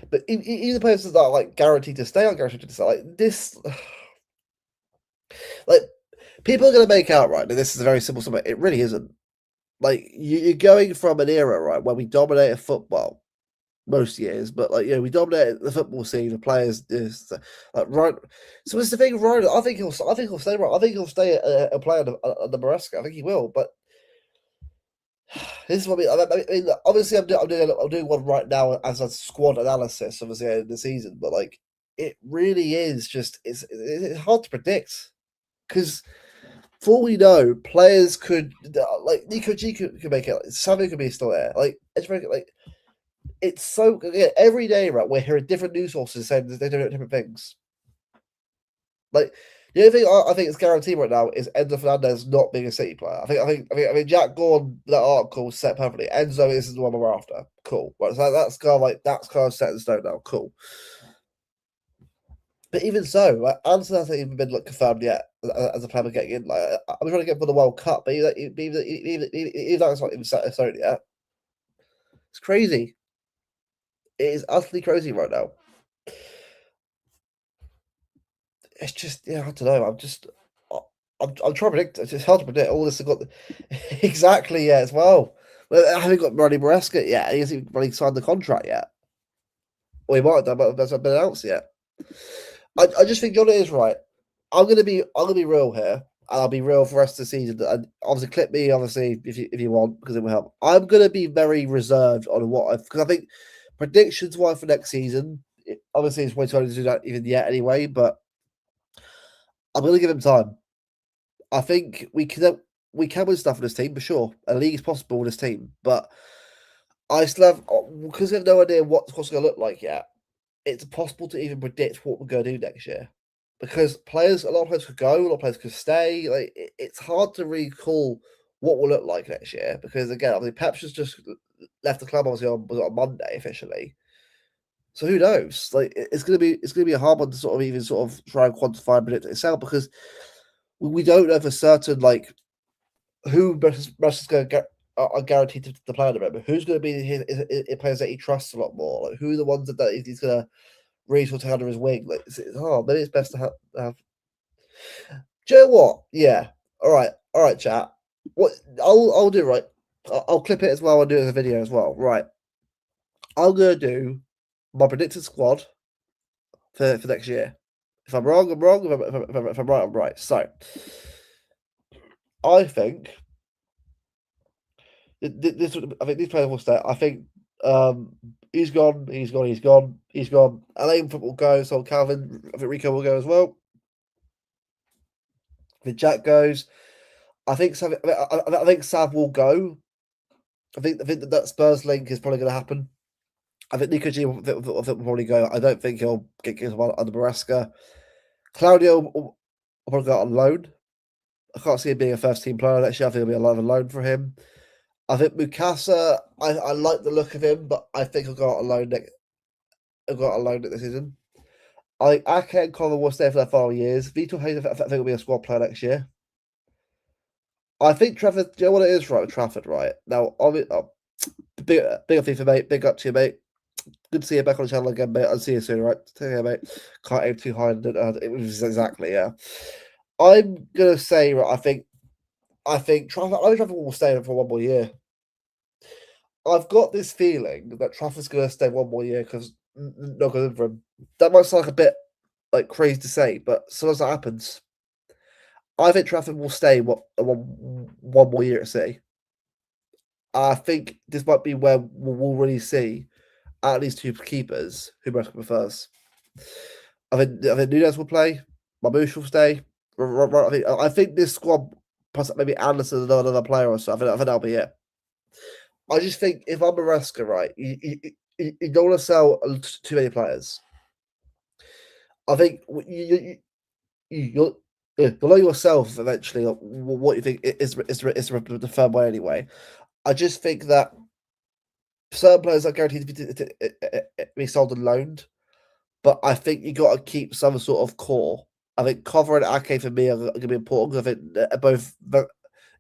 but even the players that are like guaranteed to stay, aren't guaranteed to stay. Like this, like people are going to make out right that this is a very simple summit. It really isn't. Like you're going from an era, right, where we dominated football most years, but like we dominated the football scene. The players is like right. So it's the thing, right? I think he'll stay, right. I think he'll stay a player on the Maresca. I think he will, but this is what I mean. Obviously, I'm doing one right now as a squad analysis. Obviously, in the season, but like it really is just it's hard to predict because for all we know, players could like Nico G could make it. Like, Sammy could be still there. Like it's so every day, right? We're hearing different news sources saying they're doing different things. Like the only thing I think is guaranteed right now is Enzo Fernandez not being a City player. I mean Jack Gordon, that article set perfectly. Enzo is the one we're after. Cool. Right, so that's kind of set in stone now. Cool. But even so, like, Anderson hasn't even been like confirmed yet as a player getting in. Like I'm trying to get for the World Cup, but even though it's not even set in stone yet, it's crazy. It is utterly crazy right now. It's just I don't know. I'm trying to predict. It's hard to predict. All this has got exactly as well. Well, I haven't got Ronnie Maresca yet. He hasn't really signed the contract yet. Or he might have done, but that's not been announced yet. I just think John is right. I'm gonna be real here, and I'll be real for the rest of the season. And obviously, clip me obviously if you want because it will help. I'm gonna be very reserved on what because I think predictions wise for next season. Obviously, it's way too early to do that even yet anyway. But I'm gonna give him time. I think we can win stuff with this team for sure. A league is possible with this team, but I still have because we have no idea what what's going to look like yet. It's impossible to even predict what we're going to do next year because a lot of players could go, a lot of players could stay. Like it's hard to recall what will look like next year because again, I mean, Pep's just left the club obviously on Monday officially. So who knows? Like it's gonna be a hard one to sort of even sort of try and quantify and predict itself because we don't know for certain like who Russ is going to get are guaranteed to play at the moment. Who's going to be his players that he trusts a lot more? Like who are the ones that he's going to really sort of take under his wing? Like maybe it's best to have. Do you know what? Yeah. All right, chat. What I'll do right. I'll clip it as well. I'll do it as a video as well. Right. I'm gonna do my predicted squad for next year. If I'm wrong, I'm wrong. If I'm right, I'm right. So I think I think these players will stay. I think he's gone. He's gone. He's gone. He's gone. Elaine will go. So Calvin, I think Rico will go as well. I think Jack goes. I think Sav, I think Sav will go. I think that Spurs link is probably going to happen. I think Nico G will probably go. I don't think he'll get under Maresca. Claudio will probably go on loan. I can't see him being a first team player next year. I think it'll be a lot of loan for him. I think Mukasa, I like the look of him, but I think he'll go out alone this season. I think Ake and Connor will stay for their final years. Vitor Hayes, I think, will be a squad player next year. I think Trafford, do you know what it is right with Trafford, right? Now, big up FIFA, mate. Big up to you, mate. Good to see you back on the channel again, mate. I'll see you soon, right? Take care, mate. Can't aim too high. It was exactly, yeah. I'm going to say, right, I think Trafford will stay for one more year. I've got this feeling that Trafford's going to stay one more year because not good for him. That might sound like a bit like crazy to say, but sometimes that happens. I think Trafford will stay one more year at City. I think this might be where we'll really see at least two keepers who most prefers. I think Nunes will play. Mamouche will stay. I think this squad plus maybe Anderson and another player or so. I think that'll be it. I just think if I'm Maresca, right, you don't want to sell too many players. I think you'll know yourself eventually what you think is the firm way anyway. I just think that certain players are guaranteed to be sold and loaned, but I think you got to keep some sort of core. I think Cover and Ake for me are going to be important because I think they're both very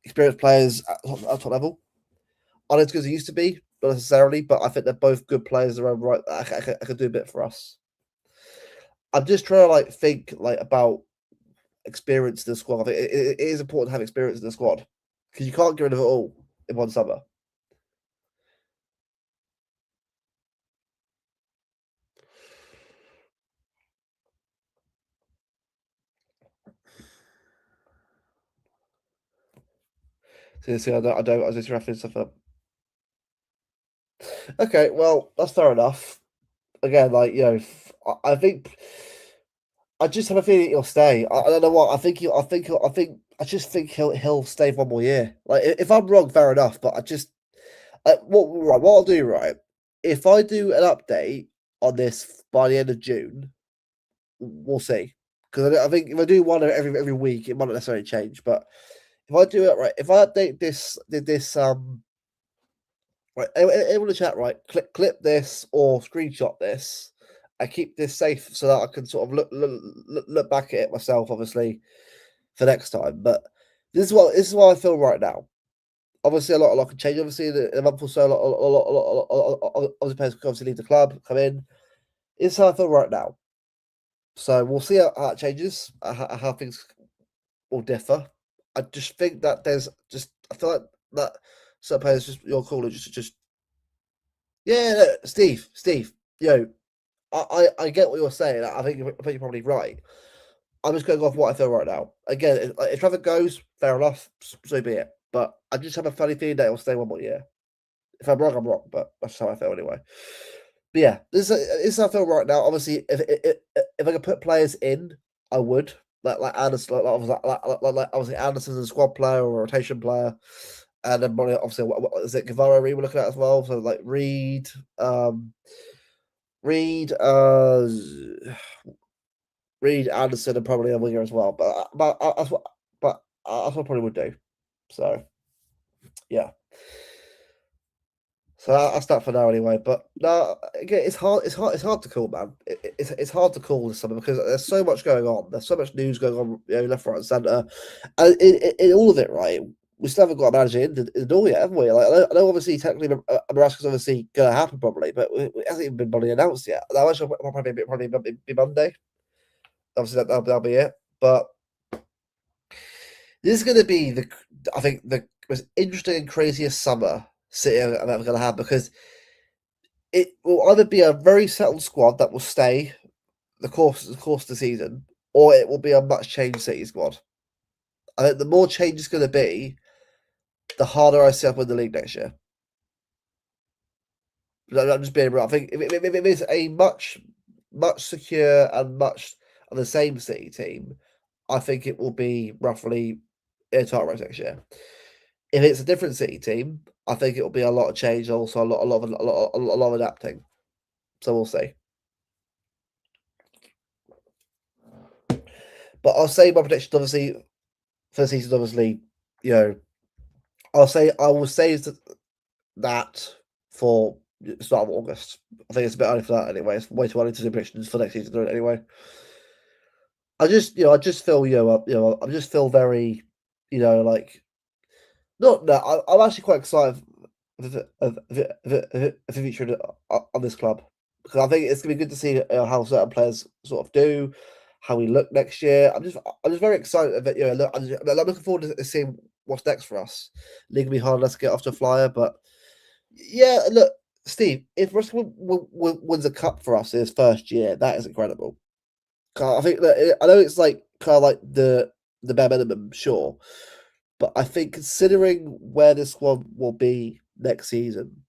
experienced players at top level. Not as good as they used to be, not necessarily, but I think they're both good players in their own right. I could do a bit for us. I'm just trying to think about experience in the squad. I think it is important to have experience in the squad because you can't get rid of it all in one summer. So, I was just wrapping stuff up. Okay, well, that's fair enough. Again, I think I just have a feeling he'll stay. I don't know what I think. I just think he'll stay one more year. Like if I'm wrong, fair enough. But I just what I'll do, right? If I do an update on this by the end of June, we'll see. Because I think if I do one every week, it might not necessarily change. But if I do it right, if I update this right, everyone in the chat, right, clip this or screenshot this. I keep this safe so that I can sort of look back at it myself, obviously, for next time. But this is what I feel right now. Obviously, a lot can change. Obviously, in a month or so, obviously players could obviously leave the club, come in. This is how I feel right now. So we'll see how it changes, how things will differ. I just think that I feel like that certain players just your call is just yeah, no, Steve, I get what you're saying. I think you're probably right. I'm just going off what I feel right now. Again, if Traffic goes, fair enough, so be it. But I just have a funny feeling that it'll stay one more year. If I'm wrong, I'm wrong, but that's how I feel anyway. But yeah, this is how I feel right now. Obviously, if I could put players in, I would. Like Anderson, obviously Anderson's a squad player or a rotation player. And then obviously, what is it? Guevara we were looking at as well. So like Reed, Reed, Reed, Anderson, and probably a winger as well. That's what I probably would do. So yeah. So that's that for now anyway. But no, again, it's hard. It's hard to call, man. It's hard to call this summer because there's so much going on. There's so much news going on, left, right, and centre, and in all of it, right. We still haven't got a manager in the door yet, haven't we? Like, I know obviously, technically, Maraska's obviously going to happen probably, but it hasn't even been bloody announced yet. That actually will probably be Monday. Obviously, that'll be it. But this is going to be I think the most interesting and craziest summer City I'm ever going to have because it will either be a very settled squad that will stay the course of the season, or it will be a much changed City squad. I think the more change is going to be, the harder I see up in the league next year. I'm just being real. I think if it is a much secure and much of the same City team, I think it will be roughly in title race next year. If it's a different City team, I think it will be a lot of change, also a lot of adapting. So we'll see. But I'll say my prediction, obviously, for the season, obviously, you know, I will say that for the start of August. I think it's a bit early for that anyway. It's way too early to do predictions for next season anyway. I just feel, I just feel very, like not no. I'm actually quite excited of the future of this club because I think it's gonna be good to see how certain players sort of do, how we look next year. I'm just very excited of it. Look, I'm looking forward to seeing what's next for us. League will be hard. Let's get off to a flyer, but yeah, look, Steve, if Russell wins a cup for us in his first year, that is incredible. I think that I know it's like kind of like the bare minimum, sure. But I think considering where this squad will be next season,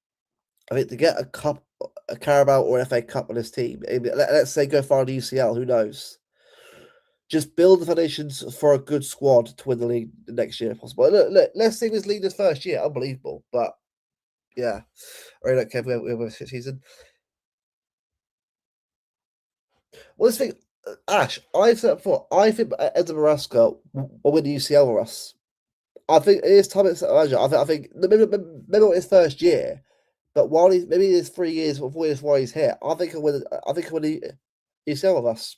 I think to get a Carabao or an FA Cup on this team, let's say go far in the UCL, who knows? Just build the foundations for a good squad to win the league next year if possible. Look, let's say this league this first year, unbelievable. But yeah, I really don't care if we have a season. Well, this thing, Ash, I've said it before, I think Edson Marasca will win the UCL for us. I think it is time it's manager. I think maybe not his first year, but while he's maybe his 3 years or 4 years while he's here, I think he'll win the UCL with us.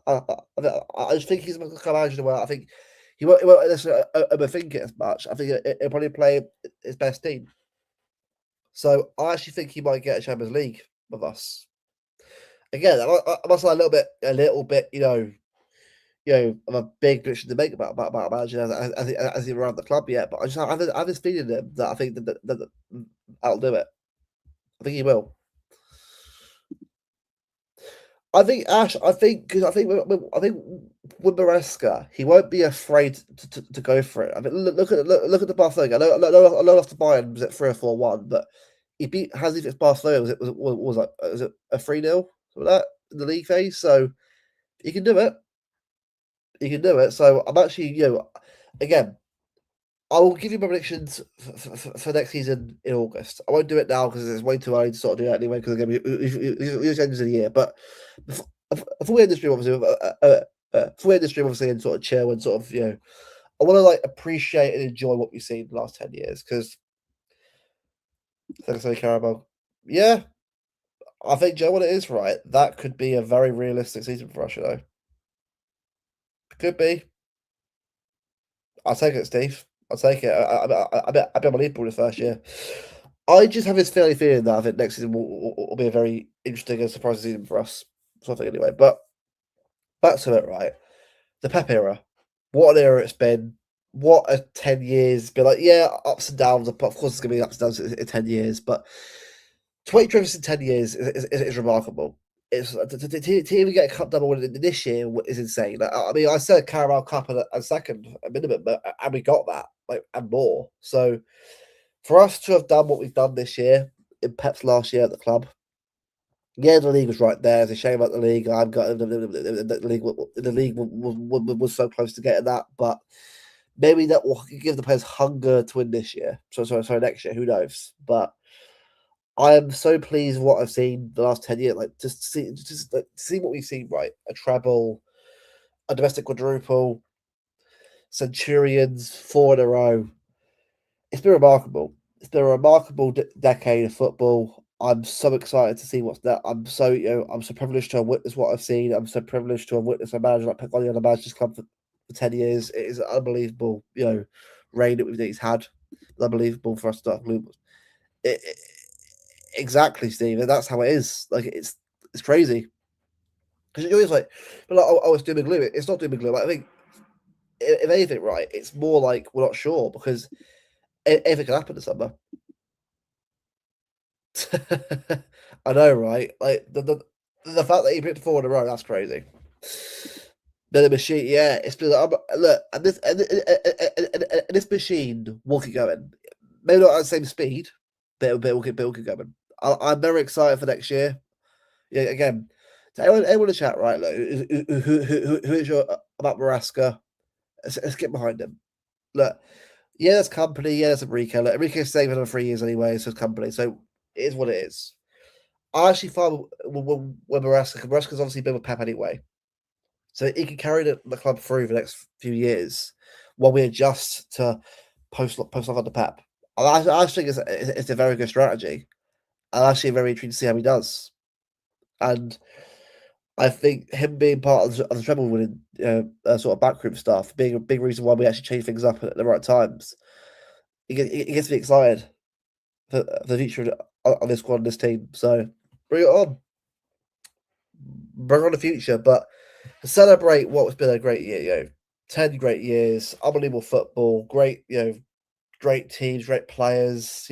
I just think he's going to come out well. I think he won't necessarily overthink it as much. I think he'll probably play his best team. So I actually think he might get a Champions League with us. Again, I must say a little bit, of a big prediction to make about manager as he around the club yet. But I have this feeling that I think that I'll do it. I think he will. I think Ash. I think with Maresca, he won't be afraid to go for it. I mean, look at the Barcelona. I know after Bayern was it 3-4-1, but he beat Hansi Flick's Barcelona. Was it a 3-0 for that in the league phase? So he can do it. He can do it. So I'm actually, again, I will give you my predictions for next season in August. I won't do it now because it's way too early to sort of do that anyway. Because again, it's end of the year. But before we end the stream, obviously, before we end the stream, obviously, and sort of chill and sort of, I want to like appreciate and enjoy what we've seen the last 10 years. Because thanks, Carabao. Yeah, I think Joe, what it is, right? That could be a very realistic season for us. Could be. I'll take it, Steve. I'll take it. I bet unbelievable this first year. I just have this feeling that I think next season will be a very interesting and surprising season for us. Something anyway. But back to it, right? The Pep era. What an era it's been. What a 10 years. Been like, yeah, ups and downs. Of course, it's going to be ups and downs in 10 years. But 20 trophies in 10 years is remarkable. It's to even get a cup double win this year is insane. Like, I mean, I said Carabao Cup a second, a minimum, and we got that, like, and more. So for us to have done what we've done this year in Pep's last year at the club, yeah, the league was right there. It's a shame about the league. I've got the league was so close to getting that, but maybe that will give the players hunger to win this year. Sorry, next year. Who knows? But I am so pleased with what I've seen the last 10 years. Like just see what we've seen, right? A treble, a domestic quadruple, Centurions, 4 in a row. It's been remarkable. It's been a remarkable decade of football. I'm so excited to see what's that. I'm so privileged to have witnessed what I've seen. I'm so privileged to have witnessed a manager like Pep Guardiola manage this club for 10 years. It is an unbelievable, reign that he's had. It's unbelievable for us to exactly, Steve. And that's how it is. Like it's crazy. Because you're always like, but like, oh, it's doom and gloom. It's not doom and gloom. I think, if anything, right, it's more like we're not sure because anything can happen this summer. I know, right? Like the fact that he picked 4 in a row, that's crazy. Then the machine, yeah, it's been look, and this machine will keep going. Maybe not at the same speed, but it'll keep going. I'm very excited for next year. Yeah, again, to anyone in the chat, right? Look, who is your about Marasca? Let's get behind him. Look, yeah, there's company. Yeah, there's Enrique. Look, Enrique's staying for another 3 years anyway, so it's company. So it is what it is. I actually find with Marasca's obviously been with Pep anyway, so he can carry the club through the next few years while we adjust to post off under Pep. I think it's a very good strategy. I'm actually very intrigued to see how he does. And I think him being part of the treble winning sort of backroom stuff, being a big reason why we actually change things up at the right times, it gets me excited for the future of this squad and this team. So bring it on. Bring on the future. But to celebrate what has been a great year, 10 great years, unbelievable football, great, great teams, great players,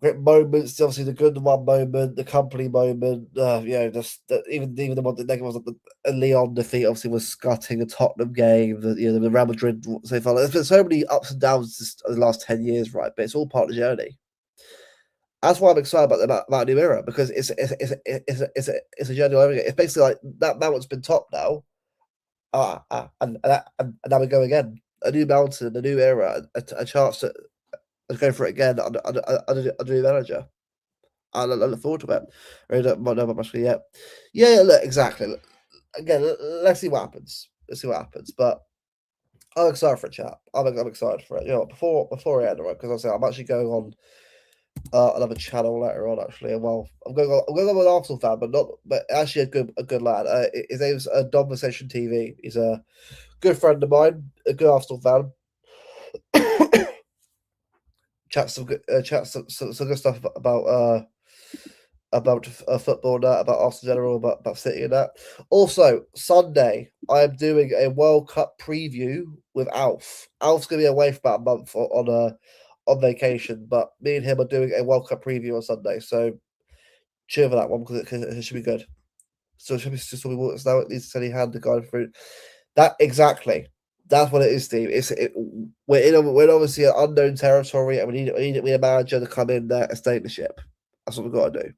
great moments. Obviously, the good one moment, the company moment. Just even the one that negative was like the Leon defeat. Obviously, was gutting a Tottenham game. The Real Madrid so far. There's been so many ups and downs just in the last 10 years, right? But it's all part of the journey. That's why I'm excited about that new era because it's a journey all over again. It's basically like that mountain's been topped now, and now we go again. A new mountain, a new era, a chance to go for it again under a new manager. I look forward to it. I really don't know about much yet. Yeah, look, exactly. Again, let's see what happens. Let's see what happens. But I'm excited for a chat. I'm excited for it. Before I end, right? Because I say I'm actually going on another channel later on. Actually, and well, I'm going on with an Arsenal fan, but actually a good lad. His name's Dom Session TV. He's a good friend of mine, a good Arsenal fan. Some good stuff about football and that, about Arsenal in general, about City and that. Also, Sunday, I am doing a World Cup preview with Alf. Alf's going to be away for about a month on vacation, but me and him are doing a World Cup preview on Sunday. So cheer for that one because it should be good. So it should be just now it needs to steady hand to guide through. That exactly. That's what it is, Steve. We're obviously an unknown territory, and we need a manager to come in there and stay the ship. That's what we've got to do.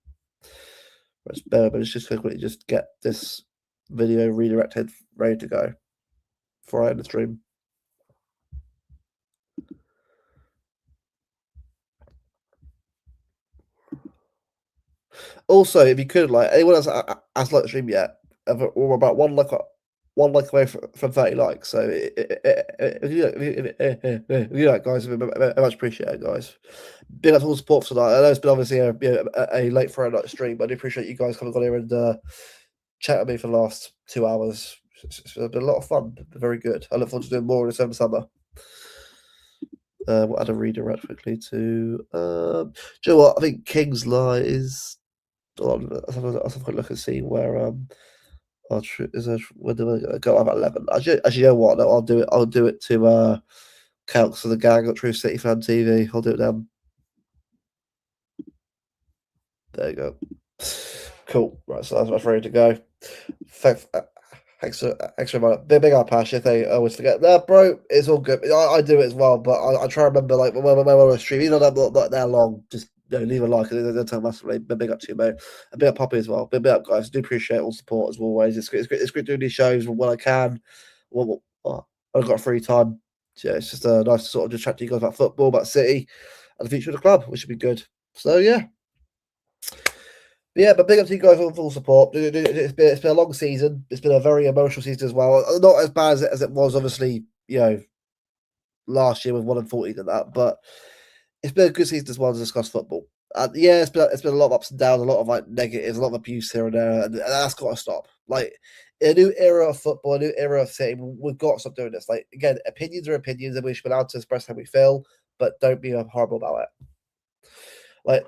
It's better, but it's just quickly just get this video redirected, ready to go before I end the stream. Also, if you could, like anyone else has liked the stream yet, we're about one like away from 30 likes. So if you like, guys, I much appreciate it, guys. Big up to all the support for tonight. I know it's been obviously a late Friday night stream, but I do appreciate you guys coming on here and chat with me for the last 2 hours. It's been a lot of fun. Very good. I look forward to doing more in the summer. We'll add a redirect quickly to. Do you know what? I think King's Lie is. Let's have a quick look and see where when do I go? I'm at 11. Actually, you know what? No, I'll do it. I'll do it to count for the gang at True City Fan TV. I'll do it then. There you go. Cool. Right, so that's ready to go. Thanks for my big up, Ash. If they always forget that, bro, it's all good. I do it as well, but I try to remember like when I stream, even though I'm not that long, just leave a like. They'll tell massively. Big up to you, mate. A big up, Poppy as well. Big up, guys. I do appreciate all support as always. It's great doing these shows when I can. I've got free time. Yeah, it's just nice to sort of just chat to you guys about football, about City, and the future of the club, which should be good. So yeah. Yeah, but big up to you guys for full support. It's been a long season. It's been a very emotional season as well. Not as bad as it was, obviously, last year with 1-14 and that, but it's been a good season as well to discuss football. Yeah, it's been a lot of ups and downs, a lot of like negatives, a lot of abuse here and there, and that's got to stop. Like in a new era of football, a new era of City, we've got to stop doing this. Like again, opinions are opinions, and we should be allowed to express how we feel, but don't be horrible about it. Like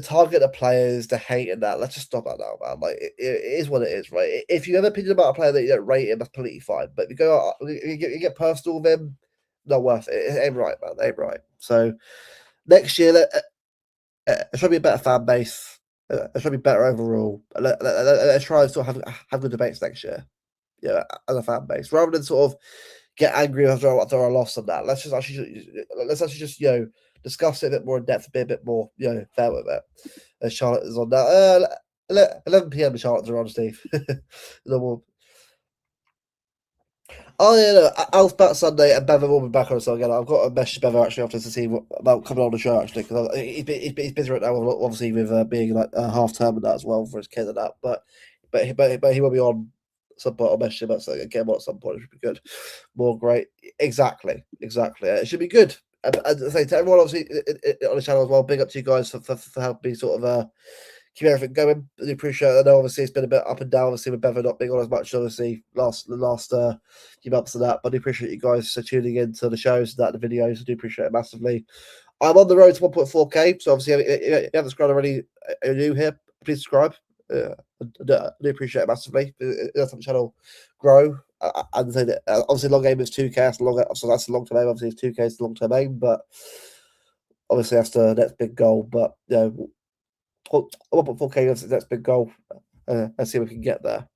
target the players, the hate and that. Let's just stop that now, man. Like it is what it is, right? If you have an opinion about a player that you don't rate him, that's completely fine. But if you go, you get personal with him, not worth it. It ain't right, man. It ain't right. So next year, it should be a better fan base. It should be better overall. Let's try and sort of have good debates next year. Yeah, as a fan base, rather than sort of get angry after a loss on that. Let's actually just discuss it a bit more in depth, be a bit more fair with it. As Charlotte is on that 11 p.m. Charlotte's are on, Steve. No more. Oh yeah, no, Alf back Sunday and Bevan will be back on us again. I've got a message Bevan actually after to see about coming on the show actually because he's busy right now, obviously with being like half term and that as well for his kid and that. But he will be on some point. I'll message him again at some point. It should be good. More great. Exactly. It should be good. And I say to everyone obviously on the channel as well. Big up to you guys for helping me sort of keep everything going. I do appreciate it. I know obviously it's been a bit up and down, obviously with Bevan not being on as much, obviously the last few months of that. But I do appreciate you guys tuning in to the shows and that the videos. I do appreciate it massively. I'm on the road to 1.4k, so obviously if you haven't subscribed already, you're new here, please subscribe. I do appreciate it massively. It does help the channel grow. And say that obviously long aim is 2k. So that's a long term aim. Obviously, 2k is the long term aim, but obviously that's the next big goal. But 1.4K is the next big goal. Let's see if we can get there.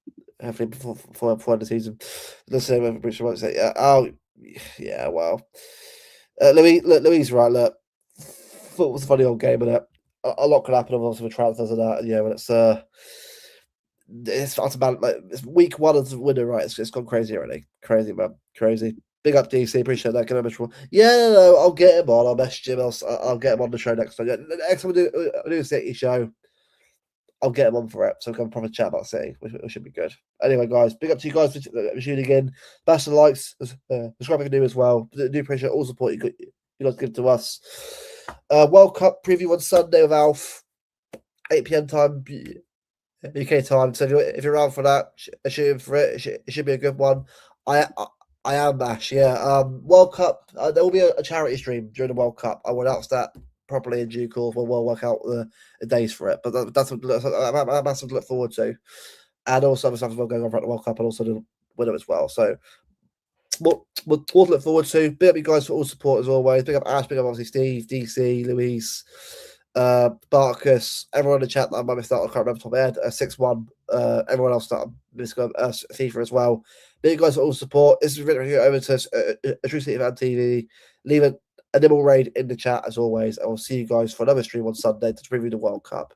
Hopefully before the season. Let's see if Bruce won't say, yeah, well. Louis, right, look. Football's a funny old game, and a lot can happen, obviously, with transfers and that. When it's about like it's week one of the winter, right? It's gone crazy already. Crazy, man. Crazy. Big up DC, appreciate that. Can I mention? Yeah, no, I'll get him on. I'll message him. I'll get him on the show next time. Yeah, next time we do a City show, I'll get him on for it, so we can have a proper chat about City, which should be good. Anyway, guys, big up to you guys for tuning in. Bash the likes, subscribe if you're new as well. I do appreciate all the support you guys give to us. World Cup preview on Sunday with Alf, 8 p.m. time, UK time. So if you're around for that, shooting for it, it should be a good one. I am Bash, yeah. World Cup, there will be a charity stream during the World Cup. I will announce that properly in due course. We'll work out the days for it. But that's what I'm massive to look forward to. And also other stuff as well going on for the World Cup and also the winner as well. So we'll look forward to. Big up you guys for all support as always. Big up Ash, big up obviously Steve, DC, Luis, Barkus, everyone in the chat that I might have started, I can't remember top of my head. 6-1. Everyone else that I'm FIFA as well. Big guys for all support. This is written over to a True City Fan TV. Leave a nibble raid in the chat as always. I will see you guys for another stream on Sunday to preview the World Cup.